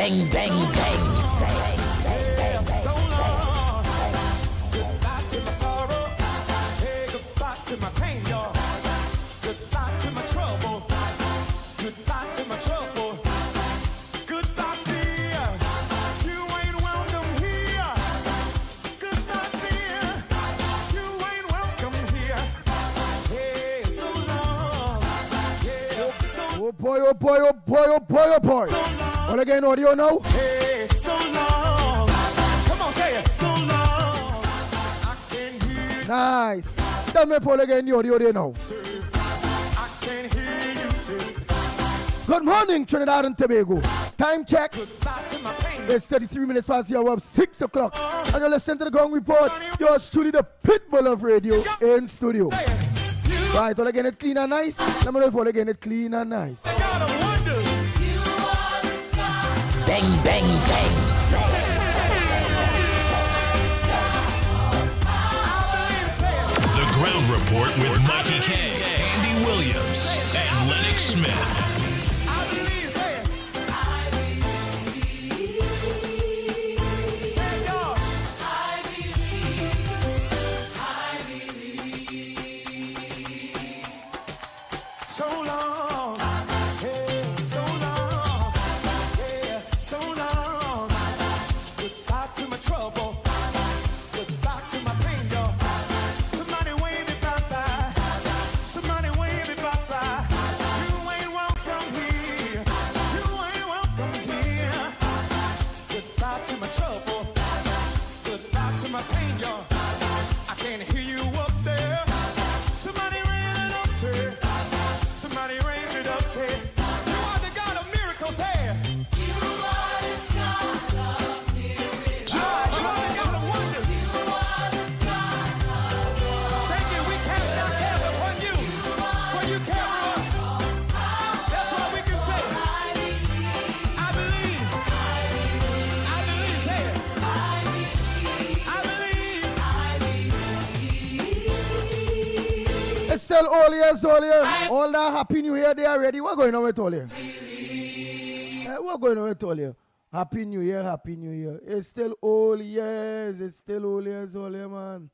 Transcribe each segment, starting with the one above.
Bang, bang, bang. So long. Goodbye to my sorrow. Hey, goodbye to my pain, y'all. Goodbye to my trouble. Goodbye to my trouble. Goodbye, fear. You ain't welcome here. Goodbye, fear. You ain't welcome here. Hey, so long. Yeah, so Oh boy, oh boy, oh boy, oh boy, oh boy. long. All again, audio now. Hey, so long. Come on, say it. So long. I can hear Nice. Tell me all again, the audio there now. you. I can hear you say Good morning, Trinidad and Tobago. Time check. goodbye to my pain. It's 33 minutes past the hour of 6 o'clock. And you're listening to the Gong Report. Yours truly, the Pitbull of radio in studio. Say it. You Right, all again, it clean and nice. Let me know if all again, it clean and nice. the God of wonders. Bang, bang, bang. I believe, say it. The Ground Report with Mikey K, Andy Williams, and Lennox Smith. I believe, say it. Say it, y'all. So long. Hey, so long. Yeah, so long. Goodbye to my trouble. Goodbye to my pain, y'all. Somebody wave me bye-bye. Somebody wave me bye-bye. You ain't welcome here. You ain't welcome here. Goodbye to my trouble. Goodbye to my pain, y'all. I can't hear you up there. Somebody raise it up, say. Somebody raise it up, say. You are the God of miracles, hey. You are the God of wonders. Thank you. We cast our cares upon you, for you care for us. That's all we can say. I believe. I believe. Say it. I believe. It's still all years, all year. All that Happy New Year, they are ready. What's going on with all year? What's going on with all year? Happy New Year, Happy New Year. It's still all years. It's still all years, man.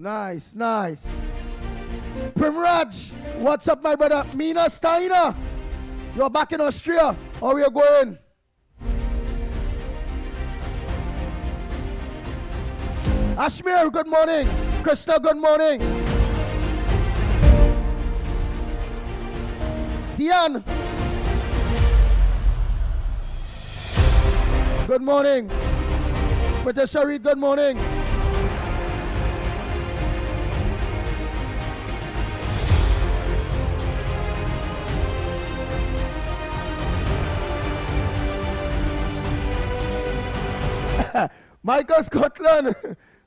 Nice, nice. Primraj, what's up, my brother? Mina Steiner, you're back in Austria. How are you going? Ashmir, good morning. Krista, good morning. Diane, good morning. Patricia Reed, good morning. Michael Scotland,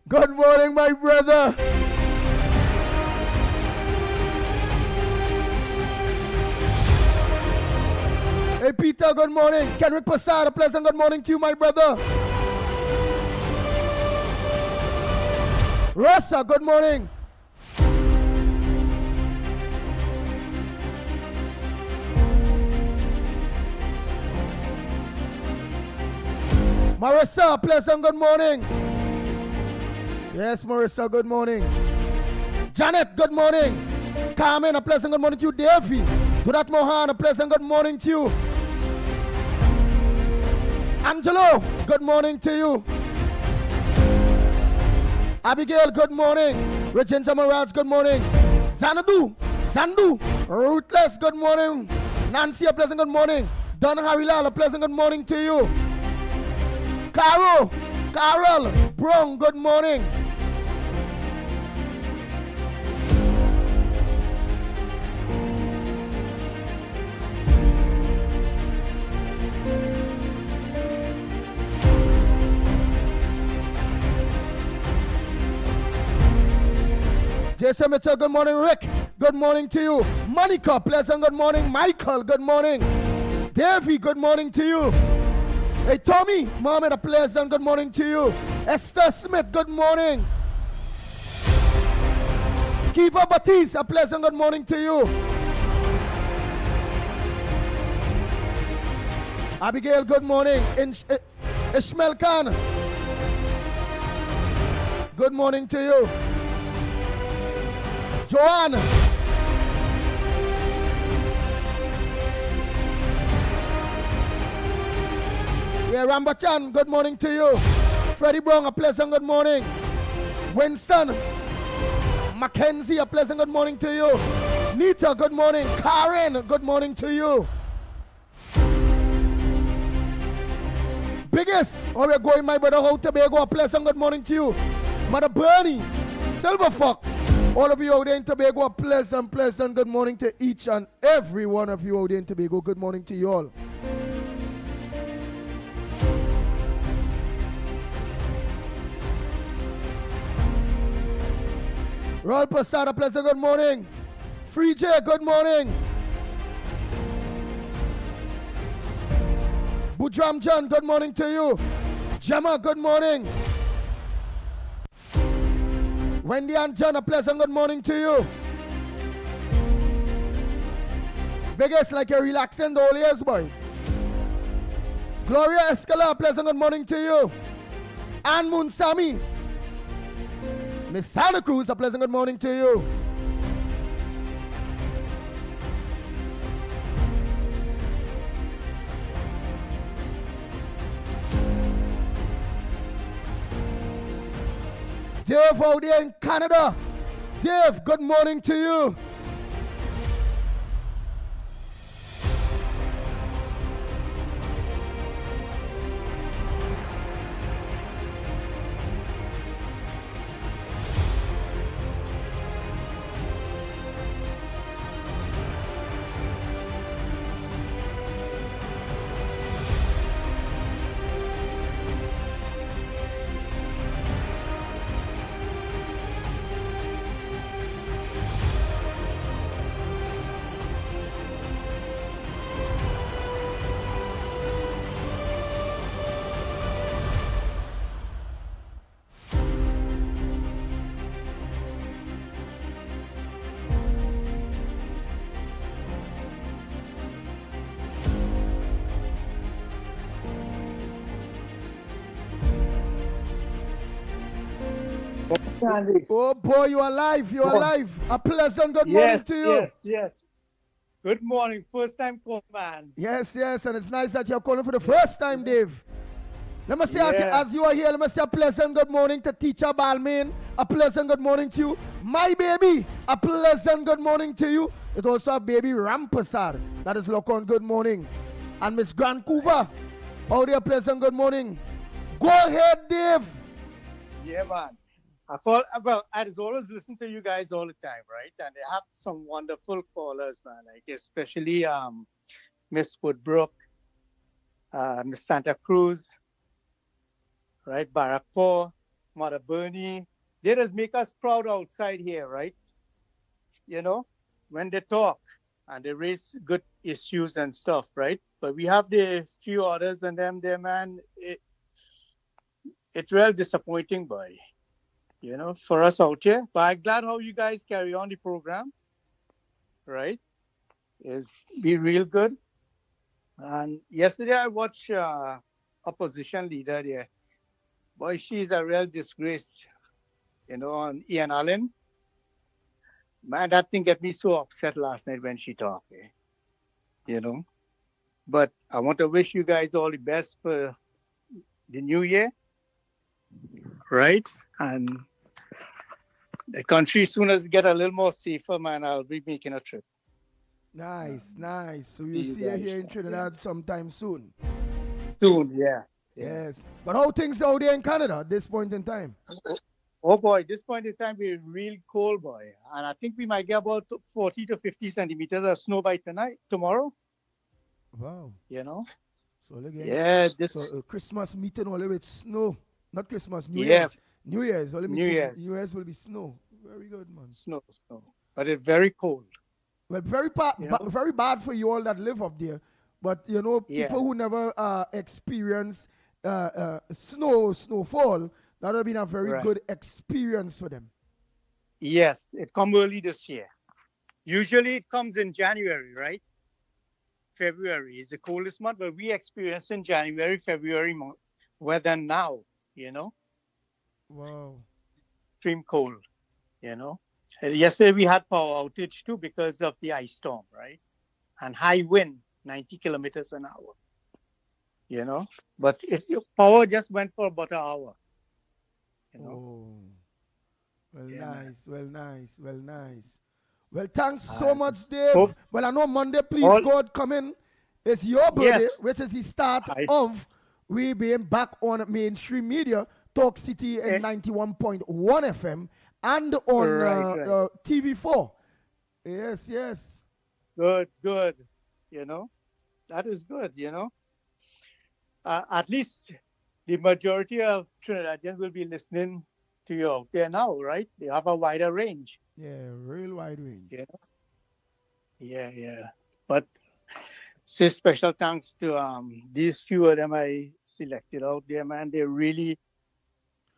good morning, my brother. Hey, Peter, good morning. Kendrick Passad, a pleasant good morning to you, my brother. Rosa, good morning. Marissa, pleasant good morning. Yes, Marissa, good morning. Janet, good morning. Carmen, a pleasant good morning to you. Davey, Durat Mohan, a pleasant good morning to you. Angelo, good morning to you. Abigail, good morning. Reginja Maraj, good morning. Zandu, Ruthless, good morning. Nancy, a pleasant good morning. Don Harilal, a pleasant good morning to you. Carol, Brong, good morning. Jason Mitchell, good morning. Rick, good morning to you. Monica, pleasant good morning. Michael, good morning. Davey, good morning to you. Hey, Tommy, Mohammed, a pleasant good morning to you. Esther Smith, good morning. Kiva Batiste, a pleasant good morning to you. Abigail, good morning. Ishmael Khan, good morning to you. Joanne, yeah, Rambachan, good morning to you. Freddie Brown, a pleasant good morning. Winston, Mackenzie, a pleasant good morning to you. Nita, good morning. Karen, good morning to you. Biggest, oh, we're going, my brother, how Tobago, a pleasant good morning to you. Mother Bernie, Silver Fox, all of you out there in Tobago, a pleasant good morning to each and every one of you out there in Tobago. Good morning to you all. Royal Passada, pleasant good morning. Free J, good morning. Budram John, good morning to you. Gemma, good morning. Wendy and John, a pleasant good morning to you. Biggest, like you're relaxing the whole years, boy. Gloria Escala, a pleasant good morning to you. Ann Moon Sami. Miss Santa Cruz, a pleasant good morning to you. Dave out there in Canada. Dave, good morning to you. Andy. Oh boy, you're alive. You're Oh. alive. A pleasant good morning to you. Yes. Good morning. First time call, man. Yes, and it's nice that you're calling for the first time, Dave. Let me say, as you are here, let me say a pleasant good morning to Teacher Balmain. A pleasant good morning to you. My baby, a pleasant good morning to you. It also a baby Rampasar. That is look on good morning. And Miss Vancouver, how there, pleasant good morning. Go ahead, Dave. Yeah, man. I just always listen to you guys all the time, right? And they have some wonderful callers, man. Like especially Miss Woodbrook, Miss Santa Cruz, right? Barrackpore, Mother Bernie. They just make us proud outside here, right? You know, when they talk and they raise good issues and stuff, right? But we have the few others and them there, man. It's real disappointing, boy. You know, for us out here. But I'm glad how you guys carry on the program, right? It's be real good. And yesterday I watched opposition leader there. Boy, she's a real disgrace, you know, on Ian Allen. Man, that thing get me so upset last night when she talked, you know. But I want to wish you guys all the best for the new year, right? And the country soon as get a little more safer, man, I'll be making a trip. Nice. So you'll see you here in Trinidad sometime soon. Soon, yeah. Yes. But how things out there in Canada at this point in time? Oh boy, this point in time we're real cold, boy. And I think we might get about 40 to 50 centimeters of snow by tomorrow. Wow. You know? So again, Yeah, Christmas meeting only with snow. Not Christmas, New Yeah. Year's. New Year's only New meeting. Year's. New Year's will be snow. Very good, man. Snow. But it's very cold. Well, very bad for you all that live up there. But you know, people who never experience snowfall, that would have been a very good experience for them. Yes, it come early this year. Usually it comes in January, right? February is the coldest month, but we experience in January, February weather now, you know? Wow. Extreme cold, you know? Yesterday we had power outage too because of the ice storm, right? And high wind, 90 kilometers an hour, you know? But power just went for about an hour, you know? Oh. Well, nice. Well, thanks so much, Dave. Well, I know Monday, please God, come in. It's your birthday, which is the start of we being back on mainstream media, Talk City in 91.1 FM and on TV4. Yes. Good. You know, that is good, you know. At least the majority of Trinidadians will be listening to you out there now, right? They have a wider range. Yeah, real wide range. Yeah. But say special thanks to these few of them I selected out there, man. They really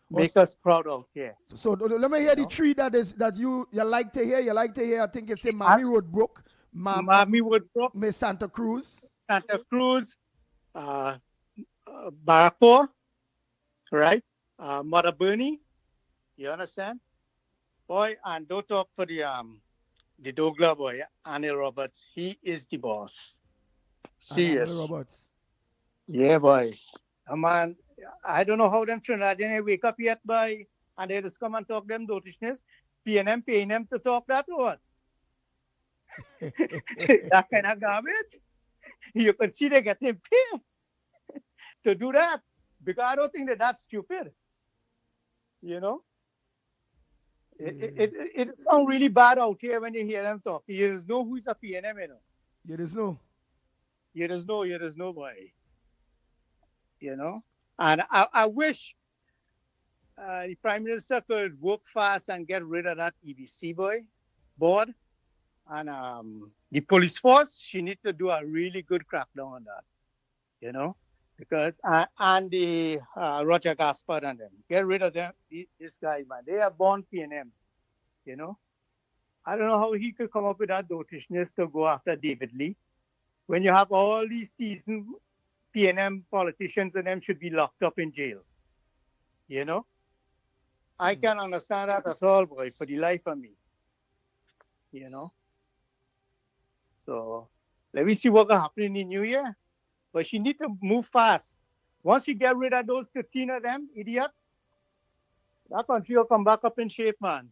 make us proud out here. So let me hear the three that you like to hear. You like to hear, I think it's Mammy Woodbrook. Mammy Woodbrook. Miss Santa Cruz. Barrackpore, right? Mother Bernie. You understand? Boy, and don't talk for the Douglas boy, Anil Roberts. He is the boss. Serious. Anil Roberts. Yeah, boy. Man, I don't know how them Trinidadians wake up yet, boy, and they just come and talk them dotishness. PNM paying them to talk that one. That kind of garbage. You can see they get him paid to do that. Because I don't think that's stupid. You know? It sounds really bad out here when you hear them talk. You just know who's a PNM, you know. You just know. You just know, boy. You know? And I wish the Prime Minister could work fast and get rid of that EBC board. And the police force, she needs to do a really good crackdown on that. You know? Because, and the Roger Gaspard and them, get rid of them, this guy, man. They are born PNM, you know. I don't know how he could come up with that dotishness to go after David Lee. When you have all these seasoned PNM politicians and them should be locked up in jail, you know. I can't understand that at all, boy, for the life of me. You know? So let me see what will happen in the new year. But she need to move fast. Once you get rid of those 15 of them idiots, that country will come back up in shape, man.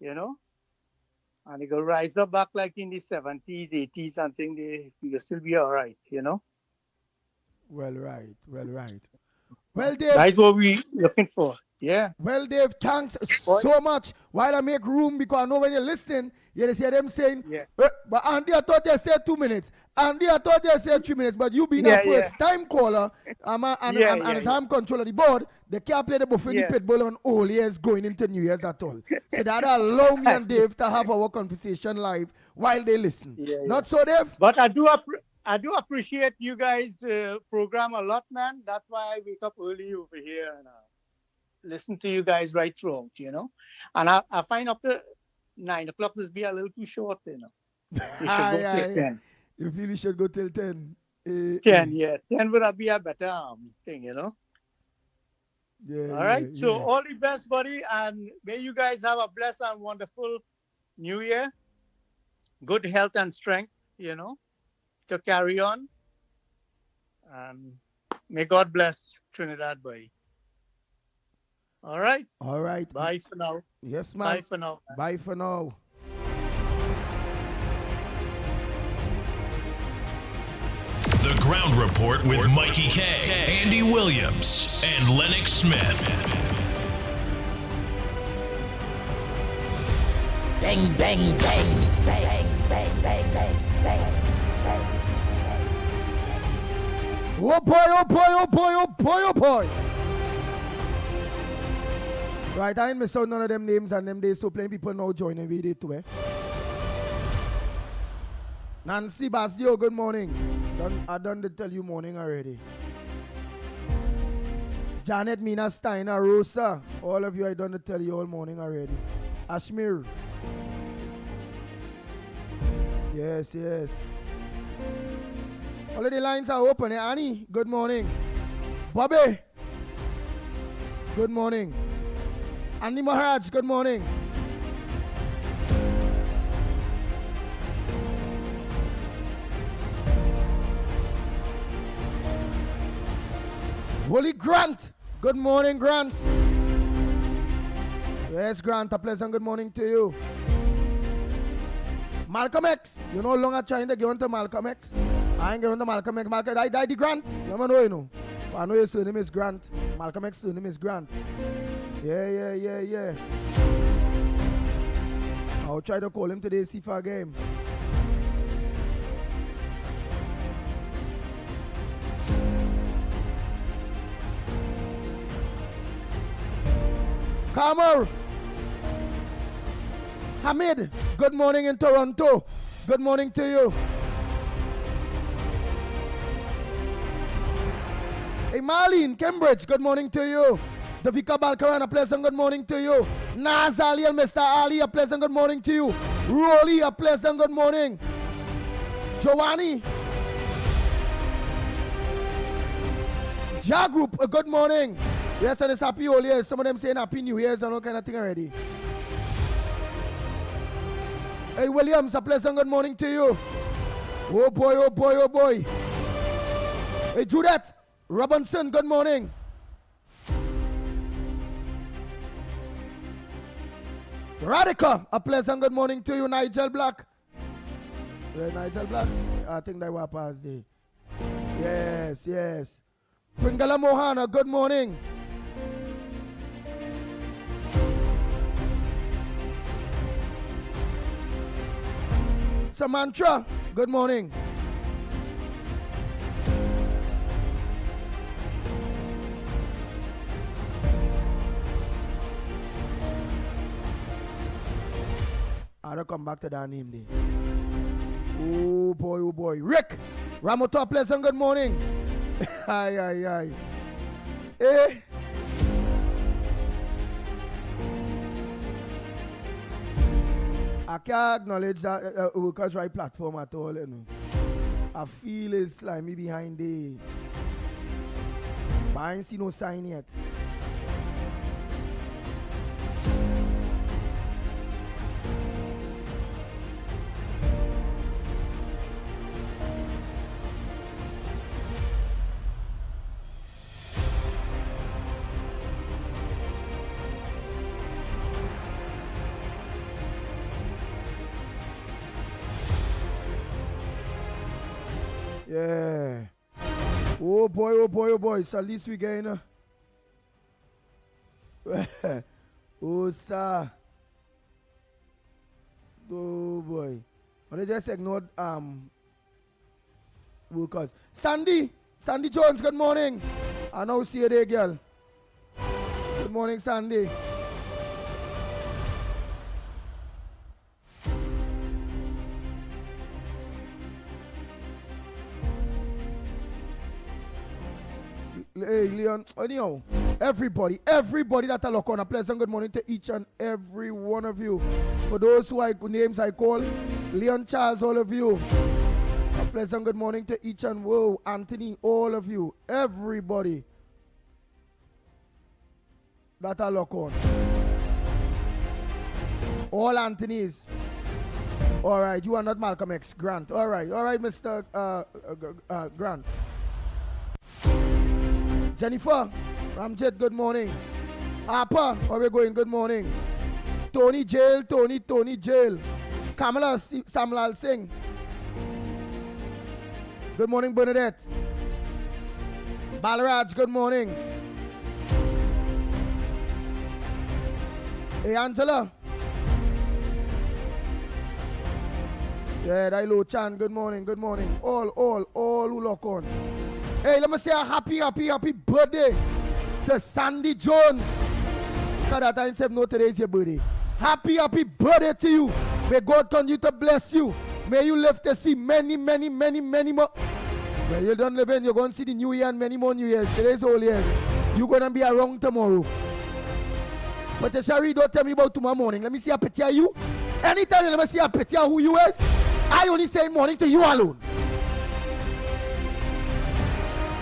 You know? And it will rise up back like in the 70s, 80s, and think will still be all right, you know? Well, right. Well, Dave. That's what we looking for. Yeah. Well, Dave, thanks so much. While I make room, because I know when you're listening, you see them saying, Yeah. But Andy, I thought they said 2 minutes. Andy, I thought they said 3 minutes. But you being a first-time caller, and as I'm controlling the board, they can't play the buffet in the pit bull on all years going into New Year's at all. So that allow me and Dave to have our conversation live while they listen. Not so, Dave? But I do appreciate you guys' program a lot, man. That's why I wake up early over here and listen to you guys right throughout, you know. And I find up to 9 o'clock this be a little too short, you know. You should go till 10. You feel you should go till 10? 10, yeah. 10 would be a better thing, you know. Yeah. All right. So all the best, buddy. And may you guys have a blessed and wonderful new year. Good health and strength, you know, to carry on. And may God bless Trinidad, boy. All right. All right. Bye for now. Yes, man. Bye for now. Bye for now. The Ground Report with Mikey K, Andy Williams, and Lennox Smith. Bang, bang, bang, bang, bang, bang, bang, bang, bang. Oh boy, oh boy, oh boy, oh boy, oh boy. Right, I ain't miss out none of them names and them days, so plenty people now joining with it too, Nancy Basdio, good morning. I done to tell you morning already. Janet, Mina, Steiner, Rosa, all of you, I done to tell you all morning already. Ashmir. Yes. All of the lines are open. Annie, good morning. Bobby, good morning. Andy Maharaj, good morning. Holy Grant, good morning, Grant. Yes, Grant, a pleasant good morning to you. Malcolm X, you no longer trying to get on to Malcolm X. I ain't getting on to Malcolm X. Malcolm, I the Grant. You know, you know. I know your surname is Grant. Malcolm X's surname is Grant. Yeah. I'll try to call him today, see for a game. Kamar. Hamid, good morning in Toronto. Good morning to you. Hey, Marlene, Cambridge, good morning to you. Davika Balkaran, a pleasant good morning to you. Naz Ali and Mr. Ali, a pleasant good morning to you. Rolly, a pleasant good morning. Giovanni. Ja Group, a good morning. Yes, and it's happy all years. Some of them saying happy New Year's and all kind of thing already. Hey, Williams, a pleasant good morning to you. Oh boy. Hey, Judith Robinson, good morning. Radica, a pleasant good morning to you. Nigel Black. Nigel Black? I think they were past day. Yes. Pringala Mohana, good morning. Samantha, good morning. I'll come back to that name there. Oh boy. Rick Ramoto, pleasant good morning. Aye. I can't acknowledge that Workers' Right platform at all, you know. I feel it's slimy behind it. But I ain't see no sign yet. Yeah. Oh boy, oh boy, oh boy. So at least we getting oh sir. Oh boy. And they just ignored workers. Sandy Jones, good morning. I now see you there, girl. Good morning, Sandy. Hey, Leon. Anyhow, everybody that I look on, a pleasant good morning to each and every one of you. For those names I call, Leon Charles, all of you. A pleasant good morning to each and whoa, Anthony, all of you. Everybody that I look on. All Anthony's. All right, you are not Malcolm X. Grant. All right, Mr. Grant. Jennifer, Ramjet, good morning. Harper, where we going? Good morning. Tony Jail. Kamala Samlal Singh. Good morning, Bernadette. Balaraj, good morning. Hey, Angela. Yeah, Dailo Chan, good morning. All who look on. Hey, let me say a happy birthday to Sandy Jones. Because that time said no, today is your birthday. Happy birthday to you. May God continue to bless you. May you live to see many more. Well, you don't live in, you're going to see the new year and many more new years. Today's all years. You're going to be around tomorrow. But Shari, don't tell me about tomorrow morning. Let me see a picture of you. Anytime you let me see a picture of who you is, I only say morning to you alone.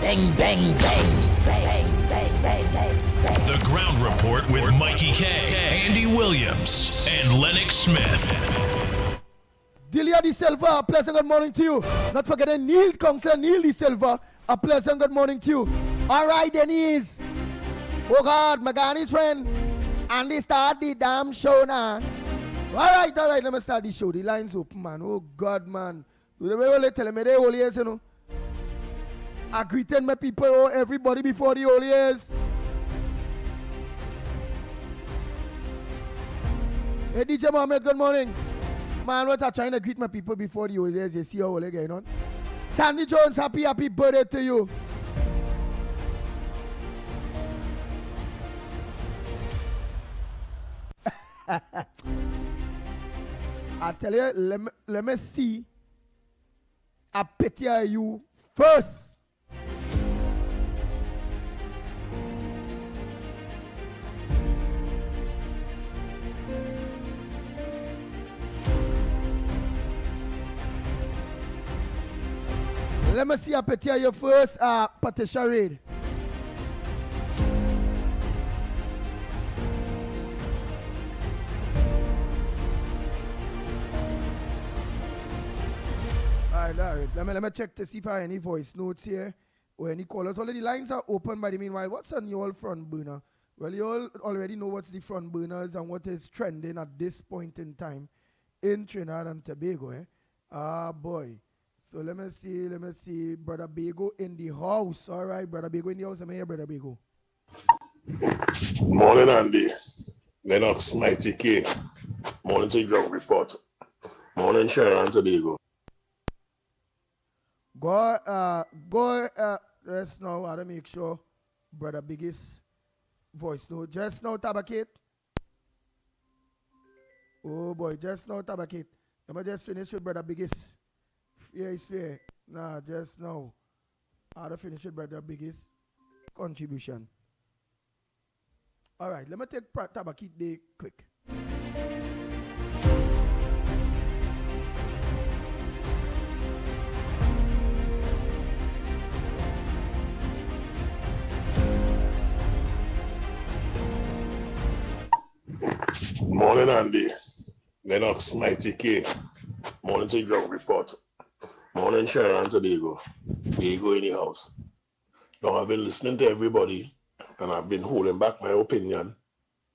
Bang, bang, bang, bang, bang, bang, bang. The Ground Report with Mikey K, Andy Williams, and Lennox Smith. Delia De Silva, a pleasant good morning to you. Not forgetting Neil De Silva, a pleasant good morning to you. All right, Denise. Oh God, Magani's friend. Andy, start the damn show now. All right, let me start the show. The line's open, man. Oh God, man. You never tell me they all years, you know. I greeted my people, everybody before the old years. Hey, DJ Mohammed, good morning. Man, what I'm trying to greet my people before the old years. You see how all they going on. Sandy Jones, happy birthday to you. I tell you, let me see a picture of you first. Let me see a picture of your first, Patricia Reid. All right. Let me check to see if I have any voice notes here or any callers. Already lines are open by the meanwhile. What's on your front burner? Well, you all already know what's the front burners and what is trending at this point in time in Trinidad and Tobago. Boy. So let me see. Brother Bego in the house. All right, Brother Bego in the house. I'm here, Brother Bego. Morning, Andy. Lennox, Mighty K. Morning to Ground Report. Morning, Sharon Tobago. Go, just now, I make sure Brother Biggest voice note. Just now, Tabakate. Oh boy, just now, Tabakate. Let me just finish with Brother Biggest. Yeah, it's fair. Nah, just now. I'll finish with Brother Biggest contribution. All right, let me take Tabakate day quick. Morning, Andy. Lennox, Mighty K. Morning to Ground Report. Morning, Sharon Tobago. Bego in the house. Now, I've been listening to everybody, and I've been holding back my opinion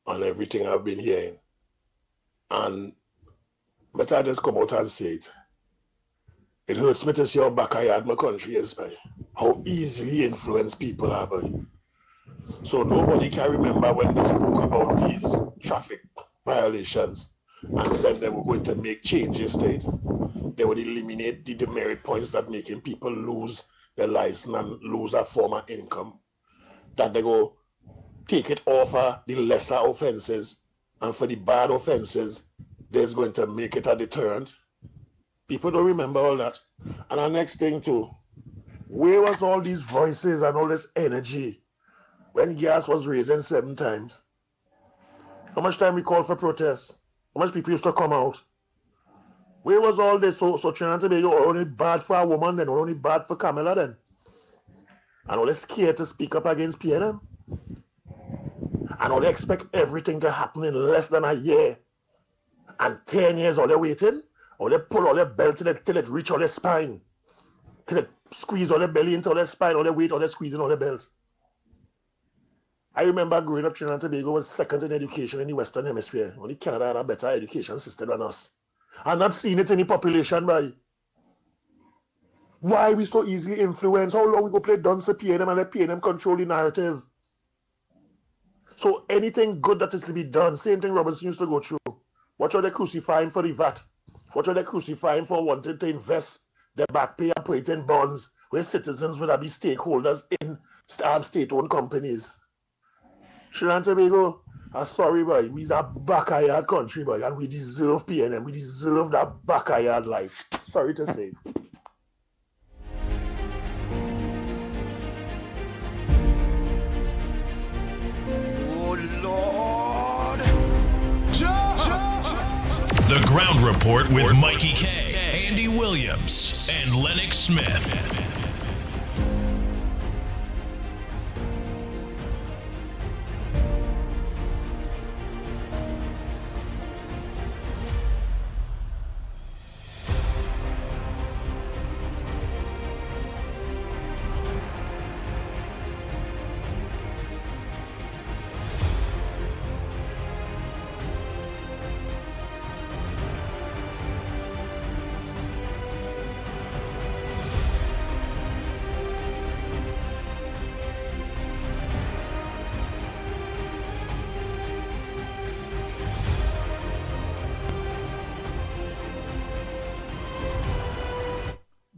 on everything I've been hearing. And better I just come out and say it. It hurts me to see how backyard my country is, boy. How easily influenced people are, boy. So nobody can remember when they spoke about these traffic violations and said they were going to make changes to it. They would eliminate the demerit points that making people lose their license and lose a form of income. That they go take it off the lesser offenses, and for the bad offenses, they're going to make it a deterrent. People don't remember all that. And the next thing too, where was all these voices and all this energy when gas was raising 7 times? How much time we called for protests? How much people used to come out? Where was all this? So Trinidad and Tobago only bad for a woman then, or only bad for Camilla then? And all they scared to speak up against PNM? And all they expect everything to happen in less than a year? And 10 years all they waiting? Or they pull all their belt till it reach all their spine? Till they squeeze all their belly into all their spine, all their weight, all their squeezing all their belt? I remember growing up, Trinidad and Tobago was second in education in the Western Hemisphere. Only Canada had a better education system than us. I'm not seeing it in the population, boy. Why we so easily influenced? How long we go play dunce to PNM and let PNM control the narrative? So anything good that is to be done, same thing Robinson used to go through. What are they crucifying for the VAT? What are they crucifying for wanting to invest their back pay and put it in bonds where citizens will be stakeholders in state-owned companies? Trinidad and Tobago, I'm sorry, boy, we're a backyard country, boy, and we deserve PNM. We deserve that backyard life. Sorry to say. Oh, Lord. The Ground Report with Mikey K, Andy Williams, and Lennox Smith.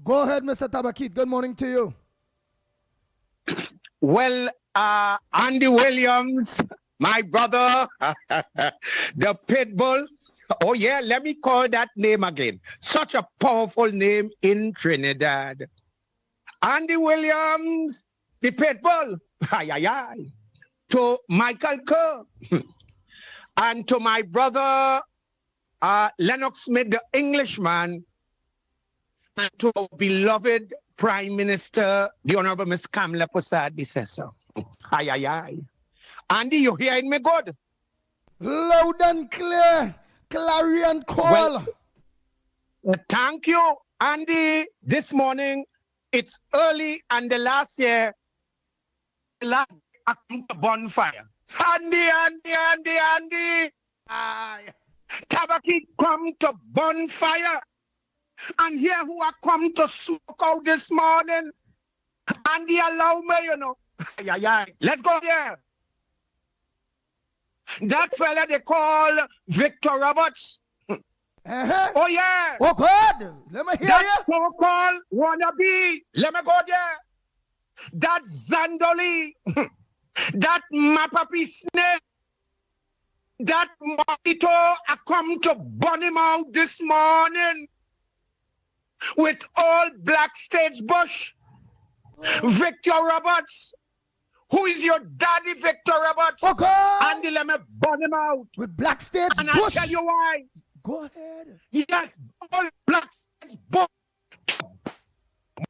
Go ahead, Mr. Tabakit. Good morning to you. Well, Andy Williams, my brother, the Pitbull. Oh, yeah, let me call that name again. Such a powerful name in Trinidad. Andy Williams, the Pitbull. Ay, ay, ay. To Michael Kerr. And to my brother, Lennox Smith, the Englishman. And to our beloved Prime Minister, the Honorable Miss Kamala Prasad-Bissessar. Ay, ay, ay. Andy, you hearing me good? Loud and clear. Clarion call. Well, thank you, Andy. This morning, it's early and the last year, the last bonfire. Andy. Tabaki come to bonfire. And here who are come to smoke out this morning. Andy, allow me, you know. Let's go here. That fella they call Victor Roberts. Oh, yeah. Oh, good. Let me hear that you. so-called wannabe. Let me go there. That Zandoli. That Mapapi Snake. That Mojito, I come to burn him out this morning. With all black stage bush. Victor Roberts. Who is your daddy, Victor Roberts? Okay. Andy, let me burn him out. With black stage and bush. I'll tell you why. Go ahead. Yes, all black stage bush.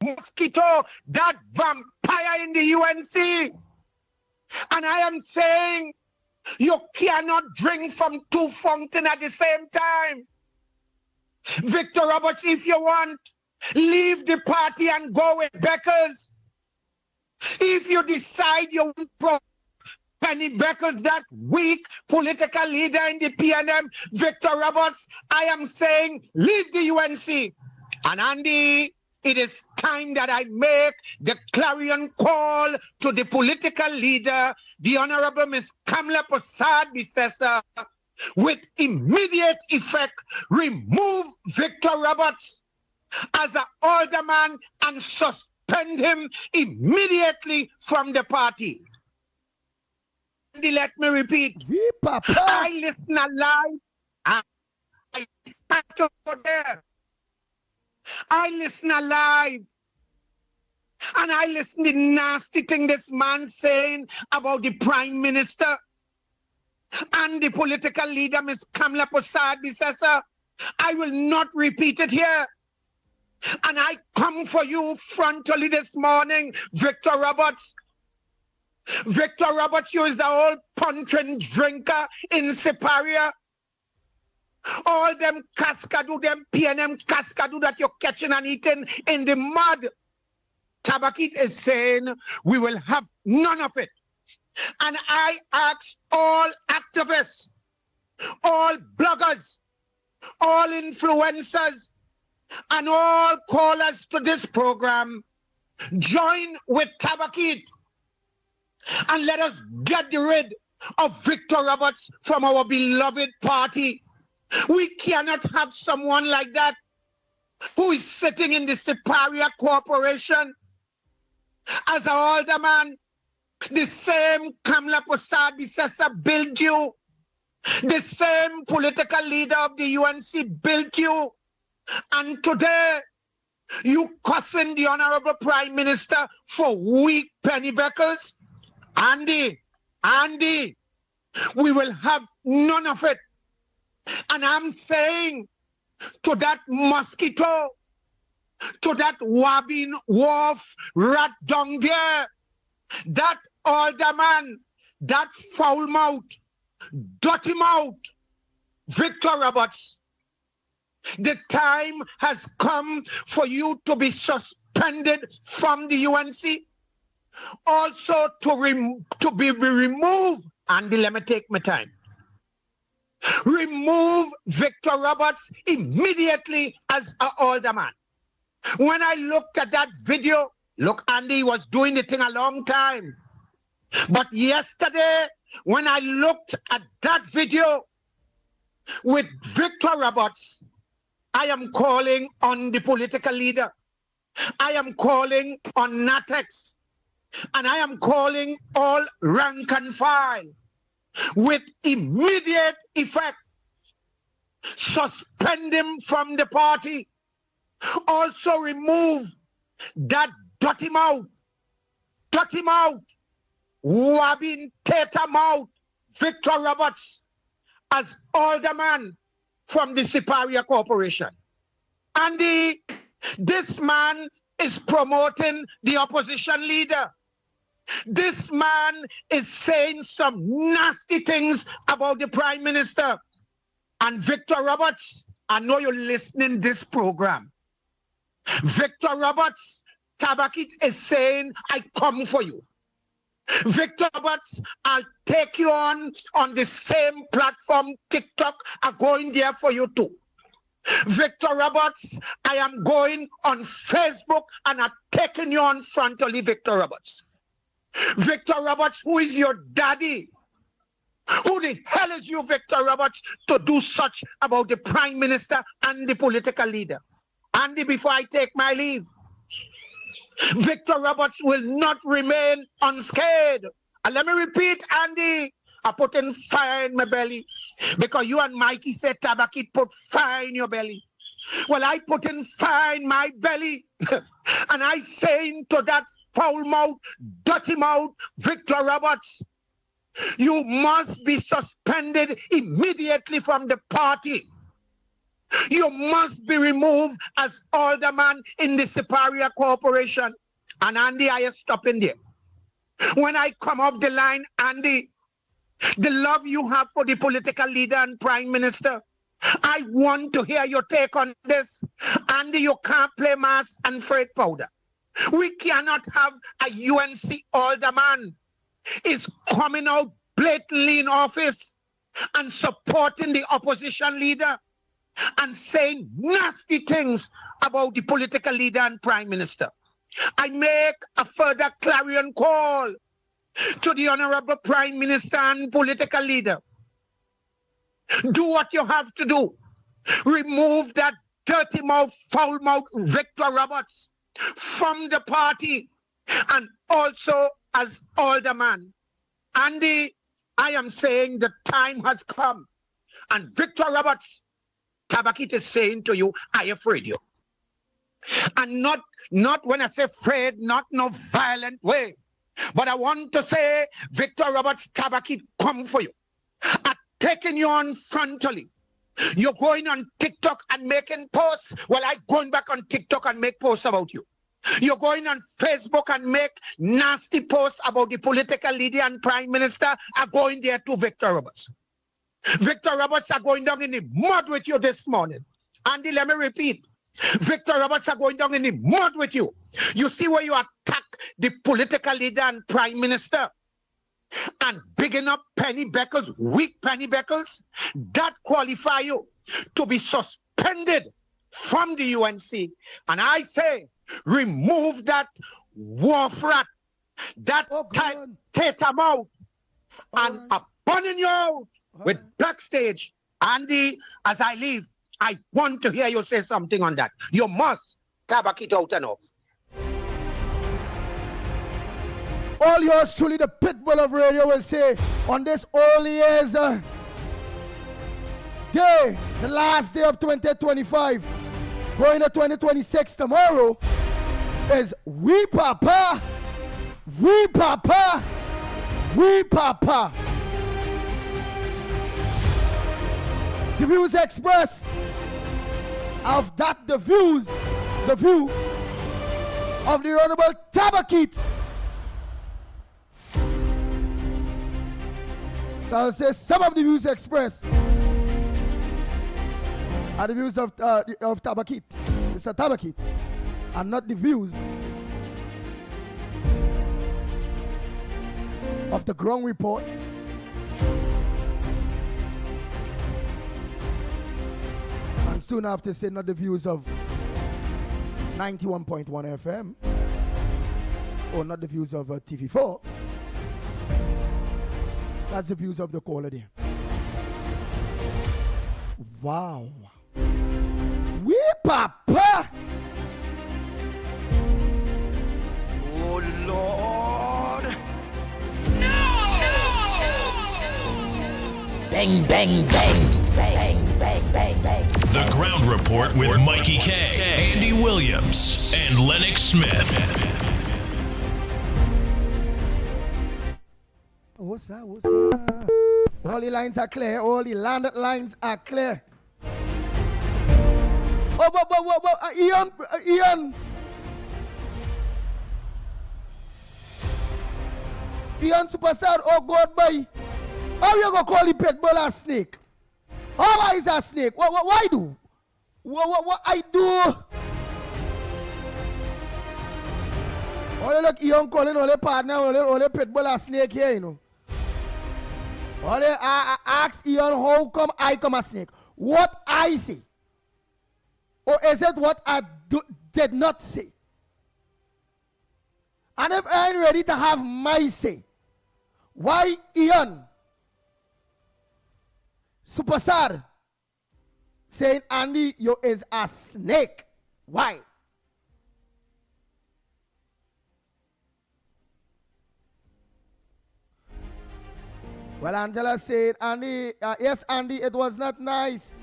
Mosquito, that vampire in the UNC. And I am saying, you cannot drink from 2 fountains at the same time. Victor Roberts, if you want, leave the party and go with Beckers. If you decide you want Penny Beckers, that weak political leader in the PNM, Victor Roberts, I am saying, leave the UNC And Andy, it is time that I make the clarion call to the political leader, the Honorable Miss Kamala Prasad Bisesa, with immediate effect, remove Victor Roberts as an alderman and suspend him immediately from the party. Andy, let me repeat. Oui, papa. I listen alive. I have to go there. I listen alive. And I listen to the nasty thing this man saying about the Prime Minister and the political leader, Miss Kamala Prasad Bisesa. I will not repeat it here. And I come for you frontally this morning, Victor Roberts. Victor Roberts, you is the old punch and drinker in Siparia. All them cascadoo, them PNM cascadoo that you're catching and eating in the mud. Tabakit is saying we will have none of it. And I ask all activists, all bloggers, all influencers, and all callers to this program, join with Tabakit and let us get rid of Victor Roberts from our beloved party. We cannot have someone like that who is sitting in the Siparia Corporation as an alderman. The same Kamala Prasad Bisesa built you. The same political leader of the UNC built you. And today, you cussing the Honorable Prime Minister for weak pennybeckers. Andy, we will have none of it. And I'm saying to that mosquito, to that Wabin Wolf rat down there, that alderman, that foul mouth, dirty mouth, Victor Roberts, the time has come for you to be suspended from the UNC, also to be removed. Andy, let me take my time. Remove Victor Roberts immediately as an alderman. When I looked at that video, look, Andy was doing the thing a long time. But yesterday, when I looked at that video with Victor Roberts, I am calling on the political leader. I am calling on Natex. And I am calling all rank and file with immediate effect. Suspend him from the party. Also remove that dirty mouth, wabbing teta mouth, Victor Roberts as alderman from the Siparia Corporation. And this man is promoting the opposition leader. This man is saying some nasty things about the Prime Minister. And Victor Roberts, I know you're listening to this program. Victor Roberts, Tabakit is saying, I come for you. Victor Roberts, I'll take you on the same platform, TikTok. I'm going there for you too. Victor Roberts, I am going on Facebook and I'm taking you on frontally, Victor Roberts. Victor Roberts, who is your daddy? Who the hell is you, Victor Roberts, to do such about the Prime Minister and the political leader? Andy, before I take my leave, Victor Roberts will not remain unscathed. And let me repeat, Andy, I put in fire in my belly because you and Mikey said Tabakit put fire in your belly. Well, I put in fire in my belly and I saying to that foul mouth, dirty mouth, Victor Roberts, you must be suspended immediately from the party. You must be removed as alderman in the Siparia Corporation. And Andy, I am stopping there. When I come off the line, Andy, the love you have for the political leader and Prime Minister, I want to hear your take on this. Andy, you can't play mass and freight powder. We cannot have a UNC alderman is coming out blatantly in office and supporting the opposition leader. and saying nasty things about the political leader and prime minister. I make a further clarion call to the honorable prime minister and political leader. Do what you have to do. Remove that dirty mouth, foul mouth Victor Roberts from the party, and also as alderman. Andy, I am saying the time has come. And Victor Roberts, Tabakit is saying to you, I afraid you. And not when I say afraid, not no violent way. But I want to say, Victor Roberts, Tabakit come for you. I've taken you on frontally. You're going on TikTok and making posts. Well, I'm going back on TikTok and make posts about you. You're going on Facebook and make nasty posts about the political leader and prime minister. Are going there to Victor Roberts. Victor Roberts are going down in the mud with you this morning. Andy, let me repeat. Victor Roberts are going down in the mud with you. You see where you attack the political leader and prime minister and bigging up Penny Beckles, weak Penny Beckles, that qualify you to be suspended from the UNC. And I say, remove that wolf rat, that tatum out, and abandoning you out with backstage. Andy, as I leave, I want to hear you say something on that. You must tabak it out and off. All yours truly, the pitbull of radio, will say on this all year's day, the last day of 2025, going to 2026 tomorrow, is we papa, we papa, we papa. The views expressed of that, the view of the Honorable Tabakit. So I'll say some of the views expressed are the views of Tabakit, Mr. Tabakit, and not the views of the ground report. And soon after, say not the views of 91.1 FM or not the views of TV4. That's the views of the caller there. Wow. We papa. Oh Lord. Bang, bang, bang, bang, bang, bang, bang. The Ground Report with Mikey K, Andy Williams, and Lennox Smith. What's that? What's that? All the lines are clear. All the landed lines are clear. Oh, but Ian. Ian Superstar, oh God, boy. How you gonna call the pet bull a snake? How is a snake? Why do? What I do? Oh, look, Ian calling all the partner, all the pet bull a snake here, you know. All the ask Ian, how come I come a snake? What I say? Or is it what I did not say? And if I ain't ready to have my say, why Ian Superstar saying Andy, you is a snake? Why? Well, Angela said, Andy, yes, Andy, it was not nice.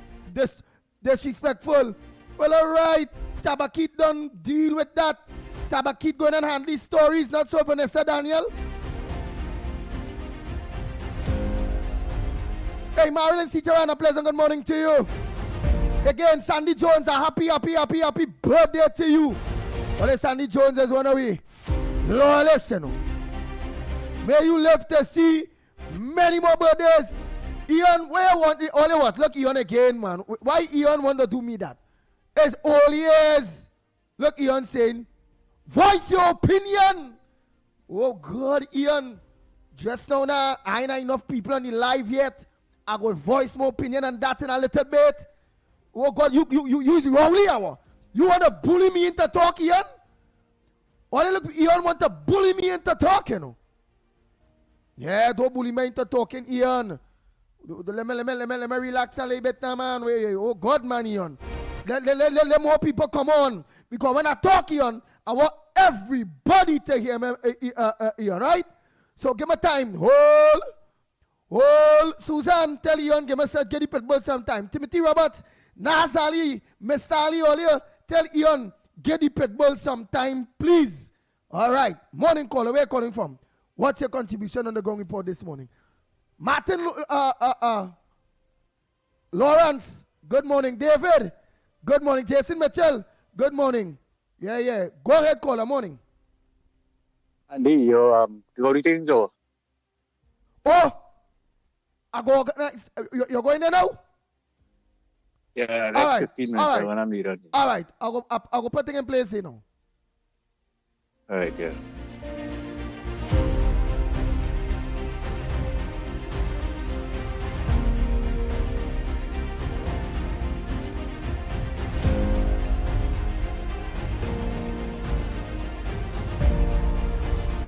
Disrespectful. Well, all right. Tabakit don't deal with that. Tabakit going and handle these stories, not so, Vanessa Daniel. Hey, Marilyn Ciceran, a pleasant good morning to you. Again, Sandy Jones, a happy birthday to you. Well, Sandy Jones is one away. Lord, listen. May you live to see many more birthdays. Ian, where you want it? Only what? Look, Ian again, man. Why Ian want to do me that? It's all years. Look, Ian saying, voice your opinion. Oh, God, Ian. Just now, I ain't enough people on the live yet. I go voice my opinion on that in a little bit. Oh God, you use wrongly hour. You want to bully me into talk, Ian? Or look, Ian want to bully me into talking. Yeah, don't bully me into talking, Ian. Let me relax a little bit now, man. Oh God, man, Ian. Let more people come on. Because when I talk, Ian, I want everybody to hear me, Ian, right? So give me time. Hold. Susan, tell Ian, give me a get the pitbull sometime. Timothy Roberts, Nazali, Mr. Ali earlier, tell Ian, get the pitbull sometime, please. All right. Morning caller, where are you calling from? What's your contribution on the Gong Report this morning? Martin, Lawrence, good morning. David, good morning. Jason Mitchell, good morning. Yeah. Go ahead, caller, morning. Andy, you're greetings, or? Oh, you're going there now? Yeah, All right. 15 minutes when I'm needed. All right, I'll go put things in place, you know. All right, yeah.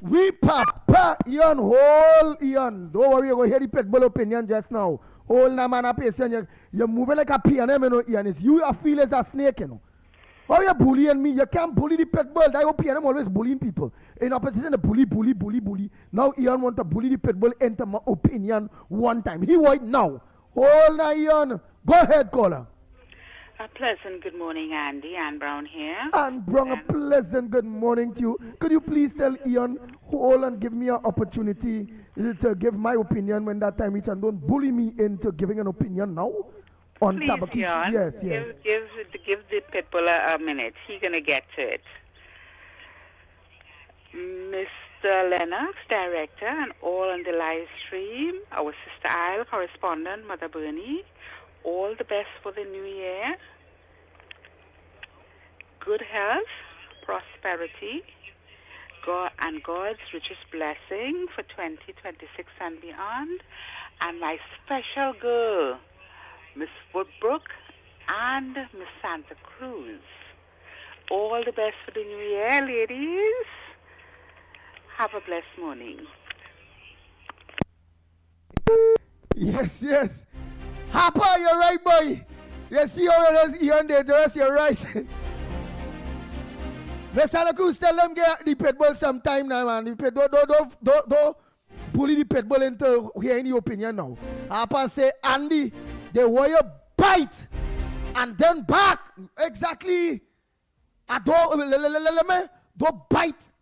We papa, Ian, hold Ian. Don't worry, you're going to hear the pitbull opinion just now. Hold na man, patient. You're moving like a piano, you know, Ian. It's you, I feel as a snake, you know. How you bullying me? You can't bully the pitbull. That opinion always bullying people. In opposition, the bully. Now Ian want to bully the pitbull enter my opinion one time. He white now. Hold na Ian. Go ahead, caller. A pleasant good morning, Andy. Ann Brown here. Ann Brown, a pleasant good morning to you. Could you please tell Ian, hold and give me an opportunity to give my opinion when that time reaches, and don't bully me into giving an opinion now on Please, Tabakis. Ian, Yes. Give the pitbull a minute. He's going to get to it. Mr. Lennox, director, and all on the live stream. Our sister Isle, correspondent, Mother Bernie. All the best for the new year. Good health, prosperity, God and God's richest blessing for 2026 and beyond. And my special girl, Miss Woodbrook and Miss Santa Cruz. All the best for the new year, ladies. Have a blessed morning. Yes. Harper, you're right, boy. You see how it is Ian dangerous, you're right. Miss Santa Cruz, tell them get the pitbull sometime now, man. Don't bully the pitbull into hearing the opinion now. Harper say, Andy, they want you bite and then back. Exactly. I don't bite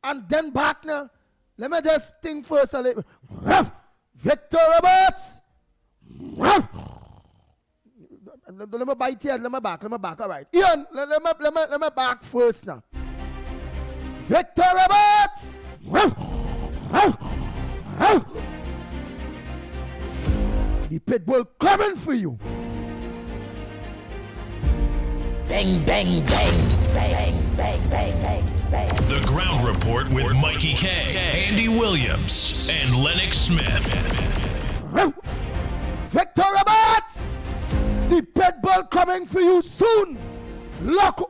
and then back now. Let me just think first a little. Victor Roberts. Let me bite here, let me back. All right. Ian, let me back first now. Victor Roberts. The pitbull coming for you. Bang, bang, bang, bang, bang, bang, bang, bang. The Ground Report with Mikey K, Andy Williams, and Lennox Smith. Victor Roberts, the pitbull coming for you soon. Lock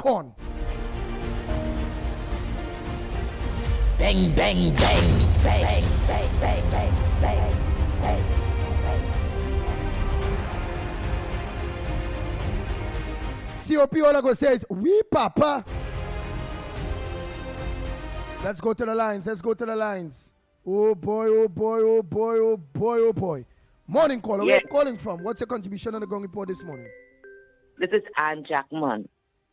on. Bang, bang, bang, bang, bang, bang, bang, bang, bang. COP all I go say is, we papa. Let's go to the lines. Oh boy. Morning caller, where are you calling from? What's your contribution on the Gong Report this morning? This is Ann Jackman.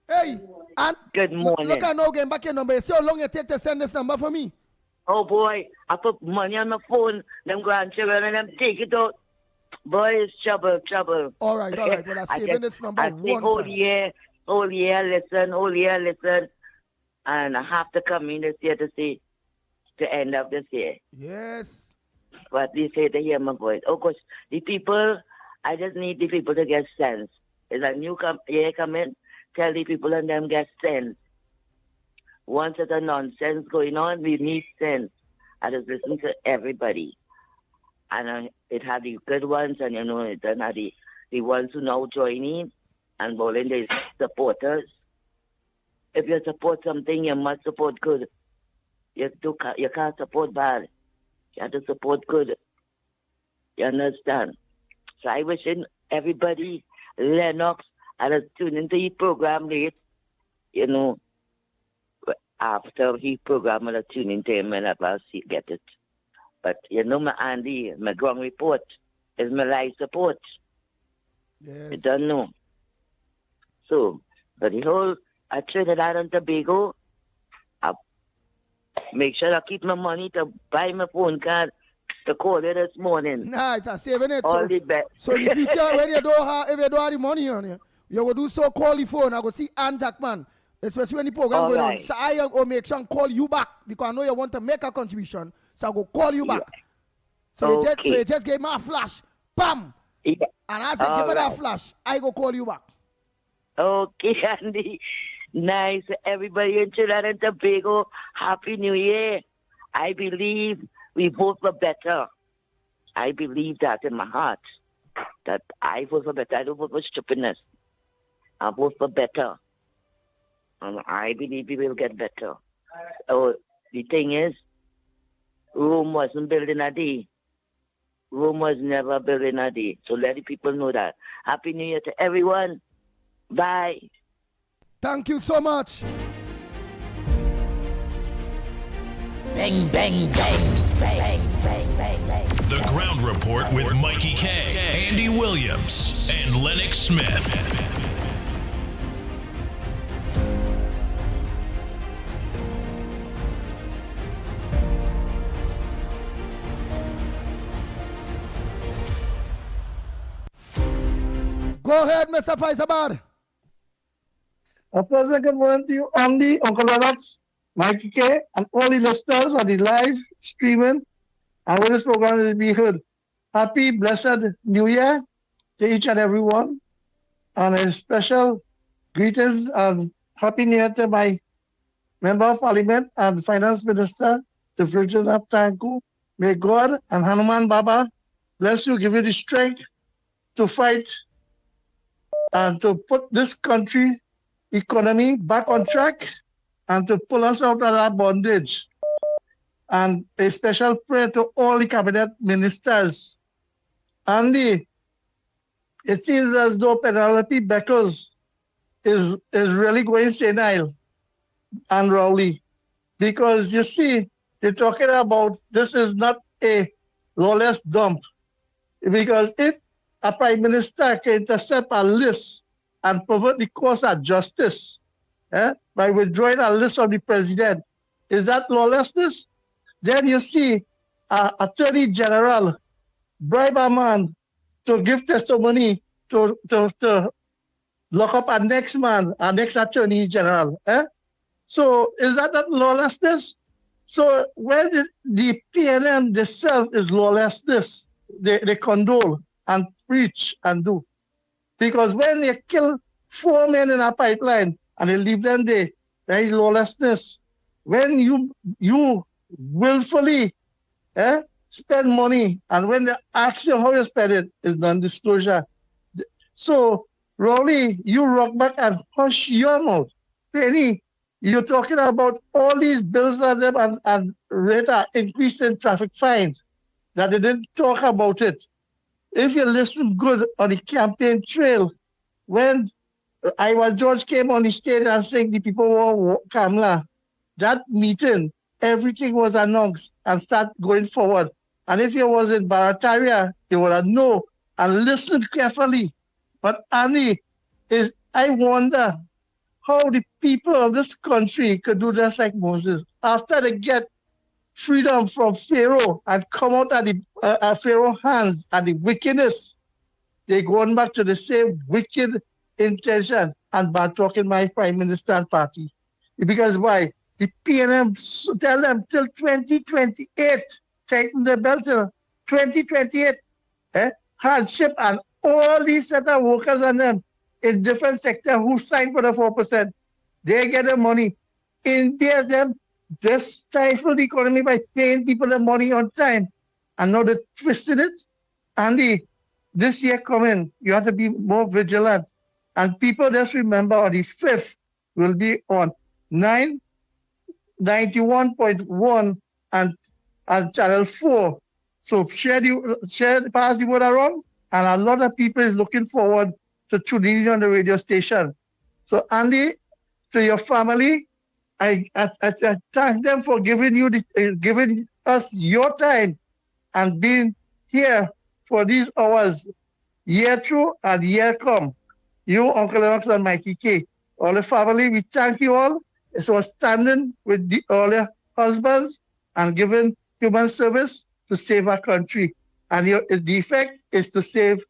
Hey, Ann. Good morning. Look, I know getting back your number. See how long it take to send this number for me? Oh boy, I put money on my phone, them grandchildren, and them take it out. Boy, it's trouble. All right. Well, I'm saving this number I one think time. whole year, listen. And I have to come in this year to see the end of this year. Yes. But they say to hear my voice. Oh, gosh, the people, I just need the people to get sense. There's a new year coming, tell the people and them get sense. Once there's a nonsense going on, we need sense. I just listen to everybody. And it had the good ones, and it doesn't have the the ones who now join in and bowling the supporters. If you support something, you must support good. You can't support bad. You have to support good. You understand? So I wish everybody, Lennox, and a tune into the program late, you know, after he program and a tune into him whenever I see get it. But you know, my Andy, my ground report is my live support. Yes. You don't know. So, but the whole Trinidad and Tobago, I make sure I keep my money to buy my phone card to call you this morning. Nah, it's a saving it. All So, the best. so in the future, when you don't have, if you don't have the money on you, you will do so call the phone. I go see Ann Jackman, especially when the program All going on. right. So I will make sure and call you back because I know you want to make a contribution. So I go call you back. So, Okay. you just gave me a flash. Bam! Yeah. And I said, All give me that right. flash. I go call you back. Okay, Andy. Nice. Everybody in Trinidad and Tobago, Happy New Year. I believe we vote for better. I believe that in my heart. That I vote for better. I don't vote for stupidness. I vote for better. And I believe we will get better. Oh, the thing is, Rome wasn't built in a day. Rome was never built in a day. So let the people know that. Happy New Year to everyone. Bye. Thank you so much. Bang, bang, bang, bang, bang, bang, bang. The Ground Report with Mikey K, Andy Williams, and Lennox Smith. Go ahead, Mr. Faisabad. A pleasant good morning to you, Andy, Uncle Lennox, Mikey K, and all the listeners on the live streaming and where this program is being heard. Happy, blessed New Year to each and every one. And a special greetings and Happy New Year to my Member of Parliament and Finance Minister, the Virgin of Tanku. May God and Hanuman Baba bless you, give you the strength to fight and to put this country economy back on track and to pull us out of that bondage. And a special prayer to all the cabinet ministers. Andy, it seems as though Penelope Beckles is really going senile and Rowley. Because you see, they're talking about this is not a lawless dump. Because if a prime minister can intercept a list and pervert the course of justice by withdrawing a list from the president, is that lawlessness? Then you see Attorney General bribe a man to give testimony to lock up a next man, a next Attorney General. So is that not lawlessness? So when the PNM themselves is lawlessness, they condole and preach and do. Because when they kill 4 men in a pipeline and they leave them there, there is lawlessness. When you willfully spend money and when they ask you how you spend it, is non-disclosure. So, Rowley, you rock back and hush your mouth. Penny, you're talking about all these bills on them and rate of increase in traffic fines that they didn't talk about it. If you listen good on the campaign trail, when Iowa George came on the stage and saying the people were Kamala, that meeting, everything was announced and start going forward. And if you was in Barataria, you would have known and listened carefully. But Annie, I wonder how the people of this country could do just like Moses. After they get freedom from Pharaoh and come out of the Pharaoh's hands and the wickedness, they going back to the same wicked intention and bad talking my prime minister and party. Because why? The PNM tell them till 2028, tighten the belt till 2028. Hardship and all these set of workers and them in different sectors who signed for the 4%, they get the money. India, them just stifle the economy by paying people the money on time. And now they're twisting it. And this year coming, you have to be more vigilant. And people just remember on the 5th will be on 91.1 and channel 4. So pass the word around. And a lot of people is looking forward to tuning in on the radio station. So Andy, to your family, I thank them for giving us your time and being here for these hours, year through and year come. You, Uncle Lennox and Mikey K, all the family, we thank you all. So standing with all your husbands and giving human service to save our country. And the effect is to save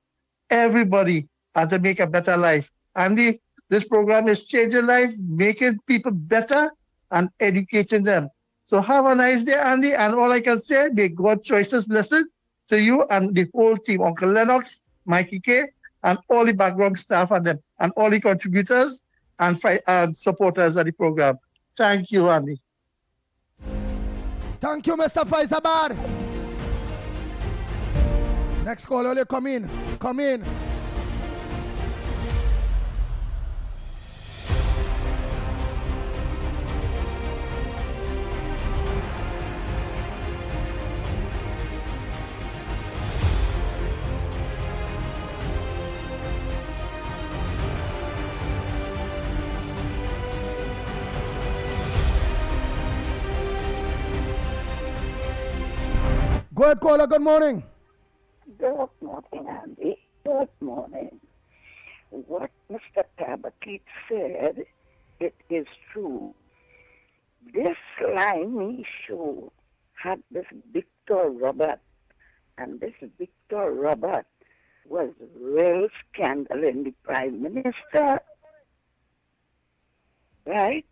everybody and to make a better life. Andy, this program is changing life, making people better and educating them. So have a nice day, Andy. And all I can say, may God choices listen to you and the whole team, Uncle Lennox, Mikey K, and all the background staff and them, and all the contributors and supporters of the program. Thank you, Andy. Thank you, Mr. Faisabad. Next call, only come in. Come in. Go ahead, caller. Good morning. Good morning, Andy. Good morning. What Mr. Tabakit said, it is true. This slimy show had this Victor Robert, and this Victor Robert was real scandal in the Prime Minister. Right?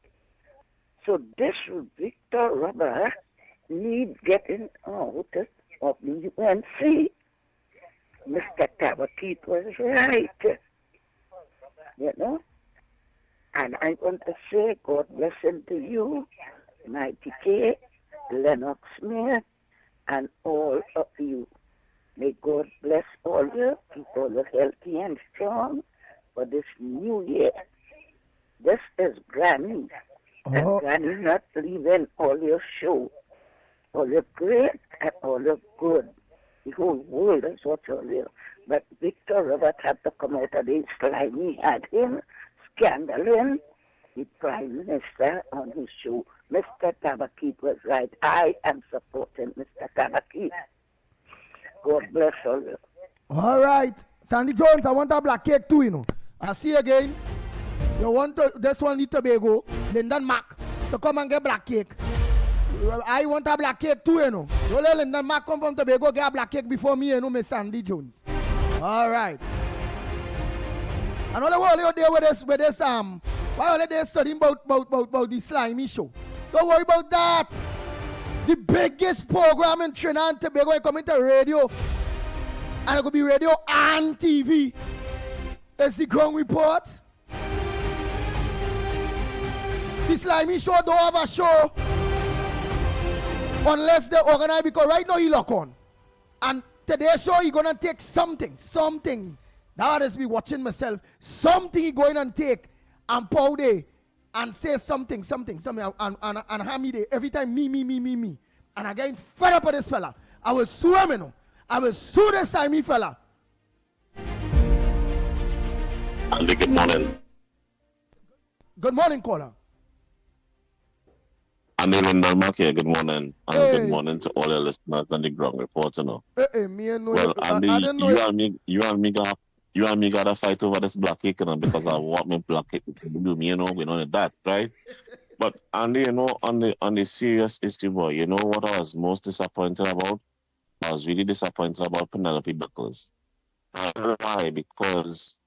So this Victor Robert needs getting out of the UNC. Mr. Tabakit was right. You know? And I want to say, God blessing to you, Mighty K, Lennox Smith, and all of you. May God bless all you, keep all you healthy and strong for this new year. This is Granny. And Granny not leaving all your show. All your great and all your good. The whole world is what all you. But Victor Robert had to come out of the slimy had him scandaling the Prime Minister on his show. Mr. Tabakit was right. I am supporting Mr. Tabakit. God bless all you. All right. Sandy Jones, I want a black cake too, you know. I see again. You want this one in Tobago, Lyndon Mac, to come and get black cake. I want a black cake too, you know. You let Lyndon Mac come from Tobago, get a black cake before me, you know, Miss Sandy Jones. All right. And all the world you there with this why all they studying about the slimy show? Don't worry about that. The biggest program in Trinidad and Tobago is coming to radio. And it could be radio and TV. It's the Ground Report. The slimy show don't have a show unless they organize, because right now he lock on. And today's show he gonna take something. That is me watching myself. Something he going and take and powder and say something and hammy day every time me. And I get fed up with this fella. I will sue him, you know. I will sue this slimy fella. Andy, good morning. Good morning, caller. Andy Lyndon Mac here, good morning. And good morning to all your listeners and the Ground Report, you know. Well, Andy, you and me got a fight over this black cake, you know, because I want me black cake to do me, you know, we know that, right? But Andy, you know, on the serious issue, boy, you know what I was most disappointed about? I was really disappointed about Penelope Buckles. I don't know why, because,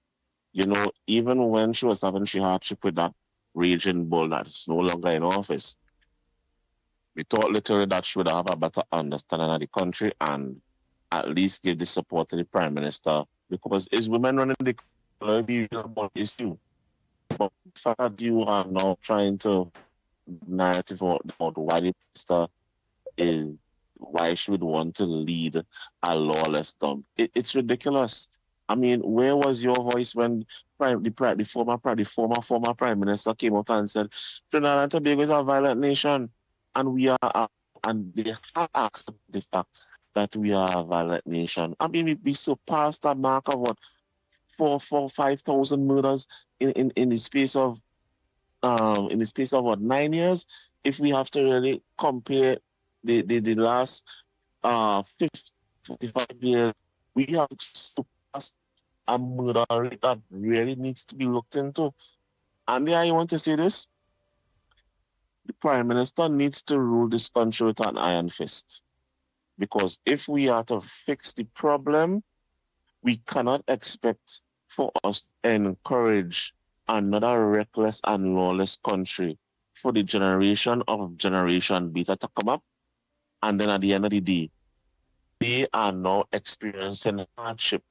you know, even when she was having she hardship with that raging bull that's no longer in office, we thought literally that she would have a better understanding of the country and at least give the support to the Prime Minister, because it's women running the issue. But the fact that you are now trying to narrative about why the minister is why she would want to lead a lawless town. It's ridiculous. I mean, where was your voice when the former prime minister came out and said Trinidad and Tobago is a violent nation, and we are, and they have asked the fact that we are a violent nation. I mean, we surpassed that mark of what 5,000 murders in the space of what 9 years. If we have to really compare the last 55 years, we have surpassed a murder rate that really needs to be looked into. And I want to say this: the Prime Minister needs to rule this country with an iron fist. Because if we are to fix the problem, we cannot expect for us to encourage another reckless and lawless country for the generation beta to come up. And then at the end of the day, they are now experiencing hardship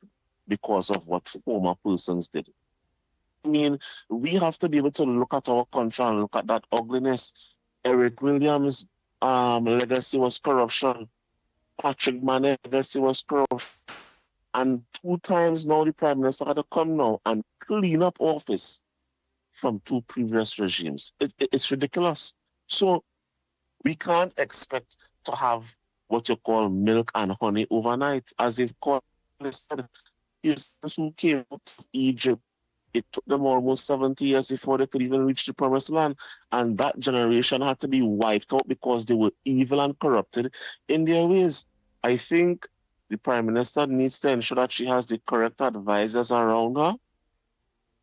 because of what former persons did. I mean, we have to be able to look at our country and look at that ugliness. Eric Williams' legacy was corruption. Patrick Man's legacy was corruption. And 2 times now the Prime Minister had to come now and clean up office from 2 previous regimes. It's ridiculous. So we can't expect to have what you call milk and honey overnight. As they've called it, who came out of Egypt, it took them almost 70 years before they could even reach the promised land. And that generation had to be wiped out because they were evil and corrupted in their ways. I think the Prime Minister needs to ensure that she has the correct advisors around her.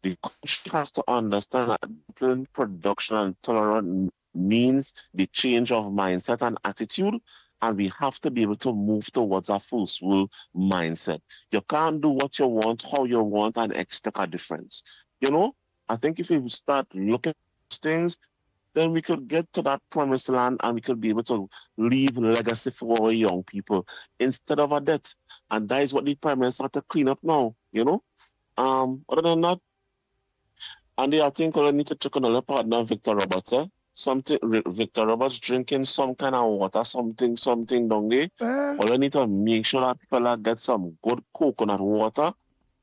The country has to understand that discipline, production, and tolerance means the change of mindset and attitude. And we have to be able to move towards a first world mindset. You can't do what you want, how you want, and expect a difference. You know, I think if we start looking at those things, then we could get to that promised land and we could be able to leave legacy for our young people instead of a debt. And that is what the Prime Minister had to clean up now, you know. Other than that, and I think I need to check on another partner, Victor Roberts, Victor Roberts drinking some kind of water, something down there. Well, I need to make sure that fella gets some good coconut water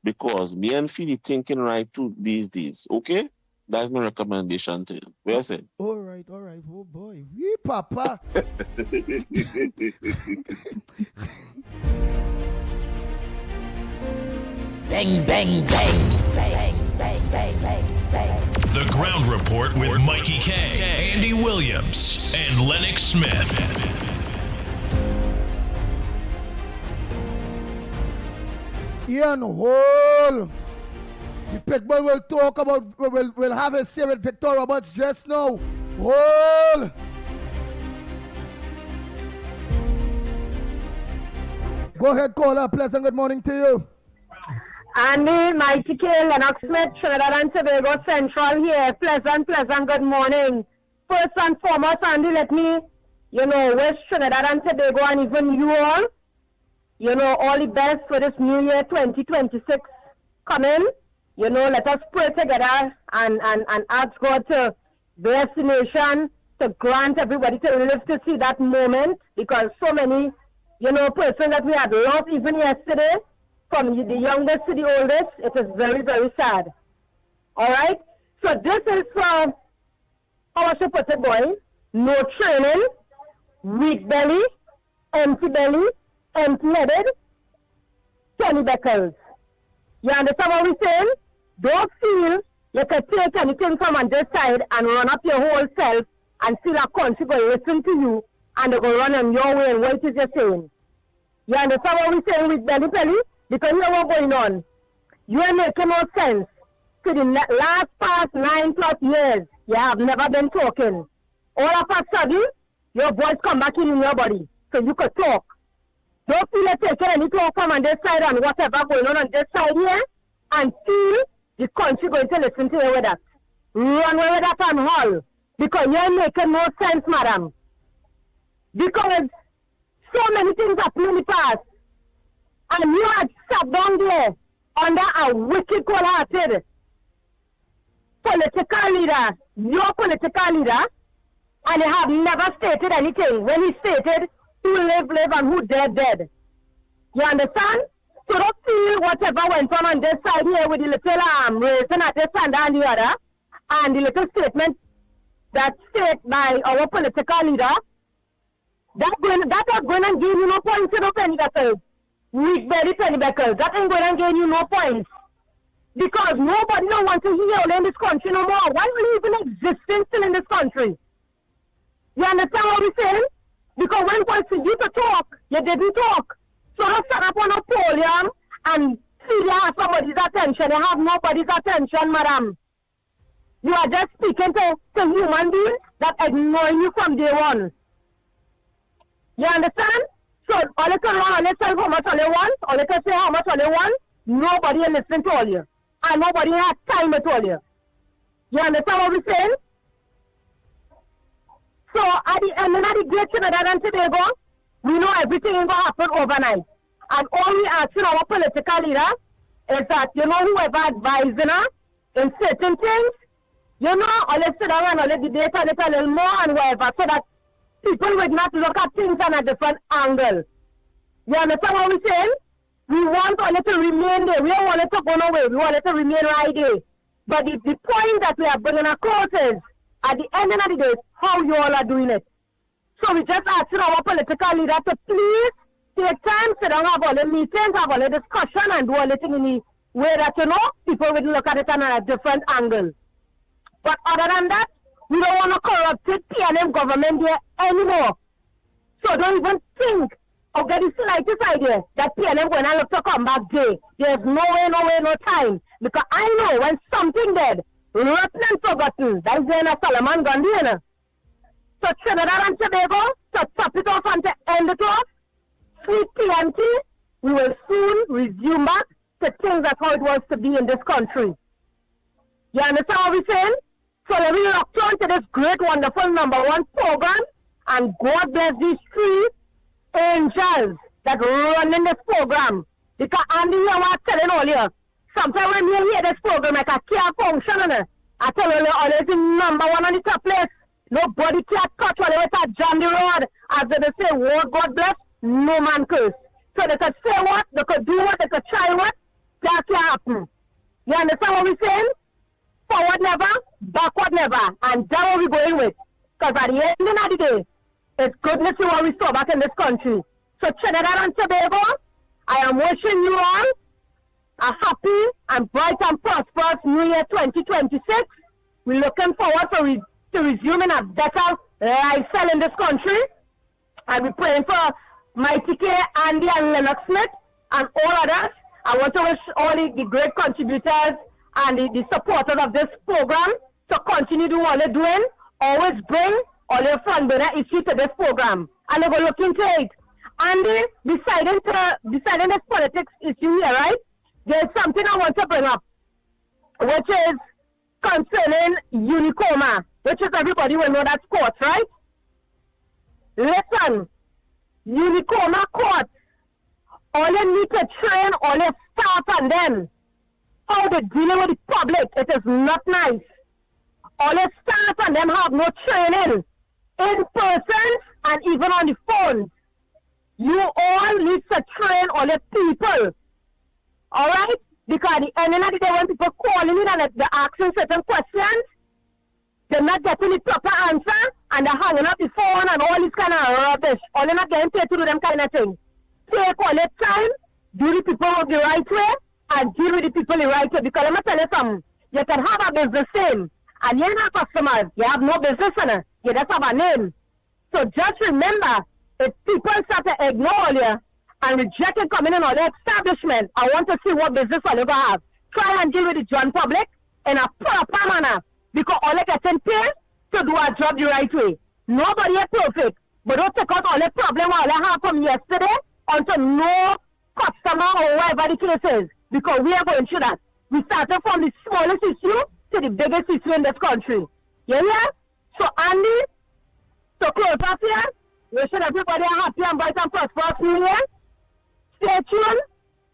because me and Philly thinking right too these days. Okay? That's my recommendation to you. What you say? All right. Oh boy. We papa. Bang, bang, bang. Bang, bang, bang, bang, bang. The Ground Report with Mikey K, Andy Williams, and Lennox Smith. Ian Hall. The Pitbull will talk about, will have a say with Victor Roberts just now. Hall. Go ahead, caller. Pleasant good morning to you. Andy, Mikey K, Lennox Smith, Trinidad and Tobago Central here. Pleasant good morning. First and foremost, Andy, let me, wish Trinidad and Tobago and even you all, all the best for this new year 2026 coming. Let us pray together and ask God to bless the nation, to grant everybody to live to see that moment, because so many, persons that we had lost even yesterday, from the youngest to the oldest, it is very, very sad. All right? So this is from, how I should put it, boy? No training, weak belly, empty-headed, Tony Beckles. You understand what we're saying? Don't feel you can take anything from on this side and run up your whole self and feel a country going to listen to you and they're going to run on your way and what is you're saying. You understand what we're saying with belly? Because you know what's going on. You ain't making no sense. To the last past 9+ years, you have never been talking. All of a sudden, your voice come back in your body, so you could talk. Don't feel like taking any talk from on this side and whatever going on this side here, and feel the country going to listen to you with that. Run away with that and haul. Because you ain't making no sense, madam. Because so many things happened in the past. And you had sat down there under a wicked, cold-hearted political leader, your political leader, and you have never stated anything. When he stated who live, and who dead. You understand? So don't feel whatever went on this side here with the little raising at this and the other, and the little statement that state by our political leader, that is going to give you no points in no penny beckers. Weak belly penny beckers. That ain't going to give you no points. Because nobody don't want to hear in this country no more. Why are we even existing still in this country? You understand what we're saying? Because when it for you to talk, you didn't talk. So don't stand up on a podium and see they have somebody's attention. They have nobody's attention, madam. You are just speaking to human beings that ignore you from day one. You understand? So all you can run, all you tell how much all you want, all you can say how much all you want, nobody is listening to all you. And nobody has time to all you. You understand what we're saying? So at the end of the day, Trinidad and Tobago, we know everything is going to happen overnight. And all we asking our political leader is that, whoever advising her in certain things, all let's sit down and all let's debate on it a little more and whatever, so that people would not look at things on a different angle. You understand what we're saying? We want all it to remain there. We don't want it to go nowhere. We want it to remain right there. But the point that we are bringing across is, at the end of the day, how you all are doing it. So we just asking our political leader to please take time, sit down, have all the meetings, have all the discussion, and do all the thing in the way that, people will look at it on a different angle. But other than that, we don't want to corrupted PNM government there anymore. So don't even think of getting slightest idea that PNM going to look to come back there. There's no way, no time. Because I know when something dead, rotten and forgotten, that is when a Solomon gone there. So Trinidad and Tobago, to top it off and to end it off, sweet PNT, we will soon resume back to things that's how it was to be in this country. You understand what we're saying? So let me look on to this great, wonderful #1 program, and God bless these 3 angels that run in this program. Because Andy here was telling earlier, sometimes when you hear this program, like a care function, I tell you, always in #1 on the top place. Nobody can touch whatever it's John the road. As they say, word God bless, no man curse. So they could say what, they could do what, they could try what, that can happen. You understand what we're saying? Forward never, backward never. And that's what we're going with. Because at the end of the day, it's goodness to what we saw back in this country. So Trinidad and Tobago, I am wishing you all a happy and bright and prosperous New Year 2026. We're looking forward to resuming a better lifestyle in this country. And we're praying for Mighty K, Andy, and Lennox Smith, and all others. I want to wish all the great contributors and the supporters of this program to continue doing what they're doing. Always bring all your front burner issues to this program. And they will look into it. Andy, besides this politics issue here, right? There's something I want to bring up, which is concerning Unicoma, which is everybody will know that's court, right? Listen, Unicoma court, all you need to train all your staff and them how they dealing with the public. It is not nice. All your staff and them have no training in person and even on the phone. You all need to train all your people. Alright? Because at the end of the day, when people calling in and they're asking certain questions, they're not getting the proper answer, and they're hanging up the phone and all this kind of rubbish. All they're not getting paid to do them kind of thing. Take all your time, do the people the right way, and deal with the people the right way. Because let me tell you something, you can have a business name, and you're not customers, you have no business in it, you just have a name. So just remember, if people start to ignore you and reject it coming in on the establishment, I want to see what business all you gonna have. Try and deal with the general public in a proper manner. Because all they getting paid to do a job the right way. Nobody is perfect. But don't take out all the problem all they have from yesterday onto no customer or whatever the case is. Because we are going through that. We started from the smallest issue to the biggest issue in this country. You hear? So Andy, to close up here, wishing everybody a happy and bright and prosperous New Year. Stay tuned.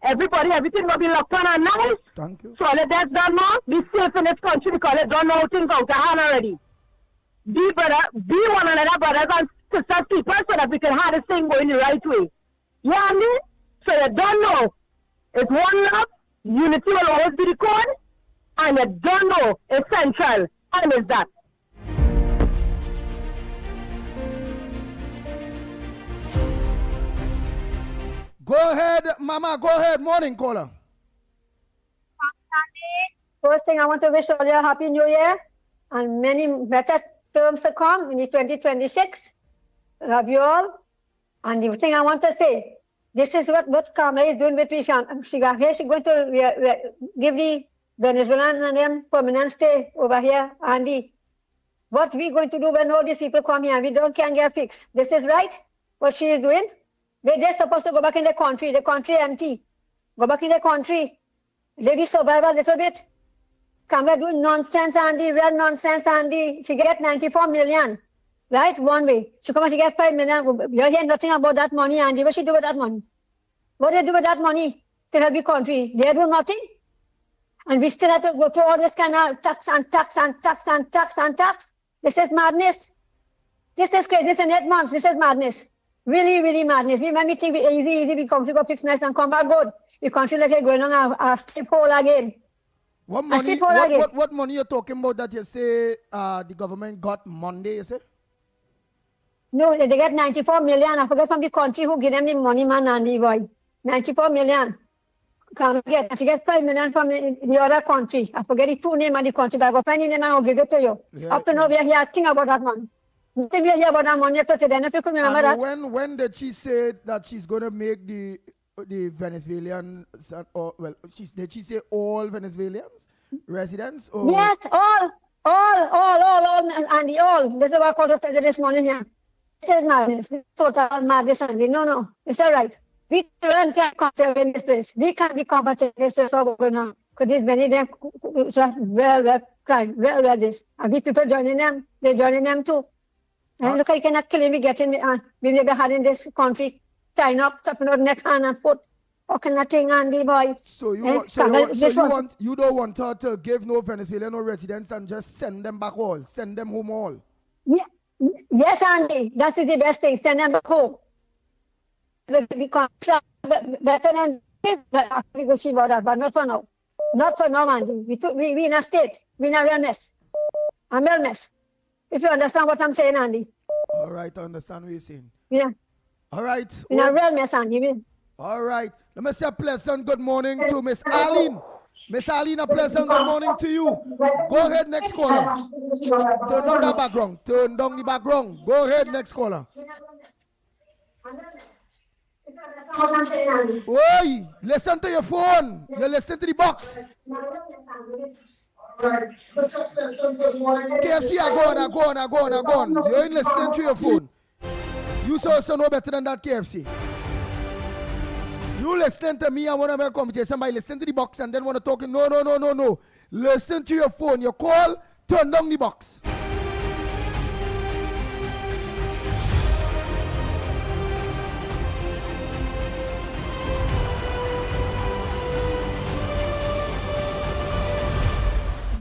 Everybody, everything will be locked on and nice. Thank you. So let us don't know. Be safe in this country because they don't know things out of hand already. Be one another brothers and to serve people so that we can have this thing going the right way. You know what I mean? So you don't know. It's one love, unity will always be the code, and you don't know it's central. And it's that. Go ahead, Mama. Go ahead. Morning, caller. First thing, I want to wish all you a happy new year and many better terms to come in the 2026. Love you all. And the thing I want to say, this is what Kamala is doing with Rishan. She's going to give the Venezuelan and them permanent stay over here. And what we going to do when all these people come here and we can't get fixed? This is right, what she is doing. They're supposed to go back in the country empty. Go back in the country. Maybe survive a little bit. Kamala doing nonsense, Andy, real nonsense, Andy. She get 94 million, right? One way. She come and she get 5 million. You hear nothing about that money, Andy. What she do with that money? What they do with that money to help the country? They do nothing. And we still have to go through all this kind of tax and tax and tax and tax and tax. This is madness. This is crazy. It's in 8 months. This is madness. Really, really madness. We might think easy, we come to go fix nice and come back good. The country like going on a steep hole again. What money you're talking about that you say the government got Monday, you say? No, they get 94 million. I forget from the country who give them the money, man, and the boy. 94 million. She get 5 million from the other country. I forget the two names of the country, but I go find the name and I'll give it to you. Yeah, Up to now, we are here think about that money. Nothing we are here about that money. If you could remember that. When did she say that she's going to make the Venezuelans, did she say all Venezuelans residents? Or? Yes, all, and all. This is what I called to this morning here. This is madness. This is total madness, Andy. No, it's all right. We can't compete in this place. We can't be competent in this place over now. Because there's many of them well crime, well this. And we people joining them, they're joining them too. And look, I cannot kill me getting me on. We never had in this country. Tying up, tapping out neck, hand and foot. Or kind of thing, Andy boy. So you don't want her to give no Venezuelan no residents and just send them back all, send them home all. Yeah. Yes, Andy. That is the best thing. Send them back home. Because better than this, but we go see about that, but not for now. Not for now, Andy. We in a state. We in a real mess. A real mess. If you understand what I'm saying, Andy. All right, I understand what you're saying. Yeah. All right. In a real mess, Andy. All right. Let me say a pleasant good morning to Miss Arlene. Miss Arlene, a pleasant good morning to you. Go ahead, next caller. Turn down the background. Turn down the background. Go ahead, next caller. Oi, listen to your phone. You listen to the box. KFC, go on. You ain't listening to your phone. You also know better than that, KFC. You listen to me, I want to have a conversation by listening to the box and then want to talk. No. Listen to your phone. You call, turn down the box.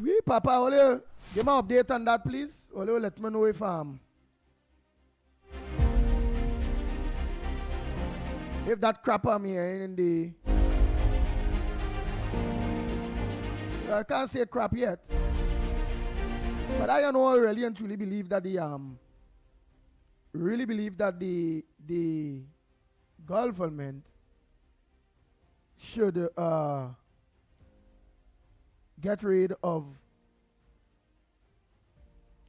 Oui, Papa, Ole, give me an update on that, please. Ole, let me know if that crap on me in the... I can't say crap yet. But I know really and truly believe that the government should get rid of,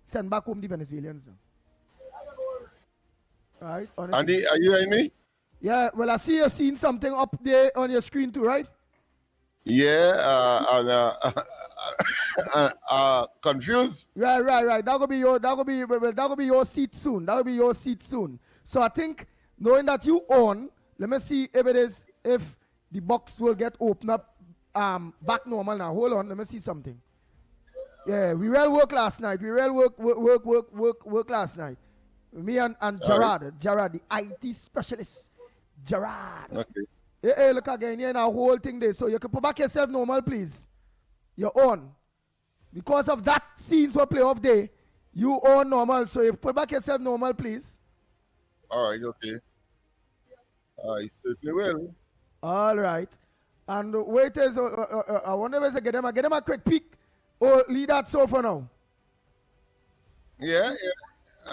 send back home the Venezuelans. Right? Honestly. Andy, are you hearing me? Yeah, well, I see you seeing something up there on your screen too, right? Yeah, confused. Right. That'll be your seat soon. So I think, knowing that you own, let me see if the box will get opened up back normal now. Hold on, let me see something. Yeah, we well work last night. Work last night. Me and Gerard, the IT specialist. Gerard. Okay. Hey, look again here now, whole thing there. So you can put back yourself normal, please. You're on. Because of that scenes will play off day, you on normal. So you put back yourself normal, please. All right, okay. I certainly will. All right. And waiters, I wonder if I get them a quick peek. Or leave that so for now. Yeah,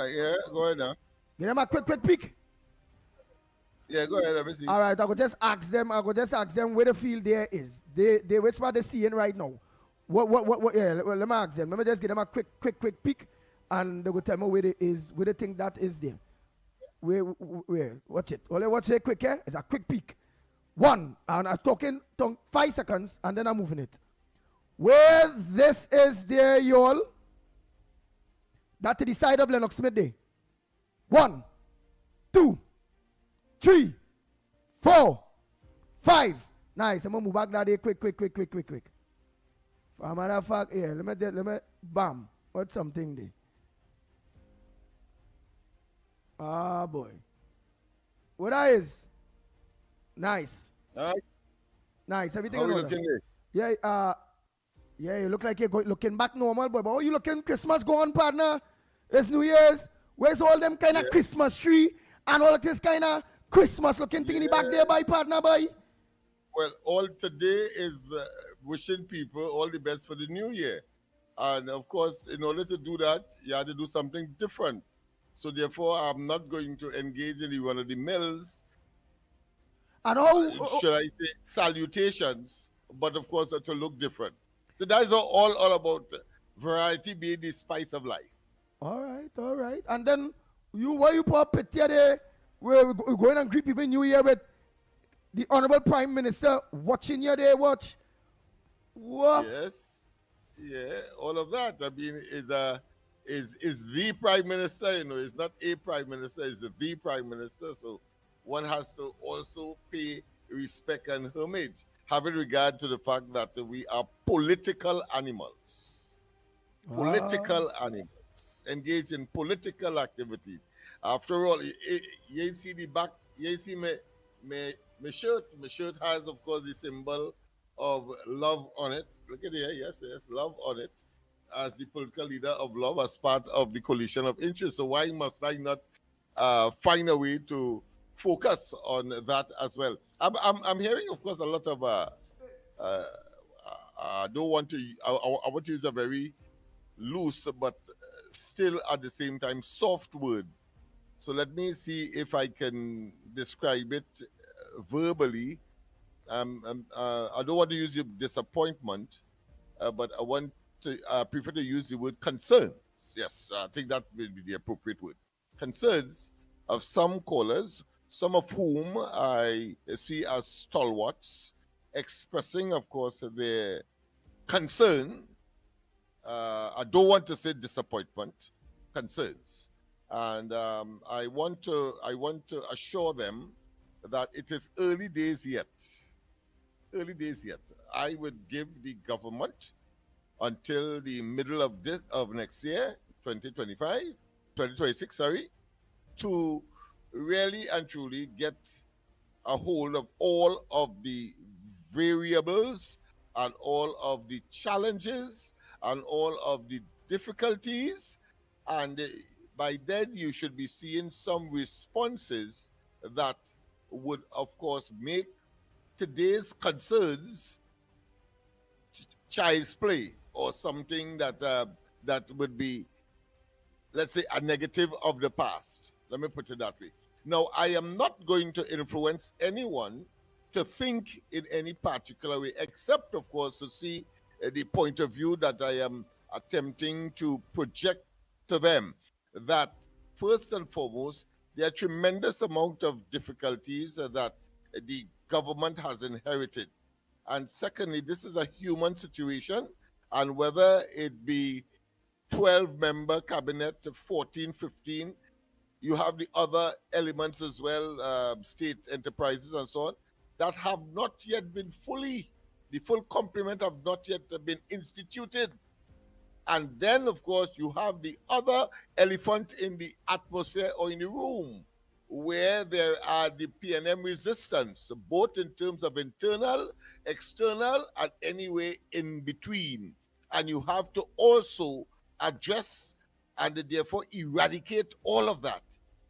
yeah. Go ahead now. Get them a quick peek. Yeah, go ahead. Let me see. All right, I go just ask them where the field there is. They which part they seeing right now. What yeah, let me ask them. Let me just give them a quick peek and they will tell me where they is, where they think that is there. Where? Watch it. All I watch it quick here is a quick peek. One, and I'm talking 5 seconds and then I'm moving it. Where this is there, y'all. That to the side of Lennox Smith there. 1, 2, 3, 4, 5. Nice. I'm gonna move back that day quick. For a matter of fact, yeah, let me bam. What's something there? Ah boy. What that is? Nice. Nice. Everything How in we order. looking there? Yeah, yeah, you look like you're looking back normal, boy. But how you looking Christmas going, partner? It's New Year's. Where's all them kind of Christmas tree and all of this kind of Christmas looking thing in the back there, boy, partner, boy? Well, all today is wishing people all the best for the new year. And of course, in order to do that, you have to do something different. So therefore, I'm not going to engage in one of the mills. And how should I say salutations, but of course to look different. So that is all about variety being the spice of life. All right. And then why you put a picture there where we're going and greet people in New Year with the Honorable Prime Minister watching you there, watch. What? Yes. Yeah, all of that. I mean, is the Prime Minister, you know, it's not a Prime Minister, it's the Prime Minister. So one has to also pay respect and homage, having regard to the fact that we are political animals. Political animals, engaged in political activities. After all, you see the back, you see my shirt. My shirt has, of course, the symbol of love on it. Look at it, yes, love on it, as the political leader of love, as part of the coalition of interest. So why must I not find a way to focus on that as well? I'm hearing, of course, a lot of I don't want to. I want to use a very loose, but still at the same time soft word. So let me see if I can describe it verbally. I don't want to use the disappointment, but I want to prefer to use the word concerns. Yes, I think that will be the appropriate word. Concerns of some callers, some of whom I see as stalwarts, expressing, of course, their concern. I don't want to say disappointment, concerns, and I want to assure them that it is early days yet. Early days yet. I would give the government until the middle of next year, 2026, to really and truly get a hold of all of the variables and all of the challenges and all of the difficulties. And by then you should be seeing some responses that would, of course, make today's concerns child's play, or something that that would be, let's say, a negative of the past. Let me put it that way. Now, I am not going to influence anyone to think in any particular way, except, of course, to see the point of view that I am attempting to project to them, that first and foremost, there are tremendous amount of difficulties that the government has inherited. And secondly, this is a human situation, and whether it be 12-member cabinet, 14, 15, you have the other elements as well, state enterprises and so on, that have not yet been the full complement have not yet been instituted. And then, of course, you have the other elephant in the atmosphere or in the room, where there are the PNM resistance, both in terms of internal, external, and anyway in between. And you have to also address and therefore eradicate all of that.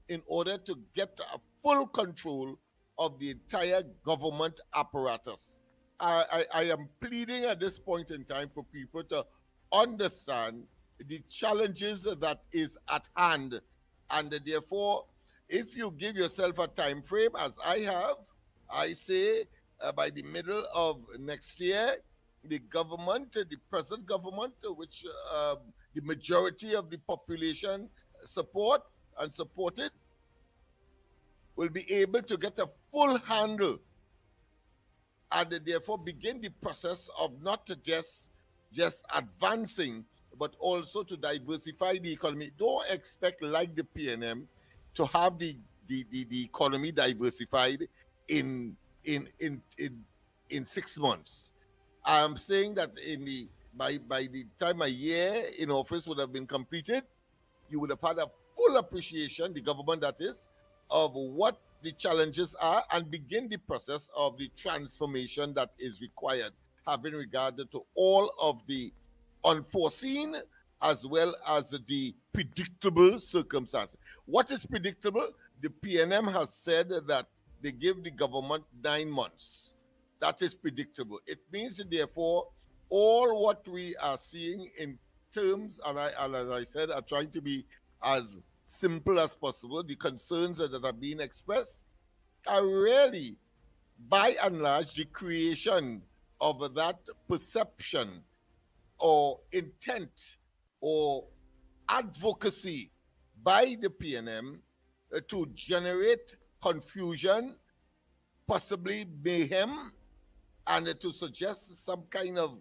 in order to get a full control of the entire government apparatus. I am pleading at this point in time for people to understand the challenges that is at hand, and therefore, if you give yourself a time frame, as I have, I say by the middle of next year, the government, the present government, which the majority of the population support and supported, will be able to get a full handle and therefore begin the process of not just advancing, but also to diversify the economy. Don't expect, like the PNM, to have the economy diversified in 6 months. I'm saying that by the time a year in office would have been completed, you would have had a full appreciation, the government that is, of what the challenges are and begin the process of the transformation that is required, having regard to all of the unforeseen as well as the predictable circumstances. What is predictable? The PNM has said that they give the government 9 months. That is predictable. It means, therefore, all what we are seeing in terms, and as I said, are trying to be as simple as possible. The concerns that are being expressed are really, by and large, the creation of that perception or intent or advocacy by the PNM to generate confusion, possibly mayhem, and to suggest some kind of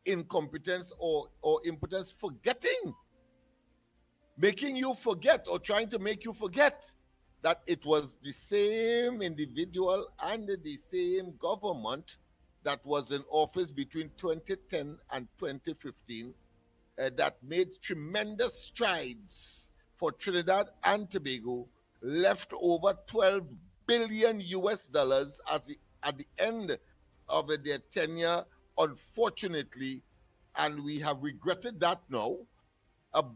incompetence or impotence, forgetting, making you forget or trying to make you forget that it was the same individual and the same government that was in office between 2010 and 2015 that made tremendous strides for Trinidad and Tobago, left over $12 billion at the end of their tenure, unfortunately, and we have regretted that now,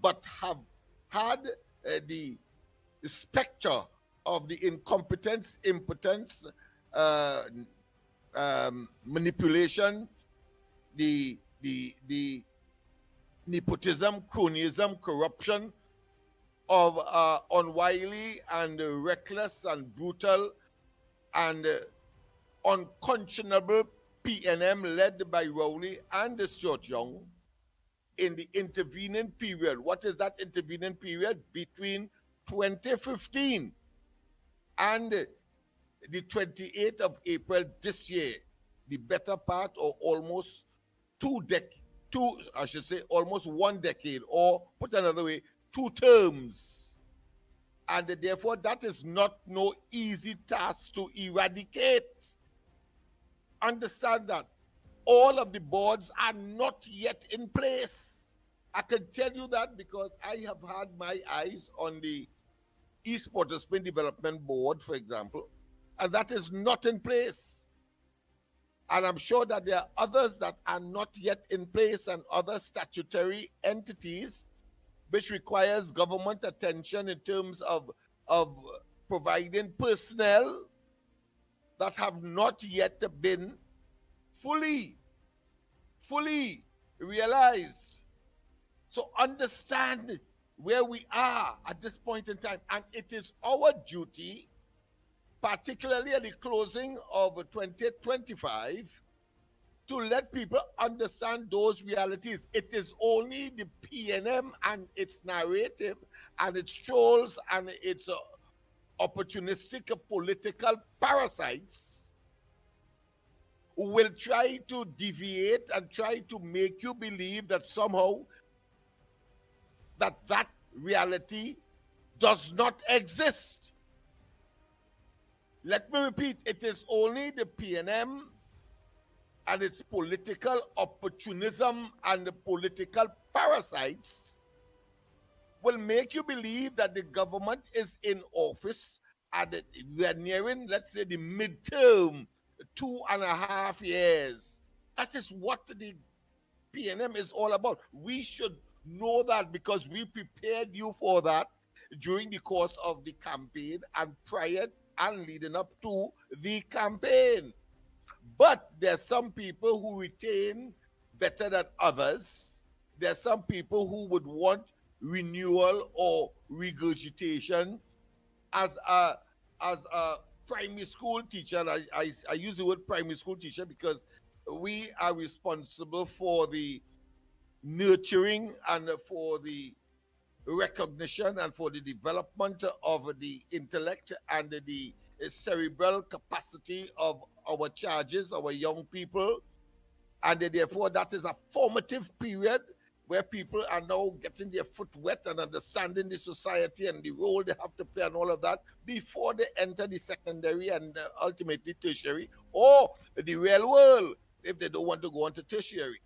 but have had the specter of the incompetence, impotence, manipulation, the nepotism, cronyism, corruption of unwily and reckless and brutal and unconscionable PNM led by Rowley and Stuart Young in the intervening period. What is that intervening period? Between 2015 and the 28th of April this year, the better part or almost almost 1 decade, or put another way, 2 terms. And therefore, that is not no easy task to eradicate. Understand that. All of the boards are not yet in place. I can tell you that because I have had my eyes on the East Port of Spain Development Board, for example, and that is not in place. And I'm sure that there are others that are not yet in place and other statutory entities which requires government attention in terms of providing personnel that have not yet been fully realized. So understand where we are at this point in time. And it is our duty, particularly at the closing of 2025, to let people understand those realities. It is only the PNM and its narrative and its trolls and its opportunistic political parasites who will try to deviate and try to make you believe that somehow that reality does not exist. Let me repeat, it is only the PNM and its political opportunism and the political parasites will make you believe that the government is in office and we are nearing, let's say, the midterm, 2.5 years. That is what the PNM is all about. We should know that because we prepared you for that during the course of the campaign and prior and leading up to the campaign. But there's some people who retain better than others. There's some people who would want renewal or regurgitation. As a primary school teacher, I use the word primary school teacher because we are responsible for the nurturing and for the recognition and for the development of the intellect and the cerebral capacity of our charges, our young people. And therefore, that is a formative period where people are now getting their foot wet and understanding the society and the role they have to play and all of that before they enter the secondary and ultimately tertiary or the real world if they don't want to go on to tertiary.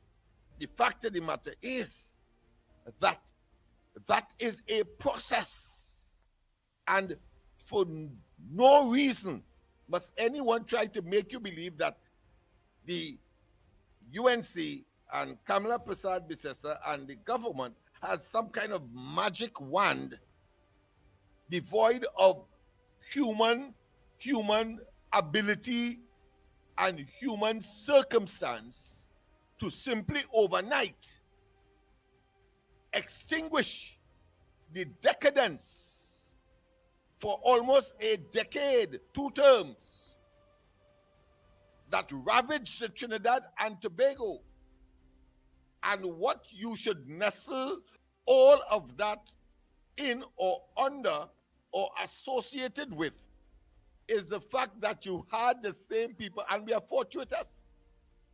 The fact of the matter is that is a process, and for no reason must anyone try to make you believe that the UNC and Kamala Prasad Bisesa and the government has some kind of magic wand devoid of human ability and human circumstance to simply overnight extinguish the decadence for almost a decade, 2 terms, that ravaged Trinidad and Tobago. And what you should nestle all of that in or under or associated with is the fact that you had the same people, and we are fortuitous.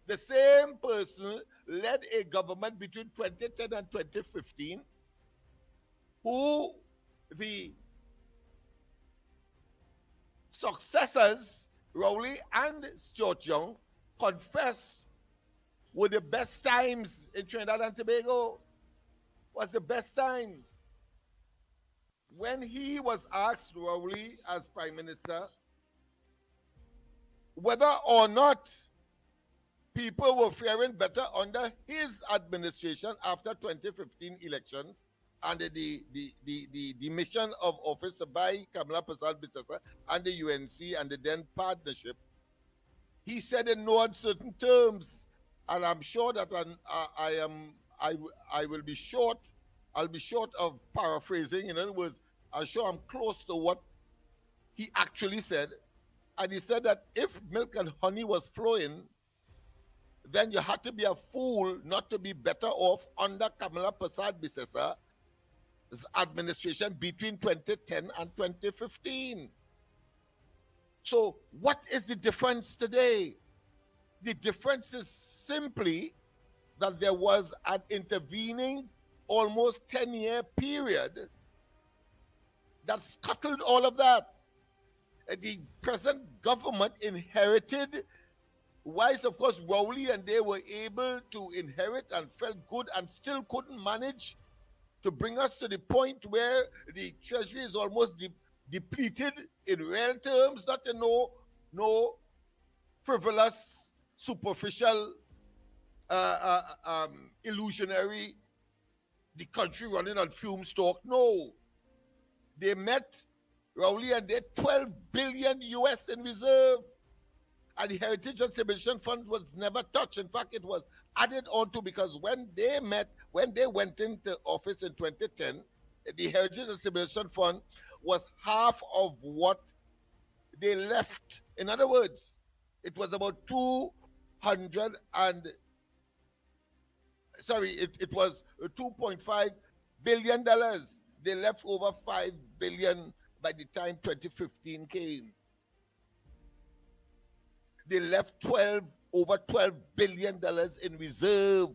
The same person led a government between 2010 and 2015 who the successors, Rowley and Stuart Young, confessed were the best times in Trinidad and Tobago. Was the best time. When he was asked, Rowley, as Prime Minister, whether or not people were faring better under his administration after 2015 elections and the mission of office by Kamala Prasad Bisesa and the UNC and the then partnership, he said in no uncertain terms, and I'm sure that I will be short. I'll be short of paraphrasing. In other words, I'm sure I'm close to what he actually said. And he said that if milk and honey was flowing, then you had to be a fool not to be better off under Kamala Prasad Bisesa's administration between 2010 and 2015. So what is the difference today? The difference is simply that there was an intervening almost 10-year period that scuttled all of that. The present government inherited, whilst of course Rowley and they were able to inherit and felt good and still couldn't manage to bring us to the point where the treasury is almost depleted in real terms, not in no frivolous, superficial, illusionary, the country running on fume stock. No. They met Rowley and they 12 billion US in reserve. And the Heritage and Civilization Fund was never touched. In fact, it was added on to, because when they went into office in 2010, the Heritage and Civilization Fund was half of what they left. In other words, it was about it was $2.5 billion. They left over $5 billion by the time 2015 came. They left over $12 billion in reserve.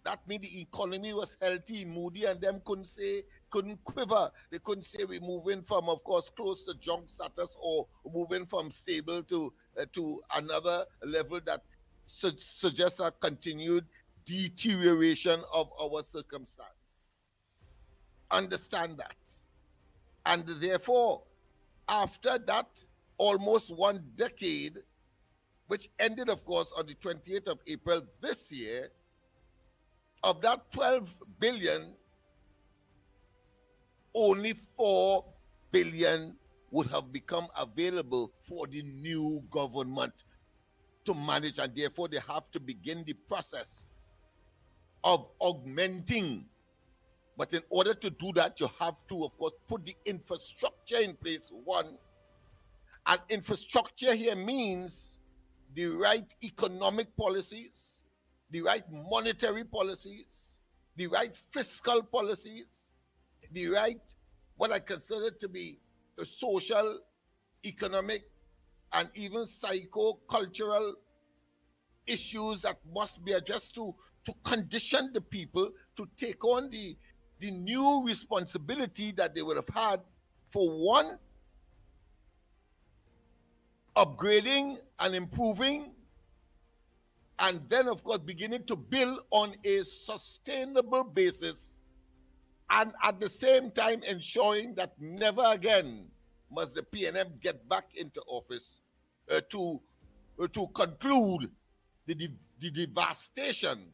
That means the economy was healthy. Moody and them couldn't quiver. They couldn't say we're moving from, of course, close to junk status or moving from stable to another level that suggests a continued deterioration of our circumstance. Understand that. And therefore, after that, almost 1 decade, which ended, of course, on the 28th of April this year, of that 12 billion, only 4 billion would have become available for the new government to manage, and therefore they have to begin the process of augmenting. But in order to do that, you have to, of course, put the infrastructure in place, one. And infrastructure here means the right economic policies, the right monetary policies, the right fiscal policies, the right, what I consider to be a social, economic, and even psycho-cultural issues that must be addressed to condition the people to take on the new responsibility that they would have had for, one, upgrading and improving, and then, of course, beginning to build on a sustainable basis, and at the same time ensuring that never again must the PNM get back into office to conclude the devastation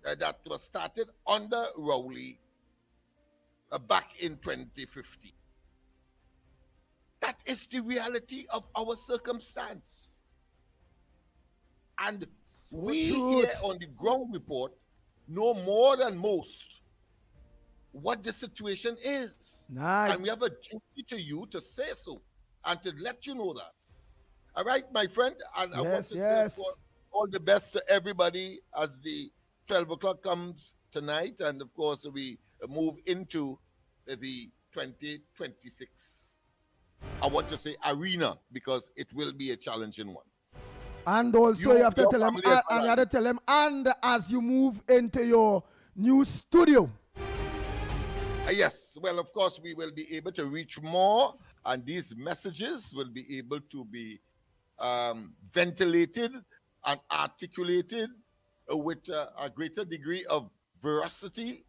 that was started under Rowley back in 2015. That is the reality of our circumstance. And we here on the ground report know more than most what the situation is. Nice. And we have a duty to you to say so and to let you know that. All right, my friend? And I want to say all the best to everybody as the 12 o'clock comes tonight. And of course, we move into the 2026. I want to say arena because it will be a challenging one. And also you have to tell them, and you have to tell them, and as you move into your new studio. Yes, well, of course, we will be able to reach more, and these messages will be able to be ventilated and articulated with a greater degree of veracity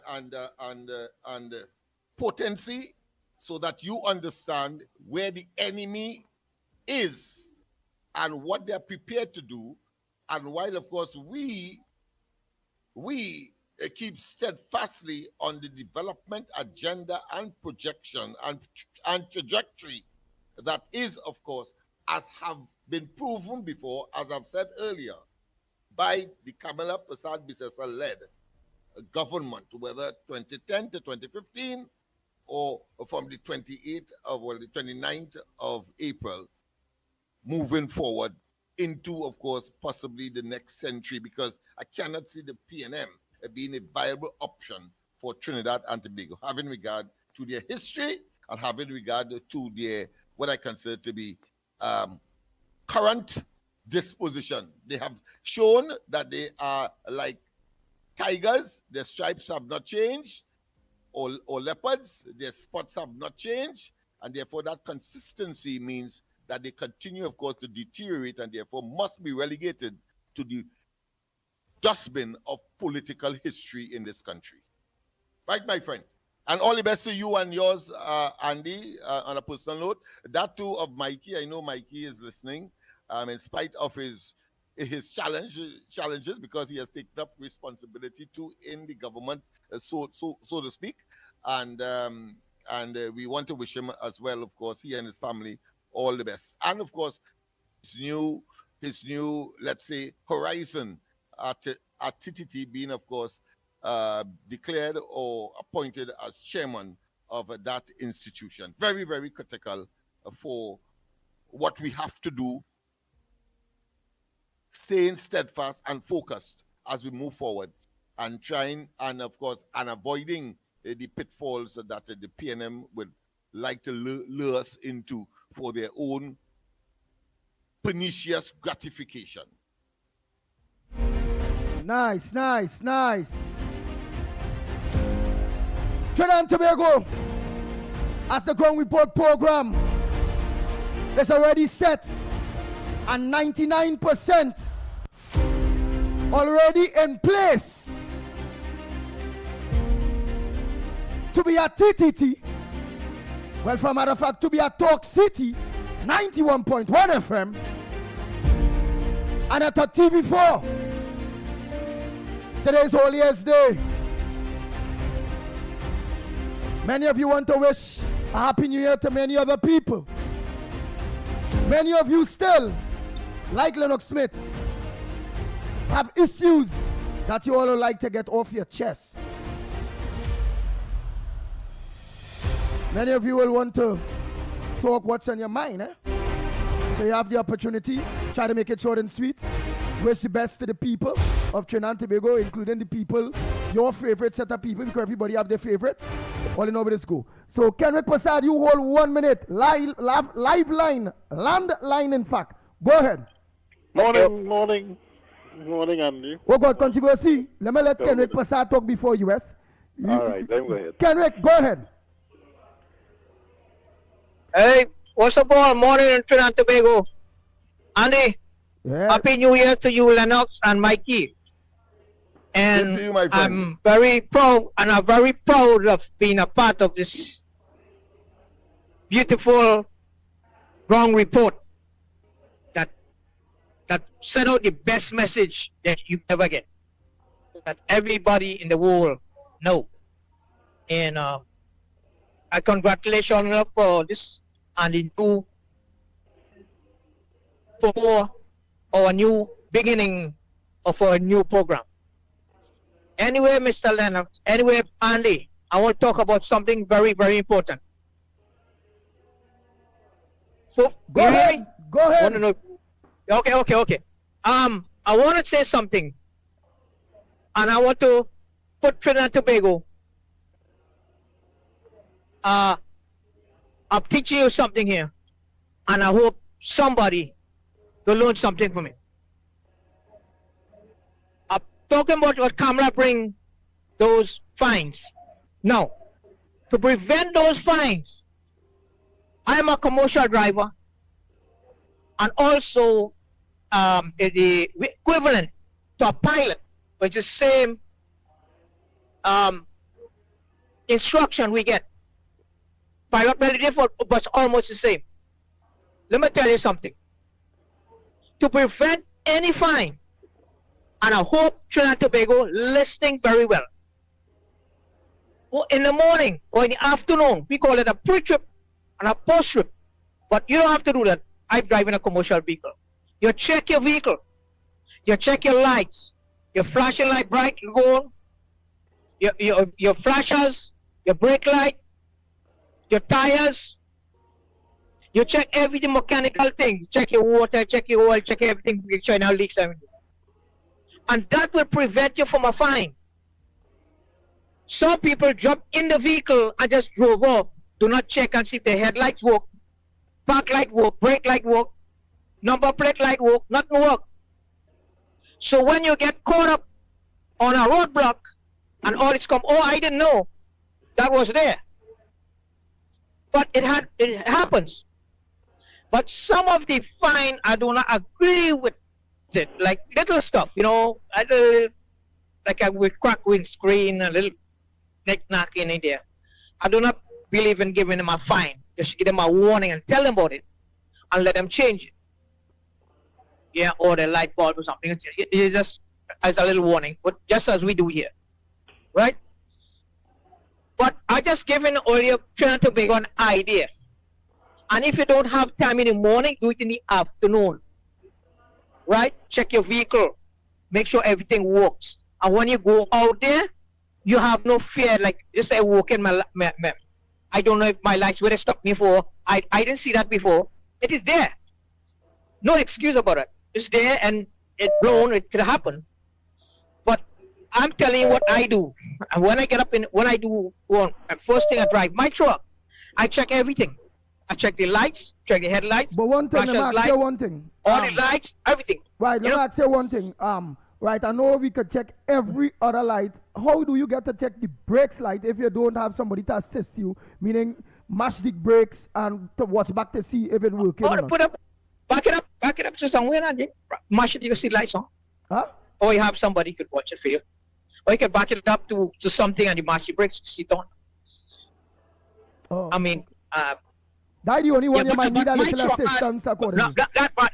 and potency, so that you understand where the enemy is and what they're prepared to do. And while, of course, we keep steadfastly on the development agenda and projection and trajectory that is, of course, as have been proven before, as I've said earlier, by the Kamala Prasad Bisesa-led government, whether 2010 to 2015 or from the 29th of April, moving forward into, of course, possibly the next century, because I cannot see the PNM being a viable option for Trinidad and Tobago, having regard to their history and having regard to their, what I consider to be current disposition. They have shown that they are like tigers, their stripes have not changed, or leopards, their spots have not changed, and therefore that consistency means that they continue, of course, to deteriorate and therefore must be relegated to the dustbin of political history in this country. Right, my friend? And all the best to you and yours, Andy, on a personal note. That too of Mikey. I know Mikey is listening, in spite of his challenges, because he has taken up responsibility too in the government, so to speak. And we want to wish him as well, of course, he and his family, all the best. And of course, his new, let's say, horizon at TTT being, of course, declared or appointed as chairman of that institution. Very, very critical for what we have to do, staying steadfast and focused as we move forward and trying, and of course, and avoiding the pitfalls that the PNM would like to lure us into for their own pernicious gratification. Nice. Trinidad and Tobago, as the Ground Report program is already set and 99% already in place to be at TTT. Well, for a matter of fact, to be at Talk City, 91.1 FM, and at TV4. Today's Holy Year's Day. Many of you want to wish a Happy New Year to many other people. Many of you still, like Lennox Smith, have issues that you all would like to get off your chest. Many of you will want to talk what's on your mind, eh? So you have the opportunity, try to make it short and sweet. Wish the best to the people of Trinidad and Tobago, including the people, your favorite set of people, because everybody have their favorites. All in over this go. So Kenrick Prasad, you hold 1 minute. Live line, landline in fact. Go ahead. Morning, Andy. Oh God, controversy. Let me let Kenrick Prasad talk before US. All right, let him go ahead. Kenrick, go ahead. Hey, what's up all? Morning in Trinidad and Tobago. Andy, Happy New Year to you, Lennox and Mikey. And you, my friend. I'm very proud, and I'm very proud of being a part of this beautiful wrong report that sent out the best message that you ever get, that everybody in the world know. And I congratulate you for this and the new for our new beginning of our new program. Anyway, Mr. Lennox, anyway, Andy, I want to talk about something very, very important. So, go ahead. Go ahead. Okay. I want to say something. And I want to put Trinidad and Tobago. I'm teaching you something here. And I hope somebody will learn something from it. Talking about what camera bring those fines. Now, to prevent those fines, I am a commercial driver and also the equivalent to a pilot, which is the same instruction we get. Pilot very different, but almost the same. Let me tell you something. To prevent any fine, and I hope Trinidad and Tobago listening very well. In the morning or in the afternoon, we call it a pre-trip and a post-trip. But you don't have to do that. I'm driving a commercial vehicle. You check your vehicle. You check your lights. Your flashing light bright, gold. Your flashers, your brake light, your tires. You check everything mechanical thing. Check your water, check your oil, check everything. Make sure no leaks, everything. And that will prevent you from a fine. Some people jump in the vehicle and just drove off. Do not check and see if the headlights work, park light work, brake light work, number plate light work, nothing work. So when you get caught up on a roadblock and all it's come, oh, I didn't know that was there. But it happens. But some of the fine, I do not agree with it, like little stuff, like with crack windscreen, a little knick-knack in there. I do not believe in giving them a fine. Just give them a warning and tell them about it and let them change it. Yeah, or the light bulb or something. It's just as a little warning, but just as we do here, right? But I just given all your Trinidad and Tobago an idea. And if you don't have time in the morning, do it in the afternoon. Right? Check your vehicle. Make sure everything works. And when you go out there, you have no fear. Like, just say, walk in my I don't know if my lights would have stopped me for. I didn't see that before. It is there. No excuse about it. It's there and it's blown. It could happen. But I'm telling you what I do. And when I get up first thing I drive my truck, I check everything. I check the lights, check the headlights. But one thing, let me ask you one thing. All the lights, everything. Right, let me ask you one thing. Right, I know we could check every other light. How do you get to check the brakes light if you don't have somebody to assist you? Meaning, mash the brakes and to watch back to see if it working or not. Back it up to somewhere and mash it, you can see lights on. Huh? Or you have somebody who could watch it for you. Or you can back it up to something and you mash the brakes, see it on. Oh. I mean, that's the only one you might need a my little truck assistance accordingly.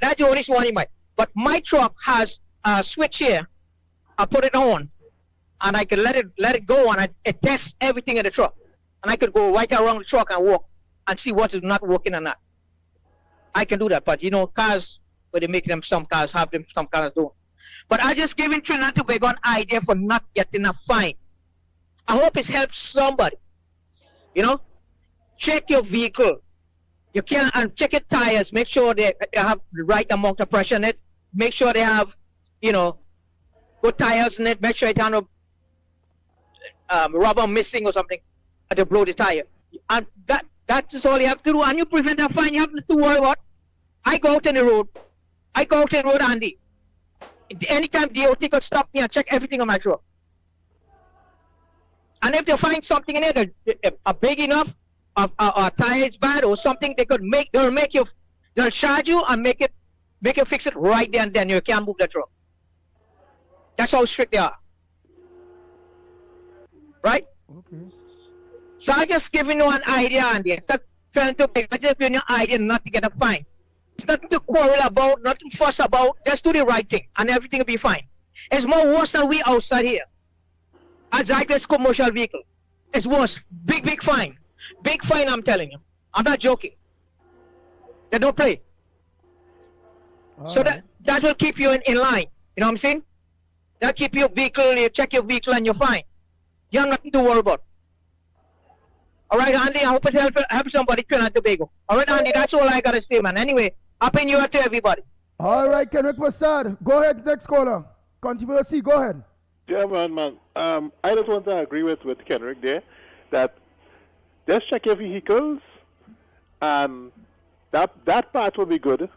That's the only one you might. But my truck has a switch here. I put it on, and I can let it go, and it tests everything in the truck. And I could go right around the truck and walk and see what is not working or not. I can do that, but you know, cars, where they make them, some cars have them, some cars don't. But I just giving Trinidad and Tobago an idea for not getting a fine. I hope it helps somebody. You know, check your vehicle. You can, and check your tires. Make sure they have the right amount of pressure in it. Make sure they have, you know, good tires in it. Make sure it has no rubber missing or something to blow the tire. And that's all you have to do. And you prevent a fine. You have to worry about. I go out on the road. Andy. Anytime DOT could stop me and check everything on my truck. And if they find something in it that big enough, or tire is bad or something, they'll charge you and make you fix it right there and then. You can't move the truck. That's how strict they are. Right? Okay. So I'm just giving you an idea, Andy. I'm just giving you an idea not to get a fine. It's nothing to quarrel about, nothing to fuss about. Just do the right thing and everything will be fine. It's more worse than we outside here. As like this commercial vehicle. It's worse. Big fine. Big fine, I'm telling you. I'm not joking. They don't play. So that will keep you in line. You know what I'm saying? That'll keep your vehicle, you check your vehicle and you're fine. You have nothing to worry about. All right, Andy, I hope it helps somebody, Trinidad and Tobago. All right, Andy, that's all I got to say, man. Anyway, Happy New Year to everybody. All right, Kendrick Prasad. Go ahead, next caller. Controversy, go ahead. Yeah, man. I just want to agree with Kendrick there that just check your vehicles, and that part will be good.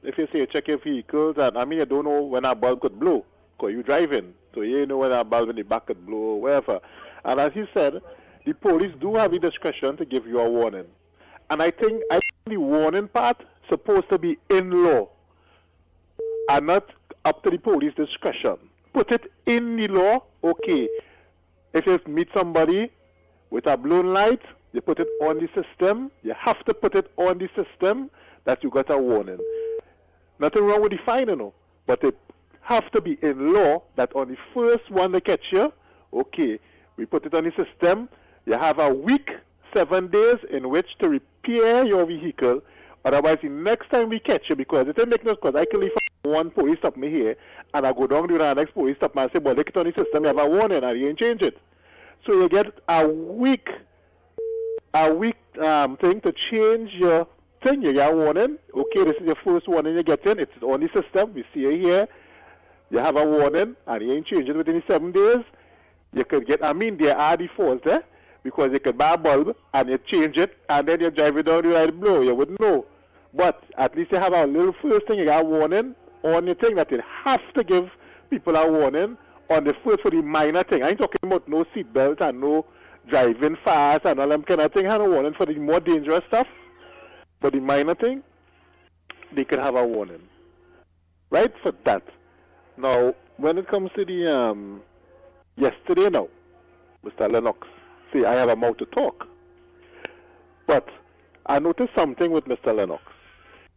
If you say check your vehicles, and I mean, you don't know when a bulb could blow, because you're driving, so you know when a bulb in the back could blow or wherever. And as he said, the police do have the discretion to give you a warning. And I think the warning part supposed to be in law and not up to the police discretion. Put it in the law, okay. If you meet somebody with a blown light, you put it on the system. You have to put it on the system that you got a warning. Nothing wrong with the fine, you know, but it have to be in law that on the first one they catch you, okay, we put it on the system. You have a week, 7 days in which to repair your vehicle. Otherwise, the next time we catch you, because it ain't make no sense, I can leave one police stop me here, and I go down to the next police stop and say, well, look it on the system, you have a warning, and you ain't change it. So you get a week thing to change your thing. You get a warning. Okay, this is your first warning you get in. It's on the system. We see it here. You have a warning, and you ain't change it within the 7 days. You could get, I mean, there are defaults there, because you could buy a bulb, and you change it, and then you drive it down, you let it blow. You wouldn't know. But at least you have a little first thing, you got a warning on the thing that you have to give people a warning on the first for the minor thing. I ain't talking about no seatbelt and no driving fast and all them kind of thing. I have a warning for the more dangerous stuff. For the minor thing, they could have a warning. Right, for that. Now, when it comes to the, yesterday now, Mr. Lennox, see, I have a mouth to talk. But I noticed something with Mr. Lennox.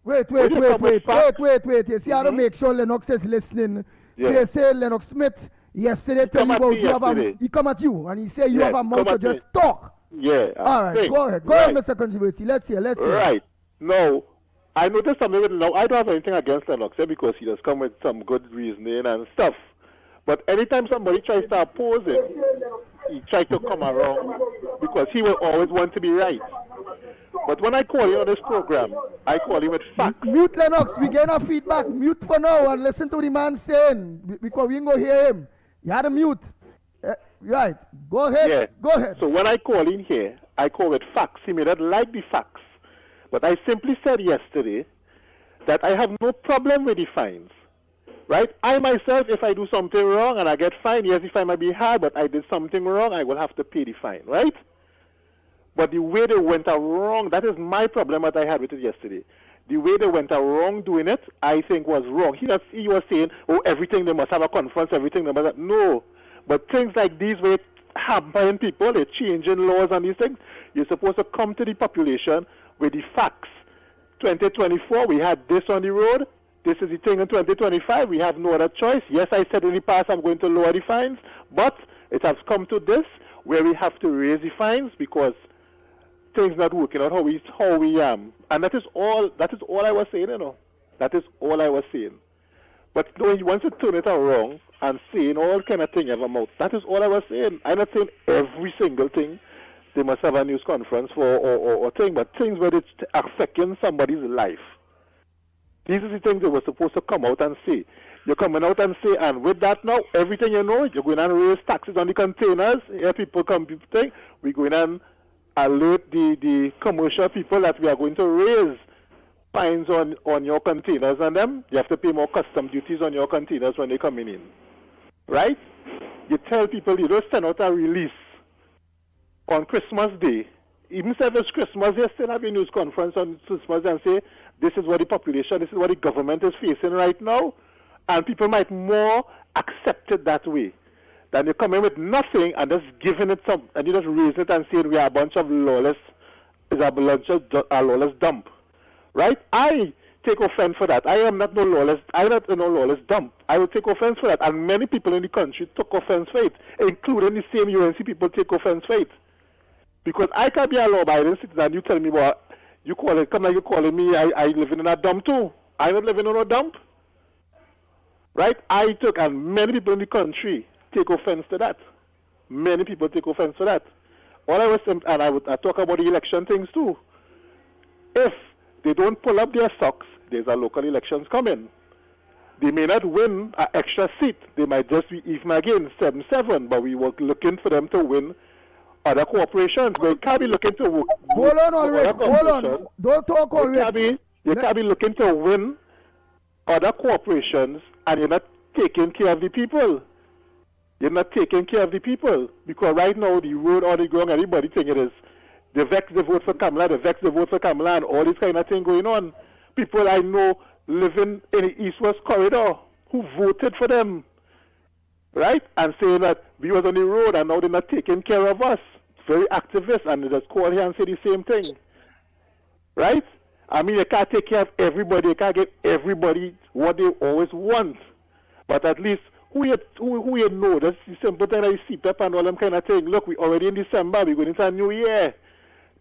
Wait. You see how to make sure Lennox is listening. Yeah. Say Lennox Smith yesterday tell you about you have he come at you and he say you have a mouth to just talk. Yeah. All right, go ahead. Go ahead, Mr. Controversy. Let's hear. Right. Now, I noticed something with now. I don't have anything against Lennox because he does come with some good reasoning and stuff. But anytime somebody tries to oppose him, he tries to come around because he will always want to be right. But when I call you on this program, I call you with facts. Mute Lennox, we get our feedback. Mute for now and listen to the man saying because we ain't go hear him. You had to mute. Right. Go ahead. Yeah. Go ahead. So when I call in here, I call with facts. He may not like the facts. But I simply said yesterday that I have no problem with the fines. Right? I myself, if I do something wrong and I get fined, yes, the fine might be high, but I did something wrong, I will have to pay the fine. Right? But the way they went wrong, that is my problem that I had with it yesterday. The way they went wrong doing it, I think was wrong. He was saying, oh, everything, they must have a conference, everything, they must have. No. But things like these where it hampering people, they're changing laws and these things, you're supposed to come to the population with the facts. 2024, we had this on the road. This is the thing in 2025. We have no other choice. Yes, I said in the past I'm going to lower the fines, but it has come to this. where we have to raise the fines because things not working out how we and that is all I was saying, you know. That is all I was saying. But you know, he wants to turn it around and saying all kind of thing ever mouth. That is all I was saying. I'm not saying every single thing they must have a news conference for or thing, but things where it's affecting somebody's life. These are the things they were supposed to come out and say. You're coming out and say, and with that now, everything you know, you're going and raise taxes on the containers. Here people come, people think, we're going and alert the commercial people that we are going to raise fines on your containers and them. You have to pay more custom duties on your containers when they're coming in. Right? You tell people, you don't send out a release on Christmas Day. Even if it's Christmas, you still have a news conference on Christmas and say, this is what the population, this is what the government is facing right now. And people might more accept it that way than you come in with nothing and just giving it some, and you just raising it and saying we are a bunch of lawless, a lawless dump. Right? I take offense for that. I am not no lawless dump. I will take offense for that. And many people in the country took offense for it, including the same UNC people take offense for it. Because I can be a law-abiding citizen, you tell me what, you call it, come like you calling me, I living in a dump too. I'm not living in a dump. Right? I took, and many people in the country take offense to that. Many people take offense to that. All I was saying, and I talk about the election things too. If they don't pull up their socks, there's a local elections coming. They may not win an extra seat. They might just be even again, 7-7, but we were looking for them to win other corporations. We can't be looking to work. Hold on, Ulrich. Hold on. Don't talk, Ulrich. You can't be looking to win other corporations and you're not taking care of the people. You're not taking care of the people. Because right now, the road on the ground, everybody think it is. The vex the vote for Kamala, the vex the vote for Kamala, and all this kind of thing going on. People I know living in the East-West corridor who voted for them, right? And saying that we was on the road and now they're not taking care of us. Very activist, and they just call here and say the same thing, right? I mean, you can't take care of everybody. You can't get everybody what they always want. But at least who you know, that's the simple thing that you see up and all them kind of thing. Look, we already in December, we're going into a new year.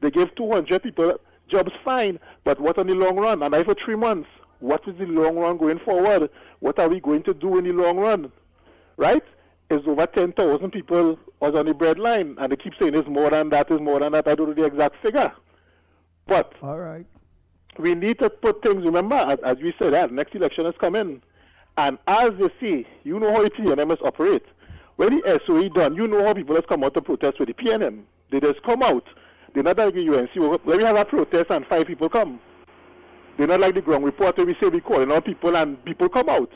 They gave 200 people jobs, fine, but what on the long run? And I for 3 months. What is the long run going forward? What are we going to do in the long run? Right? It's over 10,000 people was on the breadline, and they keep saying it's more than that, it's more than that. I don't know the exact figure. But all right, we need to put things, remember, as we said, that next election is coming. And as they see, you know how the PNM operate. When the SOE done, you know how people has come out to protest with the PNM. They just come out. They're not like the UNC. When we have a protest and 5 people come, they're not like the ground report where we say we calling out people and people come out.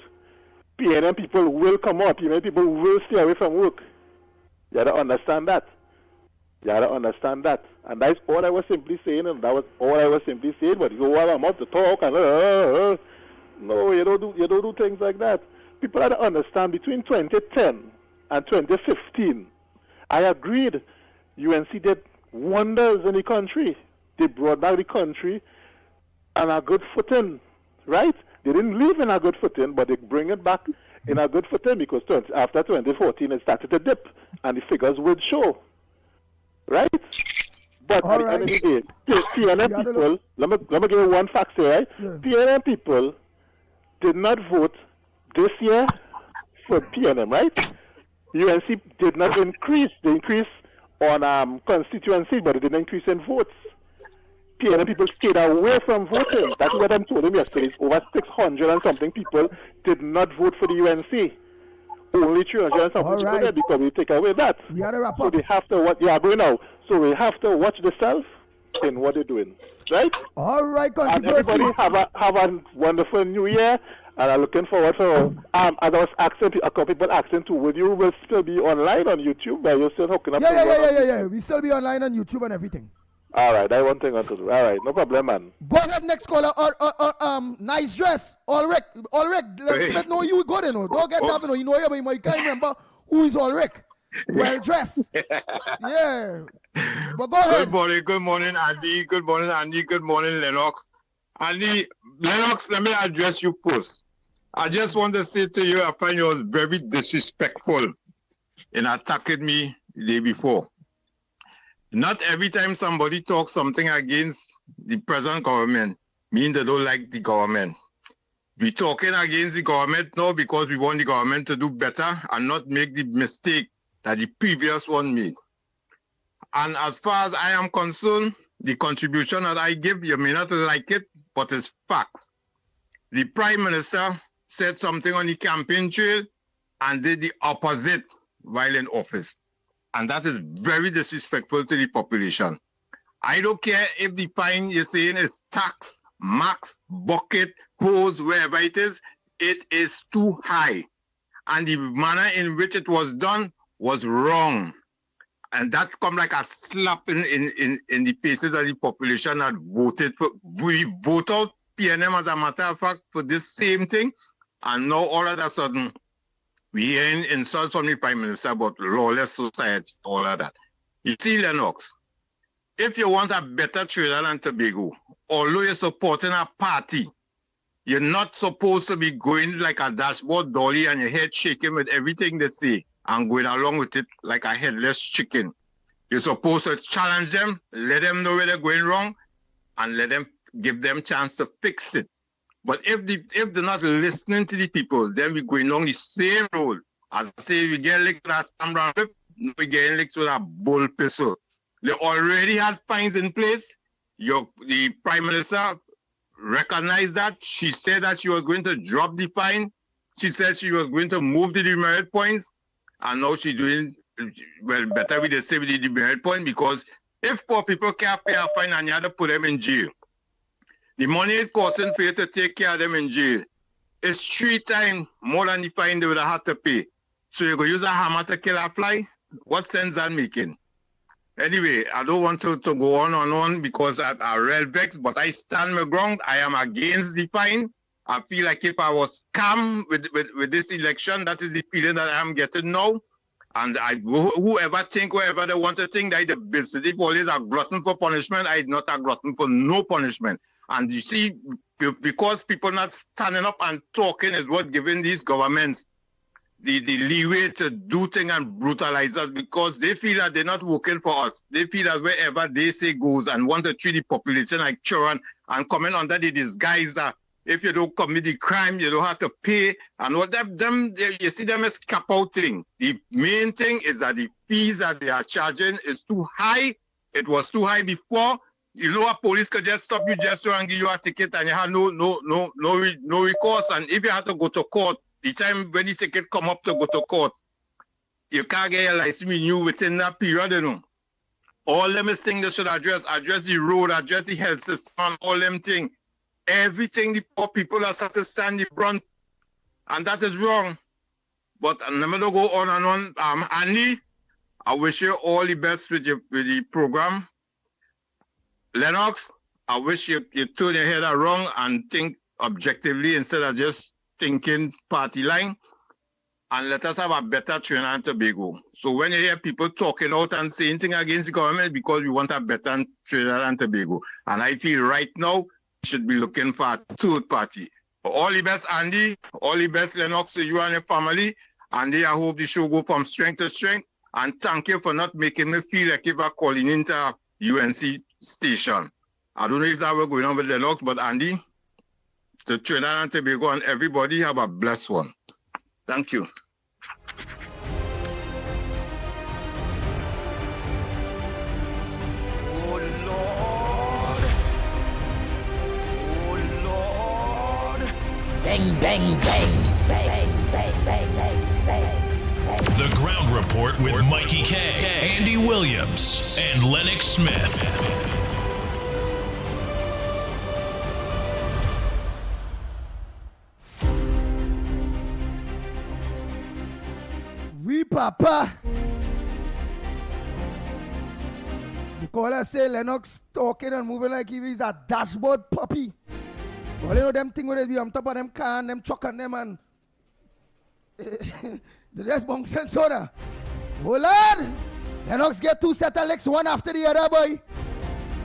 PNM people will come out. PNM people will stay away from work. You gotta understand that. You gotta understand that. And that's all I was simply saying, and that was all I was simply saying. But you go out, I'm out to talk, and no, you don't do things like that. People have to understand between 2010 and 2015, I agreed. UNC did wonders in the country. They brought back the country on a good footing, right? They didn't leave in a good footing, but they bring it back in a good footing because after 2014 it started to dip, and the figures would show, right? But at the end of the day, PNM people, let me give you one fact here, right? Yeah. PNM people did not vote this year for PNM, right? UNC did not increase. They increased on constituency, but it didn't increase in votes. PNM people stayed away from voting. That's what I told him yesterday. Over 600 and something people did not vote for the UNC. Only 300 and something people did because we take away that. We gotta wrap so up. They have to watch. Yeah, going now. So we have to watch themselves in what they're doing, right? All right, and everybody have a wonderful New Year. And I'm looking forward for, as I was asking, a couple people asking too, will you still be online on YouTube? Are you still hooking up? Yeah. We still be online on YouTube and everything. All right, I one thing I want to do. All right, no problem, man. Go ahead, next caller. Nice dress. Ulrich. Let's know you good, you know. Don't get that, you know. You know, but you can't remember who is Ulrich. Well dressed. Yeah. But go ahead. Good morning, Andy. Good morning, Andy. Good morning, Lennox. Andy, Lennox, let me address you first. I just want to say to you, I find you was very disrespectful in attacking me the day before. not every time somebody talks something against the present government, mean they don't like the government. We're talking against the government now because we want the government to do better and not make the mistake that the previous one made. And as far as I am concerned, the contribution that I give, you may not like it, but it's facts. The Prime Minister said something on the campaign trail and did the opposite while in office. And that is very disrespectful to the population. I don't care if the fine you're saying is tax, max, bucket, hose, wherever it is too high. And the manner in which it was done was wrong. And that come like a slap in the faces of the population that voted for. We vote out PNM as a matter of fact for this same thing. And now all of a sudden, we hearing insults from the Prime Minister about lawless society, all of that. You see, Lennox, if you want a better Trinidad and Tobago, although you're supporting a party, you're not supposed to be going like a dashboard dolly and your head shaking with everything they say and going along with it like a headless chicken. You're supposed to challenge them, let them know where they're going wrong, and let them give them chance to fix it. But if they're not listening to the people, then we're going along the same road. As I say, we get licked with a camera whip, we get licked with a bull pistol. They already had fines in place. The Prime Minister recognized that. She said that she was going to drop the fine. She said she was going to move the demerit points. And now she's doing, well, better with the say with the demerit point, because if poor people can't pay a fine and you have to put them in jail, the money it costing for you to take care of them in jail is 3 times more than the fine they would have had to pay. So you go use a hammer to kill a fly? What sense that making? Anyway, I don't want to go on because I real vexed, but I stand my ground. I am against the fine. I feel like if I was scammed with this election, that is the feeling that I'm getting now. And whoever they want to think that the business, if always a glutton for punishment, I'm not a glutton for no punishment. And you see, because people not standing up and talking is what giving these governments the leeway to do things and brutalize us, because they feel that they're not working for us. They feel that wherever they say goes and want to treat the population like children and coming under the disguise that if you don't commit the crime, you don't have to pay. And what you see them as cap out thing. The main thing is that the fees that they are charging is too high. It was too high before. You know, a police could just stop you just and give you a ticket and you have no recourse. And if you have to go to court, the time when the ticket come up to go to court, you can't get your license renewed within that period, you know. All them is things they should address the road, address the health system, all them things. Everything the poor people are supposed to stand the brunt, and that is wrong. But I'm not going to go on and on. Andy, I wish you all the best with the program. Lennox, I wish you turn your head around and think objectively instead of just thinking party line. And let us have a better Trinidad and Tobago. So when you hear people talking out and saying things against the government, because we want a better Trinidad and Tobago. And I feel right now, we should be looking for a third party. All the best, Andy. All the best, Lennox, to you and your family. Andy, I hope the show go from strength to strength. And thank you for not making me feel like if I'm calling into a UNC station. I don't know if that was going on with Lennox, but Andy, to Trinidad and Tobago and everybody, have a blessed one. Thank you. Bang, bang, bang, bang, bang, bang, bang, bang. The Ground Report with Mikey K, Andy Williams, and Lennox Smith. Oui, papa. Because I say Lennox talking and moving like if he's a dashboard puppy. Well, you know them thing where they be on top of them can, them chuck on them and the rest bunk sense soda. Oh Lord! Lennox get 2 set of legs, one after the other, boy.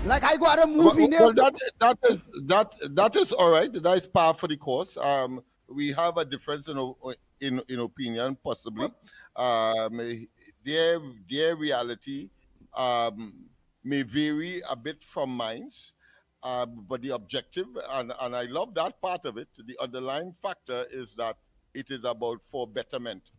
Like I got a movie now. Well, that is all right. That is par for the course. We have a difference in opinion, possibly. Their reality may vary a bit from mine, but the objective, and I love that part of it, the underlying factor is that it is about for betterment.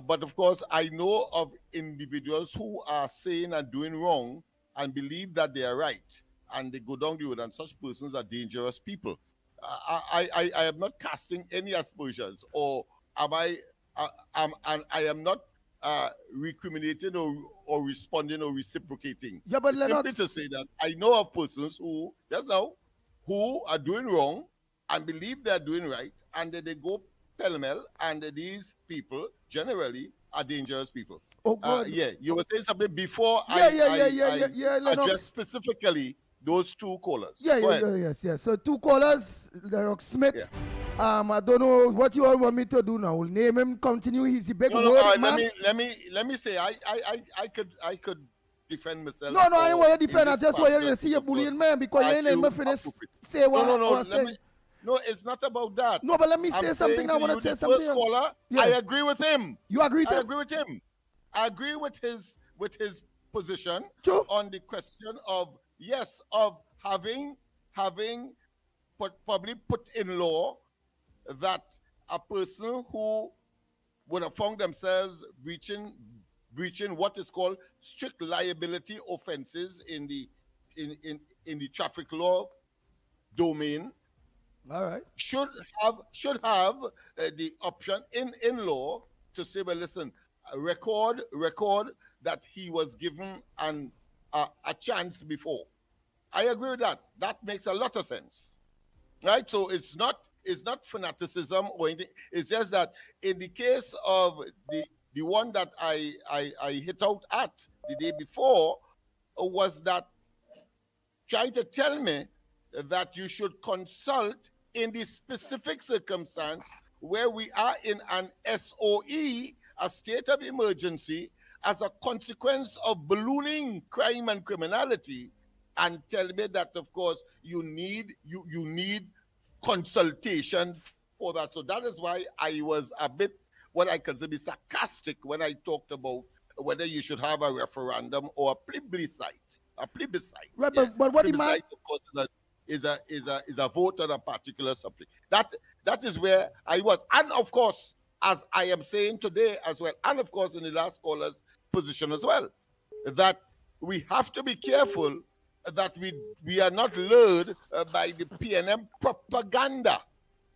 But of course, I know of individuals who are saying and doing wrong and believe that they are right, and they go down the road, and such persons are dangerous people. I am not casting any aspersions, or am I? And I am not recriminating or responding or reciprocating. Yeah, but It's simply Lennox, to say that I know of persons who just now who are doing wrong and believe they're doing right, and then they go pell-mell, and these people generally are dangerous people. Oh, good. Yeah, you were saying something before Yeah, I Lennox. address specifically those two callers. Yeah, Go ahead. yes. So 2 callers, Lennox Smith. I don't know what you all want me to do now. We'll name him, continue. He's a big word, man. Let me say I could defend myself. No, I ain't want to in defend. I this just want you particular to see a piece of bullying work. man because you ain't let me finish say what I was saying. No, it's not about that. No, but let me I'm say something. saying I to want you, to say the something. first caller, Yeah. I agree with him. You agree with I him? agree with him. I agree with his position True. on the question of yes, of having probably put in law that a person who would have found themselves breaching what is called strict liability offenses in the traffic law domain, all right, should have the option in law to say, well, listen, record that he was given a chance before. I agree with that. That makes a lot of sense, right? So it's not fanaticism or anything. It's just that in the case of the one that I hit out at the day before was that trying to tell me that you should consult in the specific circumstance where we are in an SOE, a state of emergency, as a consequence of ballooning crime and criminality, and tell me that, of course, you need consultation for that. So that is why I was a bit, what I consider be sarcastic when I talked about whether you should have a referendum or a plebiscite. Right, yes. but what plebiscite, of course, is a vote on a particular subject. That is where I was, and of course, as I am saying today as well, and of course in the last caller's position as well, that we have to be careful that we are not lured by the PNM propaganda.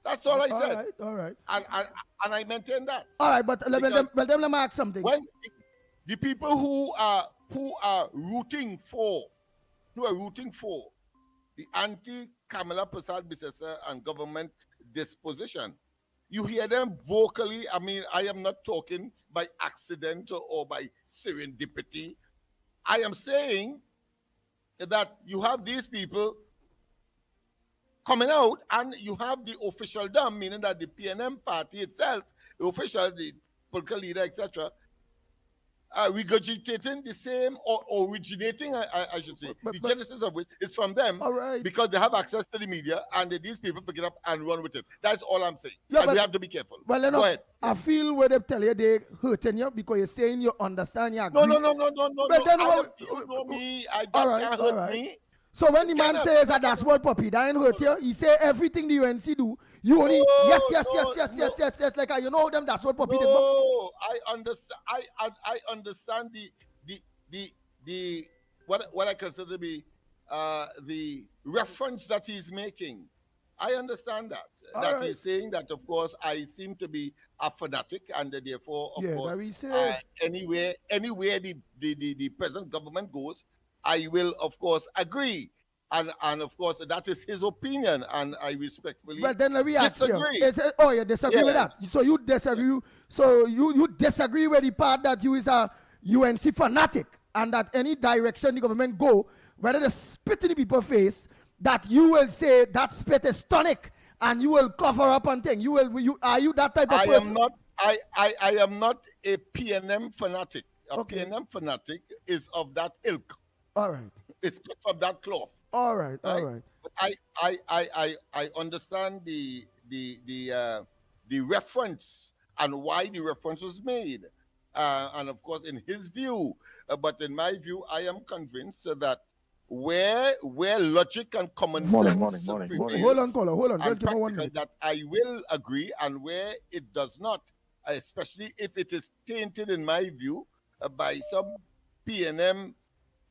That's all I said. All right. And I maintain that. All right, but let me ask something. When the people who are rooting for the anti-Kamala Prasad Bisesa and government disposition, you hear them vocally. I mean, I am not talking by accident or by serendipity. I am saying that you have these people coming out, and you have the official dumb, meaning that the PNM party itself, the official, the political leader, etc., regurgitating the same or originating, I should say, the genesis of which is from them, because they have access to the media, and these people pick it up and run with it. That's all I'm saying. Yeah, and we have to be careful. Well, Go ahead. I feel where they tell you they hurting you because you're saying you understand, you agree. No. But then You know me. That can't hurt me. So when the man says that that's what puppy, that ain't hurt you. He say everything the UNC do, you only yes. Like you know them, that's what puppy did. No, I understand. I understand the what I consider to be the reference that he's making. I understand that he's saying that, of course, I seem to be a fanatic, and therefore, of course, anywhere the present government goes, I will, of course, agree. And of course, that is his opinion, and I respectfully well, then let me ask disagree. you. You disagree with that? So you disagree? So you disagree with the part that you is a UNC fanatic, and that any direction the government go, whether they spit in the people's face, that you will say that spit is tonic, and you will cover up and thing. Are you that type of person? I am not a PNM fanatic. A PNM fanatic is of that ilk. All right. It's cut from that cloth. All right. But I understand the reference and why the reference was made. and of course, in his view, but in my view, I am convinced that where logic and common sense prevails, Hold on, caller. Hold on. and Just give me 1 practical, minute. that I will agree, and where it does not, especially if it is tainted, in my view, by some P&M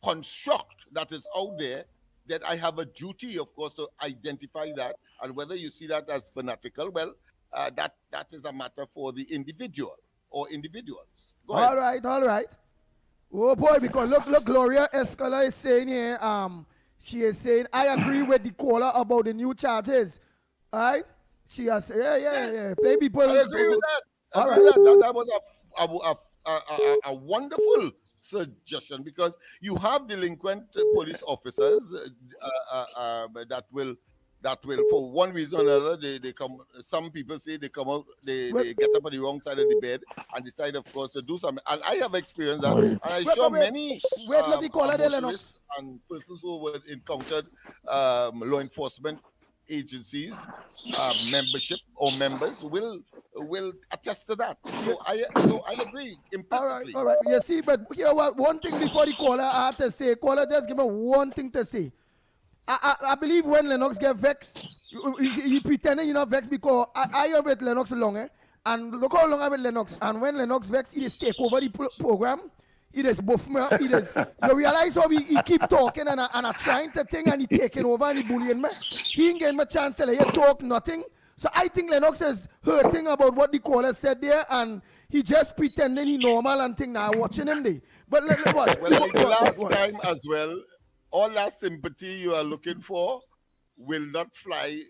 construct that is out there, that I have a duty, of course, to identify that. And whether you see that as fanatical, well, that is a matter for the individual or individuals. Go ahead. All right. Oh boy, because look, Gloria Escala is saying here, she is saying, I agree with the caller about the new charges. All right? She has, yeah. Play people. I agree with that. All right. That was a wonderful suggestion, because you have delinquent police officers that will, for one reason or another, they come. Some people say they come out, they get up on the wrong side of the bed and decide, of course, to do something. And I have experienced that, and I'm sure many motorists and persons who were encountered law enforcement agencies, membership or members will attest to that. So I agree implicitly. All right. You see, but here what one thing before the caller I have to say. Caller, just give me one thing to say. I believe when Lennox get vexed, he pretending you not vexed, because I am with Lennox long, and look how long I'm with Lennox. And when Lennox vexed, he just take over the program. He just buff me up. You realize how he keep talking and I trying to think, and he taking over and he bullying me. He ain't getting my chance to let you talk nothing. So I think Lennox is hurting about what the caller said there, and he just pretending he normal and thing now watching him there. But let's watch. Well, like the last time as well, all that sympathy you are looking for will not fly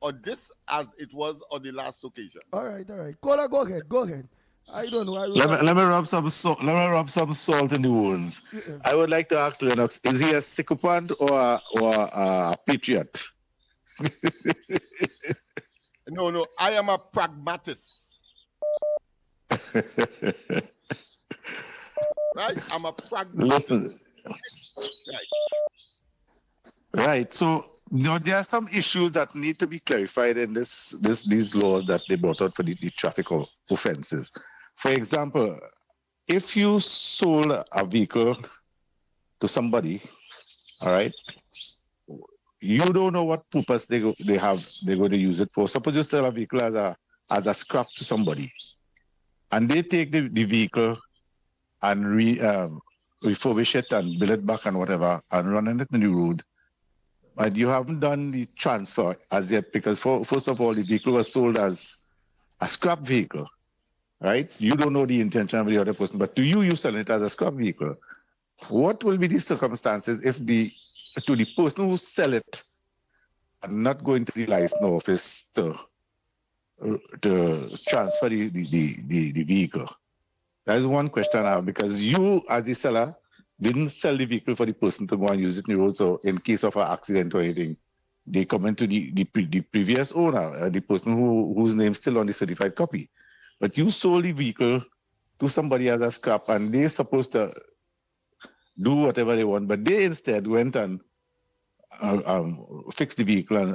on this as it was on the last occasion. All right. Caller, go ahead. I don't know. Let me rub some salt in the wounds. Yeah. I would like to ask Lennox: is he a sycophant or a patriot? No. I am a pragmatist. Right? I'm a pragmatist. Listen. Right. So there are some issues that need to be clarified in these laws that they brought out for the traffic offenses. For example, if you sold a vehicle to somebody, all right, you don't know what purpose they're going to use it for. Suppose you sell a vehicle as a scrap to somebody, and they take the vehicle and refurbish it and build it back and whatever, and run it in the road. But you haven't done the transfer as yet, because first of all, the vehicle was sold as a scrap vehicle, right? You don't know the intention of the other person, but to you selling it as a scrap vehicle. What will be the circumstances if to the person who sell it and not going to the license office to transfer the vehicle? That is one question I have, because you, as the seller, didn't sell the vehicle for the person to go and use it in the road. So in case of an accident or anything, they come into the previous owner, the person whose name is still on the certified copy. But you sold the vehicle to somebody as a scrap, and they're supposed to do whatever they want, but they instead went and fixed the vehicle and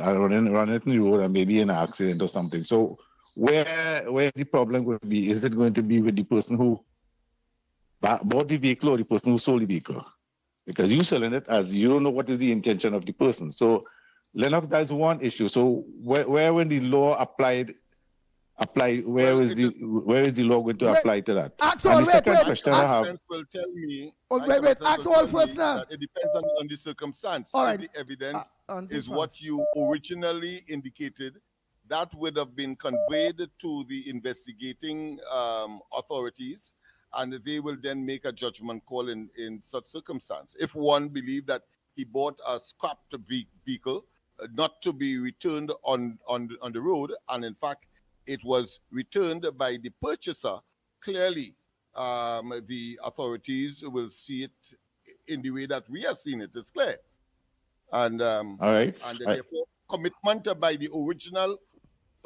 run it in the road and maybe in an accident or something. So where is the problem going to be? Is it going to be with the person who bought the vehicle or the person who sold the vehicle? Because you selling it as you don't know what is the intention of the person. So Lennox, that's one issue. So where when the law apply, where is the law going to apply to that? Axel, will tell me. Ask all first now. It depends on the circumstance. All right. If the evidence is what you originally indicated, that would have been conveyed to the investigating authorities, and they will then make a judgment call in such circumstance. If one believed that he bought a scrapped vehicle, not to be returned on the road, and in fact, it was returned by the purchaser, clearly the authorities will see it in the way that we are seeing it. It's clear. And all right. And therefore, commitment by the original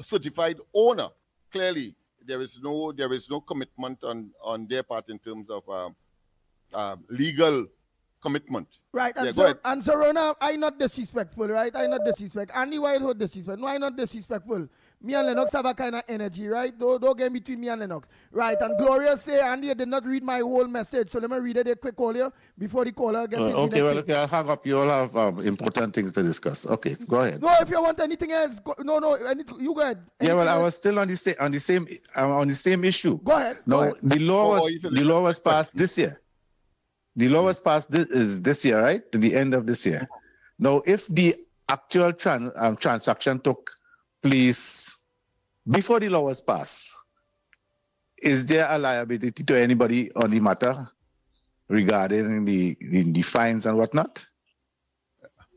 certified owner. Clearly, there is no commitment on their part in terms of legal commitment. Right, and, yeah, so Rona, I'm not disrespectful, right? I'm not disrespectful. Andy Whitehood disrespectful. No, I'm not disrespectful. Me and Lennox have a kind of energy, right? Don't get between me and Lennox. Right, and Gloria say, Andy, you did not read my whole message, so let me read it a quick call here before the caller gets into Okay, next well, thing. okay, I'll hang up. You all have important things to discuss. Okay, go ahead. No, if you want anything else, you go ahead. Yeah, well, I Anything was still on the same issue. Go ahead. No, the law was passed this year. The law was passed this year, right? To the end of this year. Now, if the actual transaction took place before the law was passed, is there a liability to anybody on the matter regarding the fines and whatnot?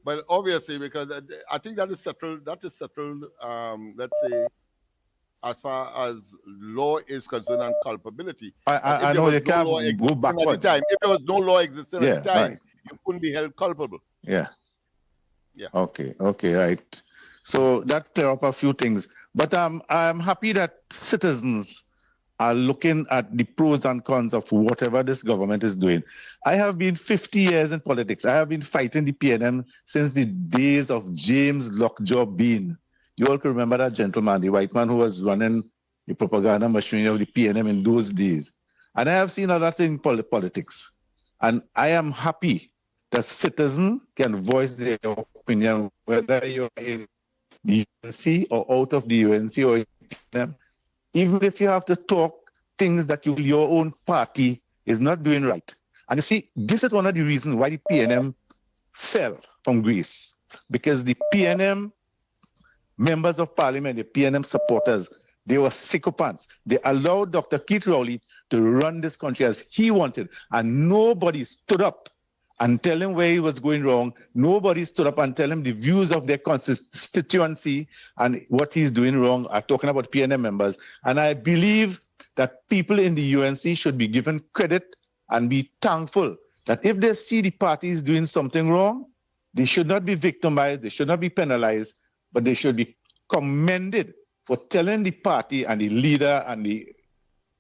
But obviously, because I think that is settled. Let's say, as far as law is concerned and culpability. I know you can't go backwards. If there was no law existing at the time, right. you couldn't be held culpable. Yeah. Yeah. Okay, right. So that clear up a few things. But I'm happy that citizens are looking at the pros and cons of whatever this government is doing. I have been 50 years in politics. I have been fighting the PNM since the days of James Lockjaw Bean. You all can remember that gentleman, the white man who was running the propaganda machinery of the PNM in those days. And I have seen a lot in politics. And I am happy that citizens can voice their opinion, whether you're in the UNC or out of the UNC or in PNM. Even if you have to talk things that your own party is not doing right. And you see, this is one of the reasons why the PNM fell from grace. Because the PNM members of parliament, the PNM supporters, they were sycophants. They allowed Dr. Keith Rowley to run this country as he wanted. And nobody stood up and tell him where he was going wrong. Nobody stood up and tell him the views of their constituency and what he's doing wrong. I'm talking about PNM members. And I believe that people in the UNC should be given credit and be thankful that if they see the parties doing something wrong, they should not be victimized, they should not be penalized, but they should be commended for telling the party and the leader and the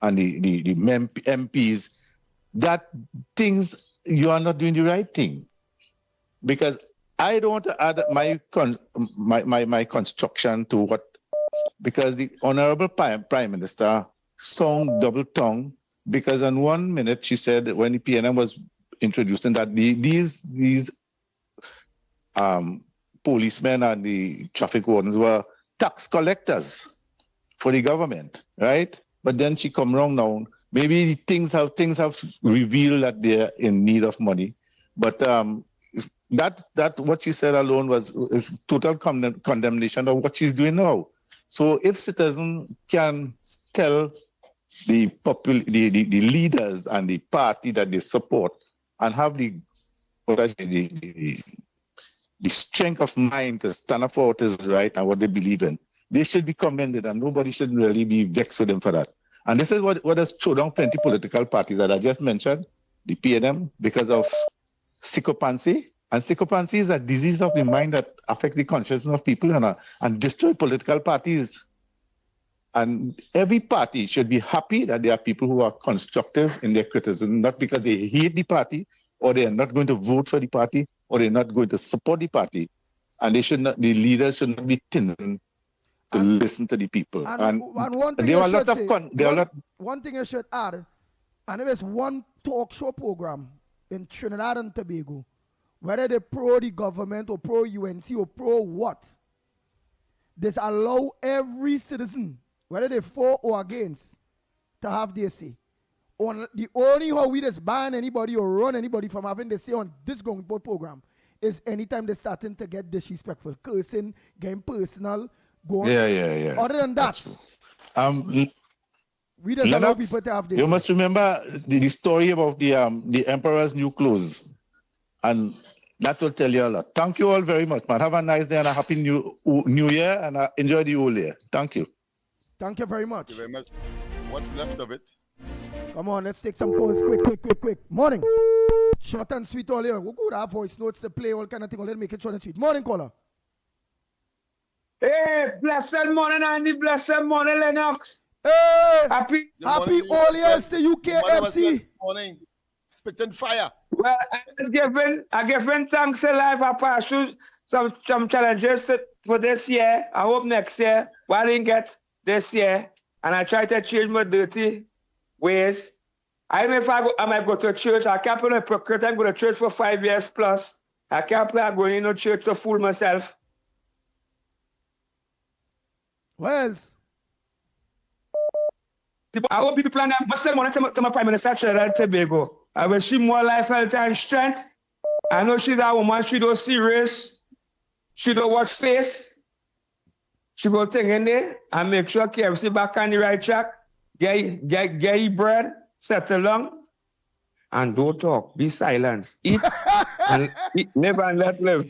MPs that things you are not doing the right thing. Because I don't want to add my construction to what, because the Honorable Prime Minister sound double tongue, because on 1 minute she said when the PNM was introducing that these policemen and the traffic wardens were tax collectors for the government, right? But then she come wrong now. Maybe things have revealed that they're in need of money, but that what she said alone is total condemnation of what she's doing now. So if citizens can tell the leaders and the party that they support and have the strength of mind to stand up for what is right and what they believe in, they should be commended, and nobody should really be vexed with them for that. And this is what has thrown down plenty political parties that I just mentioned, the PNM, because of sycophancy. And sycophancy is a disease of the mind that affects the consciousness of people and destroy political parties. And every party should be happy that there are people who are constructive in their criticism, not because they hate the party or they are not going to vote for the party or they're not going to support the party. And the leaders should not be timid to listen to the people. And one thing there are I should say, one thing I should add, and there is one talk show program in Trinidad and Tobago, whether they pro the government or pro UNC or pro what, they allow every citizen, whether they for or against, to have their say. On the only how we just ban anybody or run anybody from having their say on this going program is anytime they're starting to get disrespectful, cursing, getting personal. Yeah. Other than that, we just allow people to have this. You must remember the story about the emperor's new clothes, and that will tell you a lot. Thank you all very much, man. Have a nice day and a happy new year, and enjoy the old year. Thank you. Thank you very much. Thank you very much. What's left of it? Come on, let's take some calls quick. Morning. Short and sweet all here. We could have voice notes to play, all kind of thing. Let's make it short and sweet. Morning, caller. Hey, blessed morning, Andy. Blessed morning, Lennox. Hey, happy all years to UKFC. This morning, spitting fire. Well, I giving thanks to life. I passed through some challenges for this year. I hope next year. What I didn't get this year, and I try to change my dirty ways. I know if I might go to church, I can't play a hypocrite. I go to church for 5 years plus. I can't play going into church to fool myself. What else? I hope people plan that. Must send money to my Prime Minister Trinidad and Tobago. I wish she more life, health, and strength. I know she's a woman. She don't serious. She don't watch face. She go take in there and make sure KFC back on the right track. Get your bread, settle long, and don't talk. Be silent. Eat and eat, live and let live.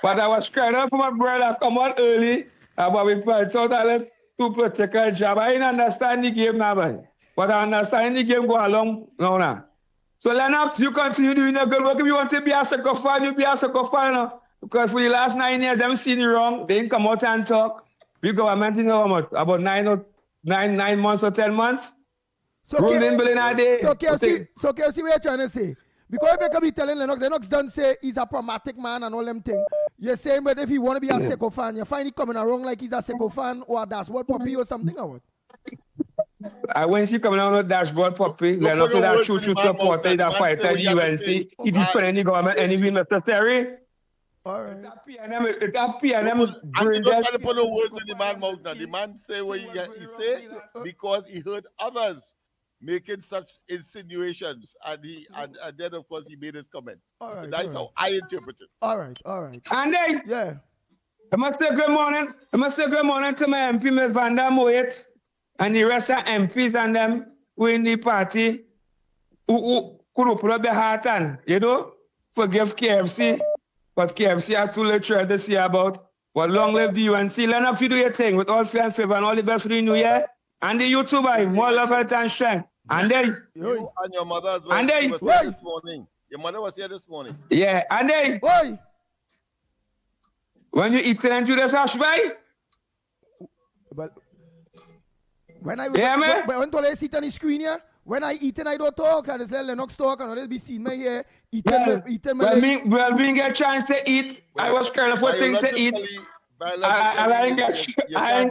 But I was crying out for my brother. Come on early. But we thought I left to protect a job. I didn't understand the game now, but I understand the game go along now. So Lennox, you continue doing the good work. If you want to be a soccer fan, you be a soccer fan now. Because for the last 9 years, they've seen you wrong. They didn't come out and talk. We government, you know how much? About 9 months or 10 months. So KFC, what you're trying to say? Because if you can be telling Lennox don't say he's a pragmatic man and all them things. You're saying, but if he want to be a Seco fan, you find he coming around like he's a Seco fan or a dashboard puppy or something or what? I when she coming out with dashboard puppy, Lennox is that true supporter, that fighter, UNC. He defend the government anything necessary. All right. It's a PNM. And you don't try to put no words in the man's mouth now. The man say what he say because he heard others making such insinuations, and then of course he made his comment. All right, that's how I interpret it. All right. And then, yeah, I must say good morning. I must say good morning to my MP, Ms. Van der Moet, and the rest of MPs and them who in the party who could open up their heart and, forgive KFC. But KFC are too late to see about. But long live the UNC. Lennox, you do your thing with all fear and favor and all the best for the new year. And the YouTuber, more love, health, and strength. And then you and your mother as well. And then she was here this morning. Your mother was here this morning. Yeah, and then when you eat and do this, right? But when when Tole sit on the screen here, when I eat and I don't talk, and it's like Lennox talk, and I'll be seeing me here eating my well, we get a chance to eat. I was careful for things to eat. I ain't get.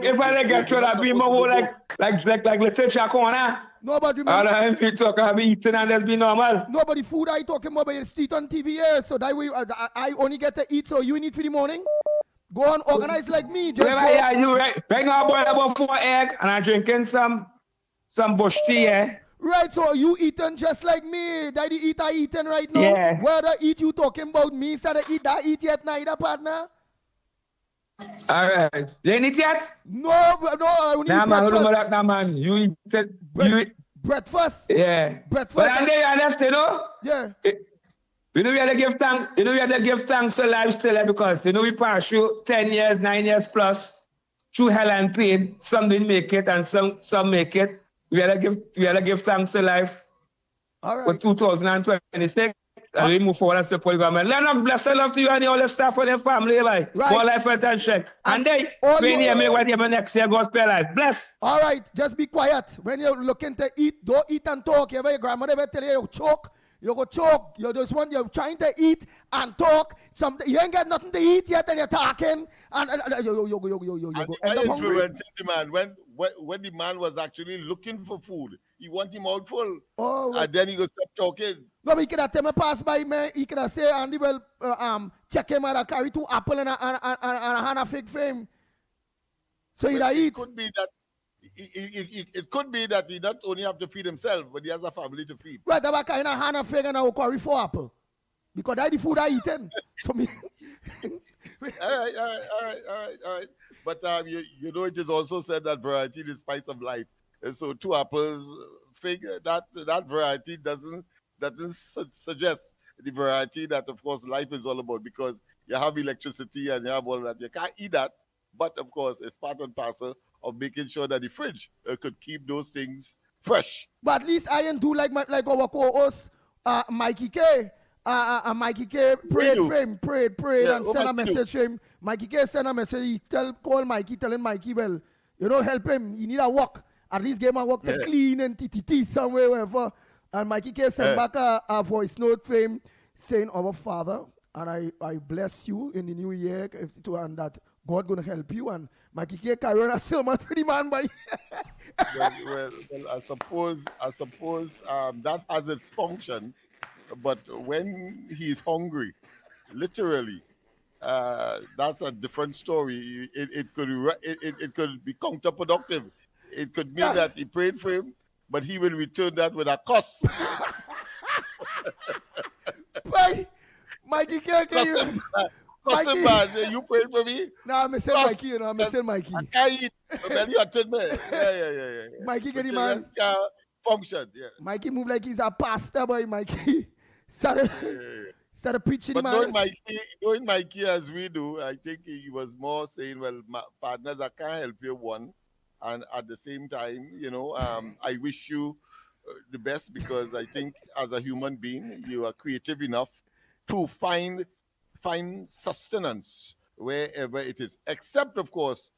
If I get to that, be more like literature corner. Nobody remember. I ain't talk. I be eating and that's be normal. Nobody food I talking about, but it's street on TV here. So that way I only get to eat. So you eat for the morning. Go on, organize like me. Just go. Yeah, you right. Right now I boil about 4 eggs and I'm drinking some bush tea. Yeah. Right, so you eating just like me. Daddy eat, I eating right now. Yeah. Where the eat you talking about me? Instead of eat that eat yet neither, partner. All right. You ain't eat yet? No, I only eat breakfast. Nah, man. You eat breakfast. Yeah. Breakfast. But and they understand, Yeah. We have to give thanks. We have to give thanks to life still because we pass through 10 years, 9 years plus through hell and pain. Some didn't make it and some make it. We have to give thanks to life. All right. For 2026. And we move forward and support the government. Lennox, bless and love to you and all the staff and the family. Right. More life and check. And then, when you make what you next year, gospel life. Bless. All right, just be quiet. When you're looking to eat, don't eat and talk. Your grandmother will tell you choke. You go choke. You're you're trying to eat and talk. You ain't got nothing to eat yet and you're talking. And you end up hungry. The man when the man was actually looking for food, he want him out full. And then he go stop talking. No, but he could have tell me pass by me. He could have say Andy will check him out and carry 2 apples and a fig frame. So he'd eat. It could be that. It could be that he not only have to feed himself, but he has a family to feed. Right, that kind of hand fig and I will carry 4 apples. Because that's the food I eaten. So me. all right. But you know, it is also said that variety is the spice of life. And so 2 apples, fig, that variety doesn't suggest the variety that, of course, life is all about, because you have electricity and you have all that. You can't eat that, but, of course, it's part and parcel of making sure that the fridge could keep those things fresh. But at least I ain't do like our co-host, Mikey K. Mikey K prayed yeah, and sent a message to him. Mikey K sent a message. He call Mikey, telling Mikey, well, help him. He need a walk. At least give him a walk to clean and TTT somewhere, wherever. And Mikey K sent back a voice note for him saying, our Father, and I bless you in the new year, and that God gonna help you. And Mikey K carry on a sermon for the man, boy. well, I suppose that has its function, but when he's hungry, literally, that's a different story. It could be counterproductive. It could mean that he prayed for him, but he will return that with a cuss. Boy, Mikey K, Cuss him bad. Say, you prayed for me? Nah, I'm saying Mikey, you know, I'm saying Mikey. I can't eat. Man, you are 10 men. Yeah. Mikey, get But him, man. Function, yeah. Mikey move like he's a pastor, boy, Mikey. Started preaching, But man. knowing Mikey as we do, I think he was more saying, well, my partners, I can't help you, one. And at the same time, I wish you the best, because I think as a human being, you are creative enough to find sustenance wherever it is, except, of course,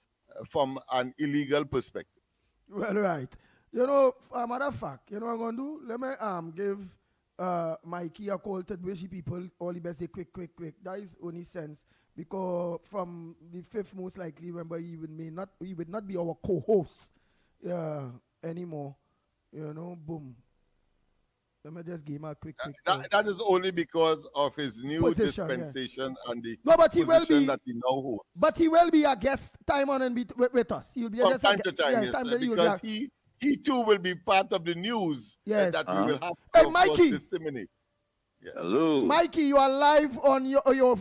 from an illegal perspective. Well, right. Matter of fact, you know what I'm going to do? Let me give Mikey a call to wish people all the best, say quick. That is only sense, because from the 5th, most likely, remember, he would not be our co-host anymore. Boom. Let me just give him a quick. That is only because of his new position, dispensation and the but he will position be, that he now holds. But he will be a guest time on and be with us. He'll be From time to time, yes, because he too will be part of the news that we will have to, Mikey, disseminate. Yeah. Hello, Mikey, you are live on your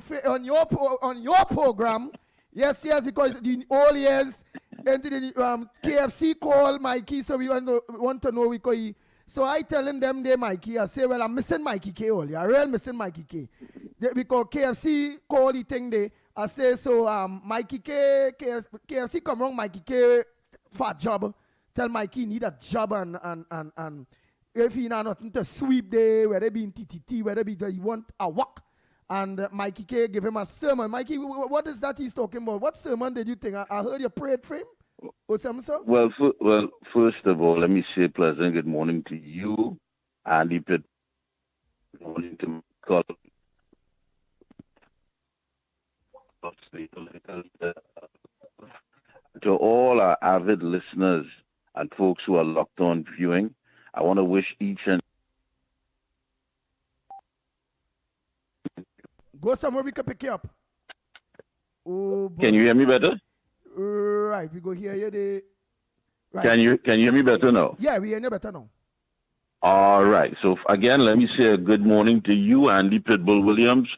program. Yes, because the all years into the KFC call Mikey, so we want to know because so I telling them they Mikey, I say, well, I'm missing Mikey K all. I'm real missing Mikey K. Because KFC call the thing there. I say, so Mikey K, KFC come wrong, Mikey K for a job. Tell Mikey need a job and if he not nothing to sweep there, whether be in TTT, whether be he want a walk. And Mikey K give him a sermon. Mikey, what is that he's talking about? What sermon did you think? I heard you prayed for him. Or something, sir? Well, first of all, let me say pleasant good morning to you, Andy Pitt. Good morning to my colleague. To all our avid listeners and folks who are locked on viewing, I want to wish each and go somewhere we can pick you up. Oh, can you hear me better? Right, we go hear you. Right. Can you hear me better now? Yeah, we hear you better now. All right. So again, let me say a good morning to you, Andy Pitbull Williams,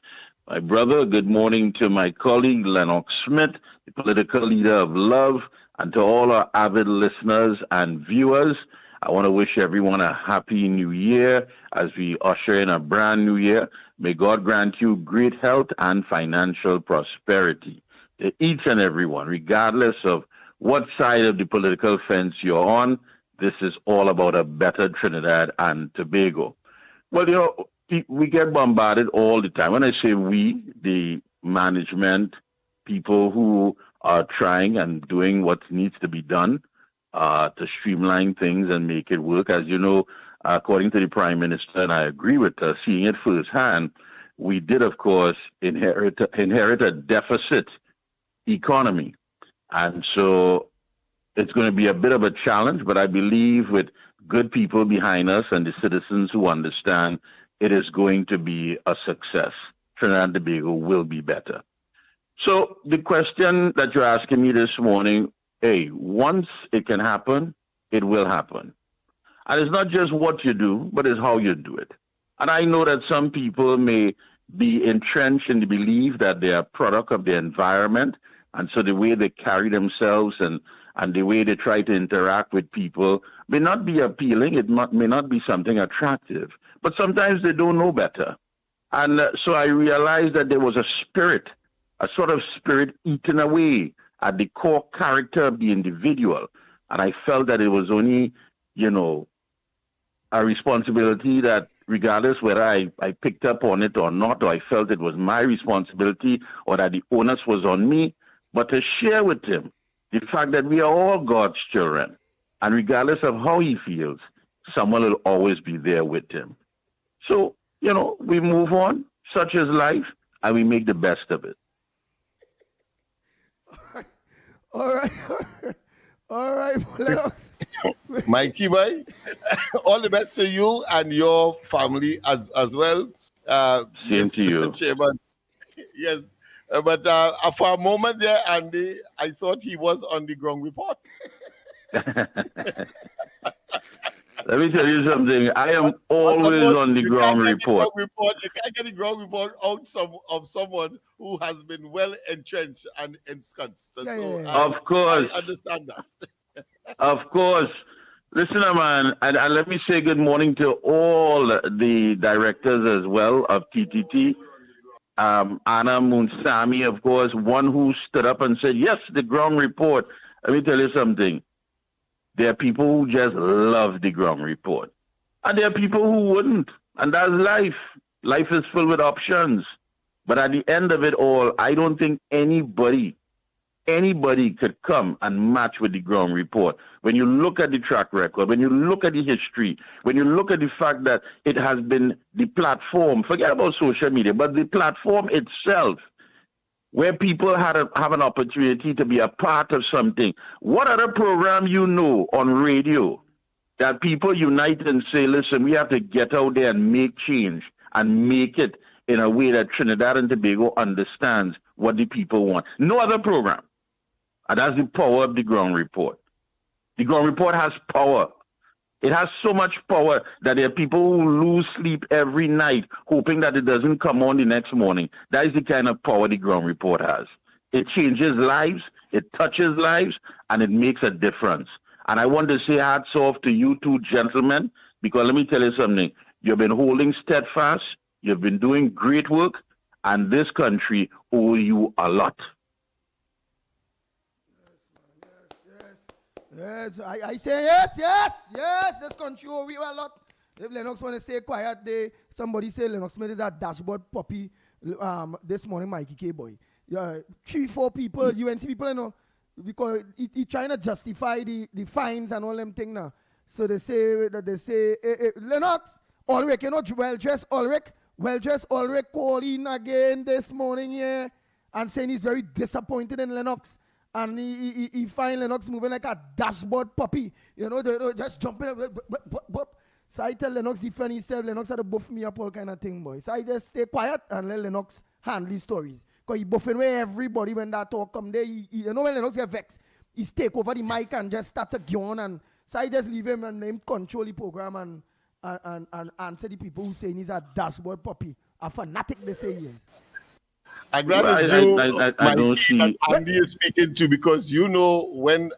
my brother. Good morning to my colleague, Lennox Smith, the political leader of love, and to all our avid listeners and viewers. I want to wish everyone a happy new year as we usher in a brand new year. May God grant you great health and financial prosperity to each and everyone, regardless of what side of the political fence you're on. This is all about a better Trinidad and Tobago. Well, we get bombarded all the time. When I say we, the management, people who are trying and doing what needs to be done to streamline things and make it work. As you know, according to the Prime Minister, and I agree with her, seeing it firsthand, we did, of course, inherit a deficit economy. And so it's going to be a bit of a challenge, but I believe with good people behind us and the citizens who understand, it is going to be a success. Trinidad and Tobago will be better. So the question that you're asking me this morning, once it can happen, it will happen. And it's not just what you do, but it's how you do it. And I know that some people may be entrenched in the belief that they are a product of the environment. And so the way they carry themselves and the way they try to interact with people may not be appealing. It may not be something attractive. But sometimes they don't know better. And so I realized that there was a spirit, a sort of spirit eaten away at the core character of the individual. And I felt that it was only, a responsibility that regardless whether I picked up on it or not, or I felt it was my responsibility or that the onus was on me, but to share with him the fact that we are all God's children. And regardless of how he feels, someone will always be there with him. So, we move on. Such is life. and we make the best of it. All right. All right. Lennox. Mikey boy, all the best to you and your family as well. Same to you. Chairman. Yes. But for a moment there, Andy, I thought he was on the ground report. Let me tell you something. I am always on the ground report. You can't get the ground report out of someone who has been well entrenched and ensconced. Of course. I understand that. Of course. Listen, man, and let me say good morning to all the directors as well of TTT. Anna Munsami, of course, one who stood up and said, yes, the ground report. Let me tell you something. There are people who just love the ground report. And there are people who wouldn't. And that's life. Life is filled with options. But at the end of it all, I don't think anybody could come and match with the ground report. When you look at the track record, when you look at the history, when you look at the fact that it has been the platform, forget about social media, but the platform itself, where people have an opportunity to be a part of something. What other program you know on radio that people unite and say, listen, we have to get out there and make change and make it in a way that Trinidad and Tobago understands what the people want? No other program. And that's the power of the ground report. The ground report has power. It has so much power that there are people who lose sleep every night hoping that it doesn't come on the next morning. That is the kind of power the ground report has. It changes lives, it touches lives, and it makes a difference. And I want to say hats off to you two gentlemen, because let me tell you something. You've been holding steadfast, you've been doing great work, and this country owes you a lot. Yes, I say yes. This country owe you a lot. If Lennox want to stay quiet, somebody say Lennox Smith is that dashboard puppy this morning, Mikey K boy. Yeah, 3-4 people, UNC people, you know, because he trying to justify the fines and all them things now. So they say Lennox, Ulrich, you know, well-dressed Ulrich calling again this morning here and saying he's very disappointed in Lennox. And he find Lennox moving like a dashboard puppy. You know, they just jumping. So I tell Lennox defend himself. Lennox had to buff me up all kind of thing, boy. So I just stay quiet and let Lennox handle his stories. Because he buffing where everybody when that talk come there. You know when Lennox get vexed, he take over the mic and just start to yawn. And so I just leave him and let him control the program and answer the people who say he's a dashboard puppy. A fanatic they say he is. I'm glad it's you, Andy is speaking to, because you know when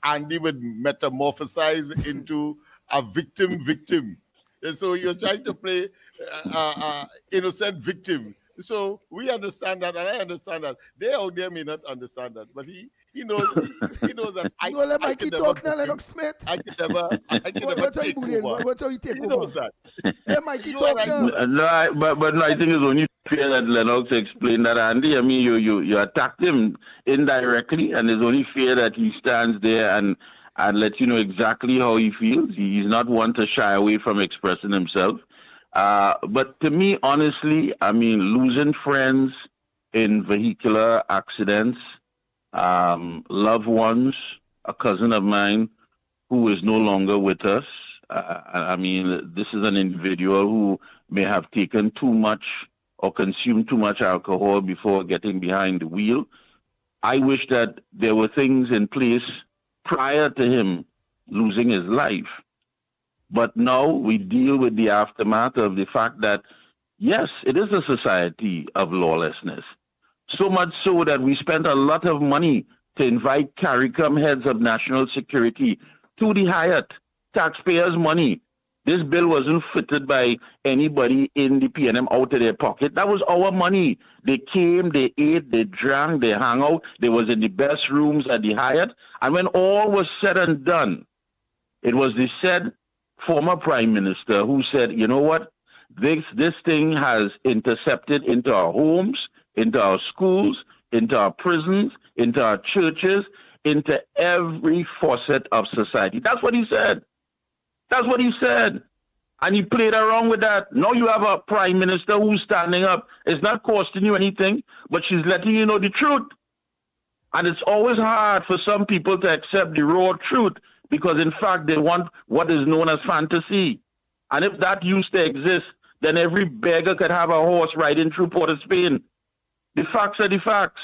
Andy would metamorphosize into a victim, and so you're trying to play innocent victim. So we understand that, and I understand that. They out there may not understand that, but he knows that I can never talk now, Lennox Smith. I can never take over. What's how you take he over? knows that. Yeah, Mikey talk now. No, but I think it's only fair that Lennox explained that, Andy. I mean, you attacked him indirectly, and it's only fair that he stands there and let you know exactly how he feels. He's not one to shy away from expressing himself. But to me, honestly, I mean, losing friends in vehicular accidents, loved ones, a cousin of mine who is no longer with us. I mean, this is an individual who may have taken too much or consumed too much alcohol before getting behind the wheel. I wish that there were things in place prior to him losing his life. But now we deal with the aftermath of the fact that, yes, it is a society of lawlessness. So much so that we spent a lot of money to invite CARICOM heads of national security to the Hyatt, taxpayers' money. This bill wasn't fitted by anybody in the PNM out of their pocket. That was our money. They came, they ate, they drank, they hung out. They was in the best rooms at the Hyatt. And when all was said and done, it was the said former prime minister who said, you know what, this thing has intercepted into our homes, into our schools, into our prisons, into our churches, into every facet of society. That's what he said. That's what he said. And he played around with that. Now you have a prime minister who's standing up. It's not costing you anything, but she's letting you know the truth. And it's always hard for some people to accept the raw truth because, in fact, they want what is known as fantasy. And if that used to exist, then every beggar could have a horse riding through Port of Spain. The facts are the facts.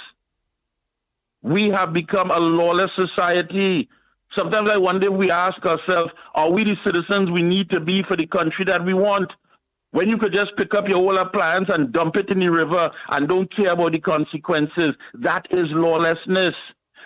We have become a lawless society. Sometimes I wonder if we ask ourselves, are we the citizens we need to be for the country that we want? When you could just pick up your whole appliance and dump it in the river and don't care about the consequences, that is lawlessness.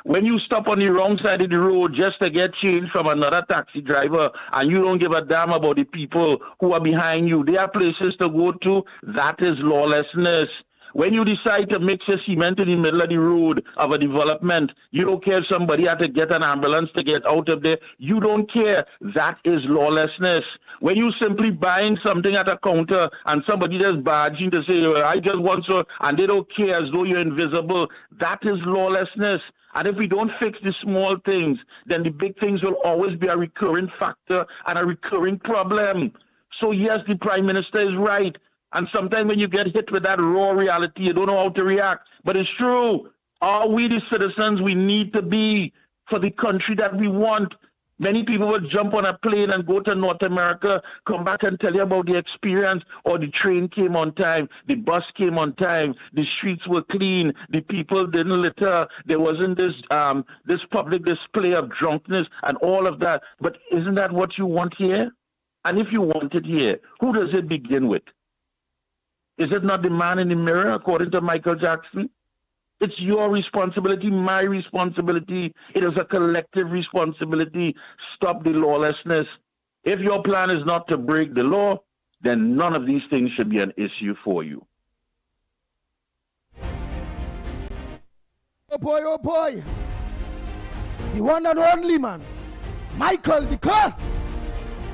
When you stop on the wrong side of the road just to get change from another taxi driver and you don't give a damn about the people who are behind you, there are places to go to, that is lawlessness. When you decide to mix your cement in the middle of the road of a development, you don't care if somebody had to get an ambulance to get out of there. You don't care. That is lawlessness. When you simply buying something at a counter and somebody just barging to say, I just want so, and they don't care as though you're invisible, that is lawlessness. And if we don't fix the small things, then the big things will always be a recurring factor and a recurring problem. So yes, the Prime Minister is right. And sometimes when you get hit with that raw reality, you don't know how to react. But it's true. Are we the citizens we need to be for the country that we want? Many people will jump on a plane and go to North America, come back and tell you about the experience, or the train came on time, the bus came on time, the streets were clean, the people didn't litter, there wasn't this public display of drunkenness and all of that. But isn't that what you want here? And if you want it here, who does it begin with? Is it not the man in the mirror, according to Michael Jackson? It's your responsibility, my responsibility. It is a collective responsibility. Stop the lawlessness. If your plan is not to break the law, then none of these things should be an issue for you. Oh boy. The one and only man, Michael the Kerr.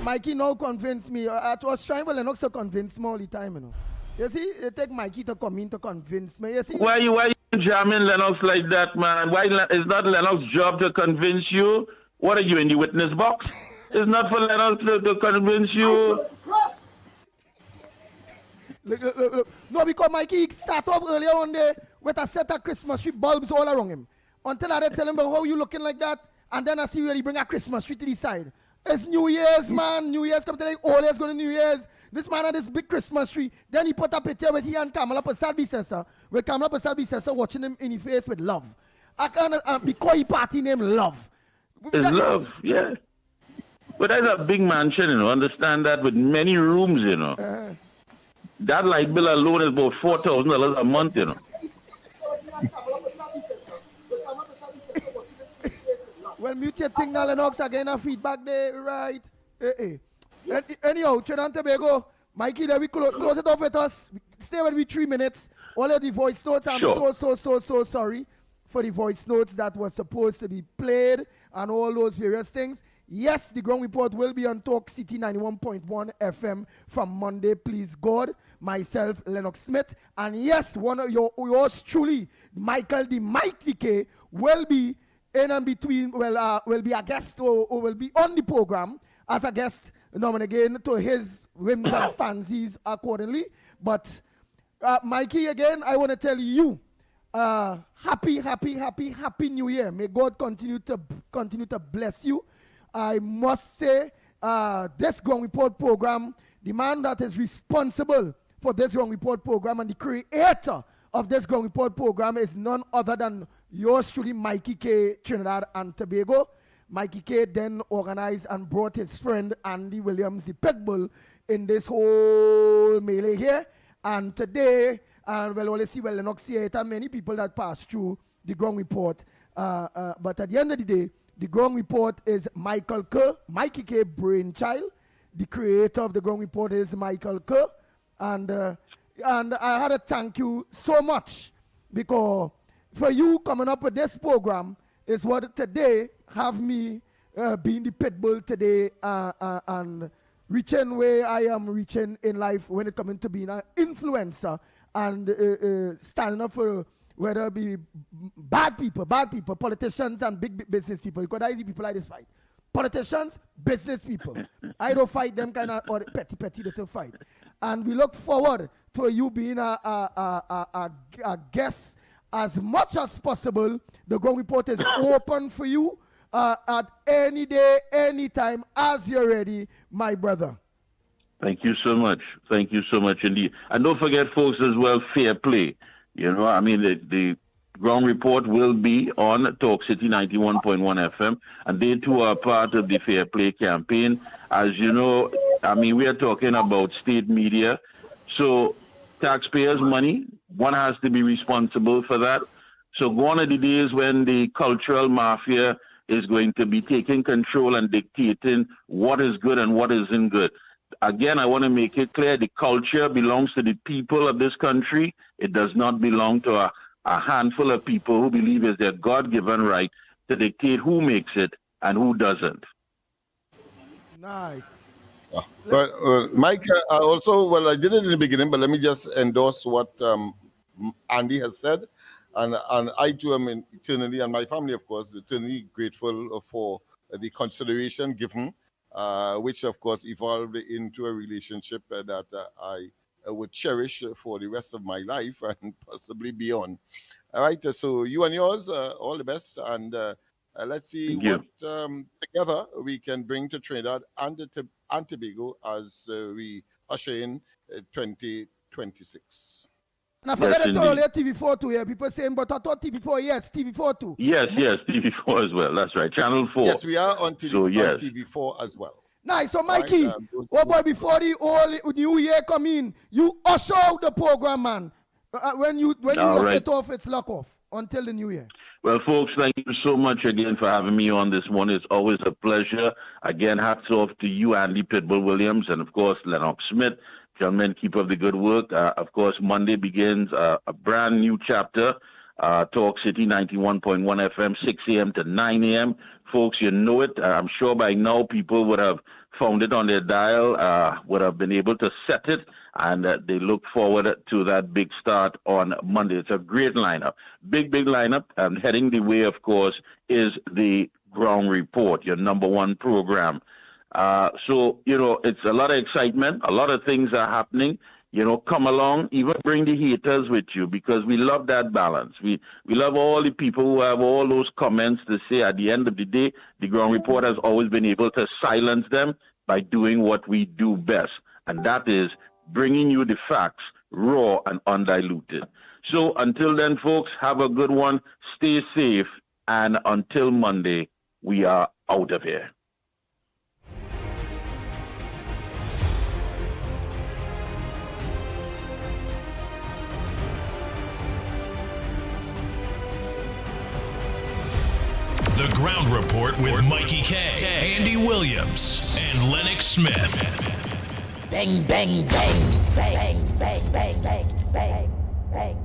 Mikey now convinced me. I was trying, but Lennox to convince me all the time, you know. You see, it take Mikey to come in to convince me. You see? Why you jamming Lennox like that, man? Why is not Lennox's job to convince you? What are you, in the witness box? It's not for Lennox to convince you. Look. No, because Mikey started off earlier one day with a set of Christmas tree bulbs all around him. Until I tell him, how you looking like that? And then I see where he bring a Christmas tree to the side. It's New Year's, man. New Year's come today. All year's going to New Year's. This man had this big Christmas tree. Then he put a picture with he and Kamala Prasad Bisesa. With Kamala Prasad Bisesa watching him in the face with love. I can't, because he party named Love. It's love, yeah. But that's a big mansion, you know. Understand that, with many rooms, you know. That light bill alone is about $4,000 a month, you know. Well, mute your thing now, Lennox. Again, a feedback there, right? Anyhow, Trinidad and Tobago, Mikey, there we close it off with us. Stay with me 3 minutes. All of the voice notes, I'm so sorry for the voice notes that was supposed to be played and all those various things. Yes, the ground report will be on Talk City 91.1 FM from Monday, please God. Myself, Lennox Smith. And yes, one of yours truly, Michael the Mike Decay, will be in and between, will be a guest or will be on the program as a guest, now and again, to his whims and fancies accordingly. But Mikey, again, I want to tell you, happy New Year. May God continue to bless you. I must say, this Ground Report program, the man that is responsible for this Ground Report program and the creator of this Ground Report program is none other than yours truly, Mikey K, Trinidad and Tobago. Mikey K then organized and brought his friend Andy Williams, the Pitbull, in this whole melee here. And today, we'll only see Lennox here. There are many people that pass through the Ground Report. But at the end of the day, the Ground Report is Michael Kerr, Mikey K brainchild. The creator of the Ground Report is Michael Kerr. And I had to thank you so much, because for you coming up with this program is what today have me being the Pitbull today and reaching where I am reaching in life when it comes to being an influencer and standing up for whether it be bad people, politicians and big business people, because that is the people I despise. Politicians, business people. I don't fight them kind of or petty little fight. And we look forward to you being a guest as much as possible. The Ground Report is open for you at any day, any time, as you're ready, my brother. Thank you so much. Thank you so much indeed. And don't forget, folks, as well, fair play. You know, I mean, the Ground Report will be on Talk City 91.1 FM, and they too are part of the Fair Play campaign. As you know, I mean, we are talking about state media, so taxpayers' money, one has to be responsible for that. So gone are the days when the cultural mafia is going to be taking control and dictating what is good and what isn't good. Again, I want to make it clear, the culture belongs to the people of this country. It does not belong to a handful of people who believe it's their God-given right to dictate who makes it and who doesn't. Nice. But Mike, I I did it in the beginning, but let me just endorse what Andy has said. And I too am eternally, and my family, of course, eternally grateful for the consideration given, which, of course, evolved into a relationship that I would cherish for the rest of my life and possibly beyond. All right, so you and yours, all the best, and let's see what together we can bring to Trinidad and Tobago as we usher in 2026. And I forgot to tell earlier TV4 too here. People saying, but I thought TV4, yes, TV4 too. Yes, TV4 as well. That's right, Channel 4. Yes, we are on TV4 as well. Nice. So, Mikey, boy, before the whole new year come in, you usher out the program, man. When you lock it off, it's lock off until the new year. Well, folks, thank you so much again for having me on this one. It's always a pleasure. Again, hats off to you, Andy Pitbull Williams, and of course, Lennox Smith. Gentlemen, keep up the good work. Of course, Monday begins a brand new chapter. Talk City 91.1 FM, 6 a.m. to 9 a.m. Folks, you know it. I'm sure by now people would have found it on their dial, would have been able to set it, and they look forward to that big start on Monday. It's a great lineup. Big lineup. And heading the way, of course, is the Ground Report, your number one program. So, you know, it's a lot of excitement. A lot of things are happening. You know, come along, even bring the haters with you, because we love that balance. We love all the people who have all those comments to say at the end of the day, the Ground Report has always been able to silence them by doing what we do best, and that is bringing you the facts, raw and undiluted. So until then, folks, have a good one, stay safe, and until Monday, we are out of here. The Ground Report with Mikey K, Andy Williams, and Lennox Smith. Bang, bang, bang, bang, bang, bang, bang, bang, bang.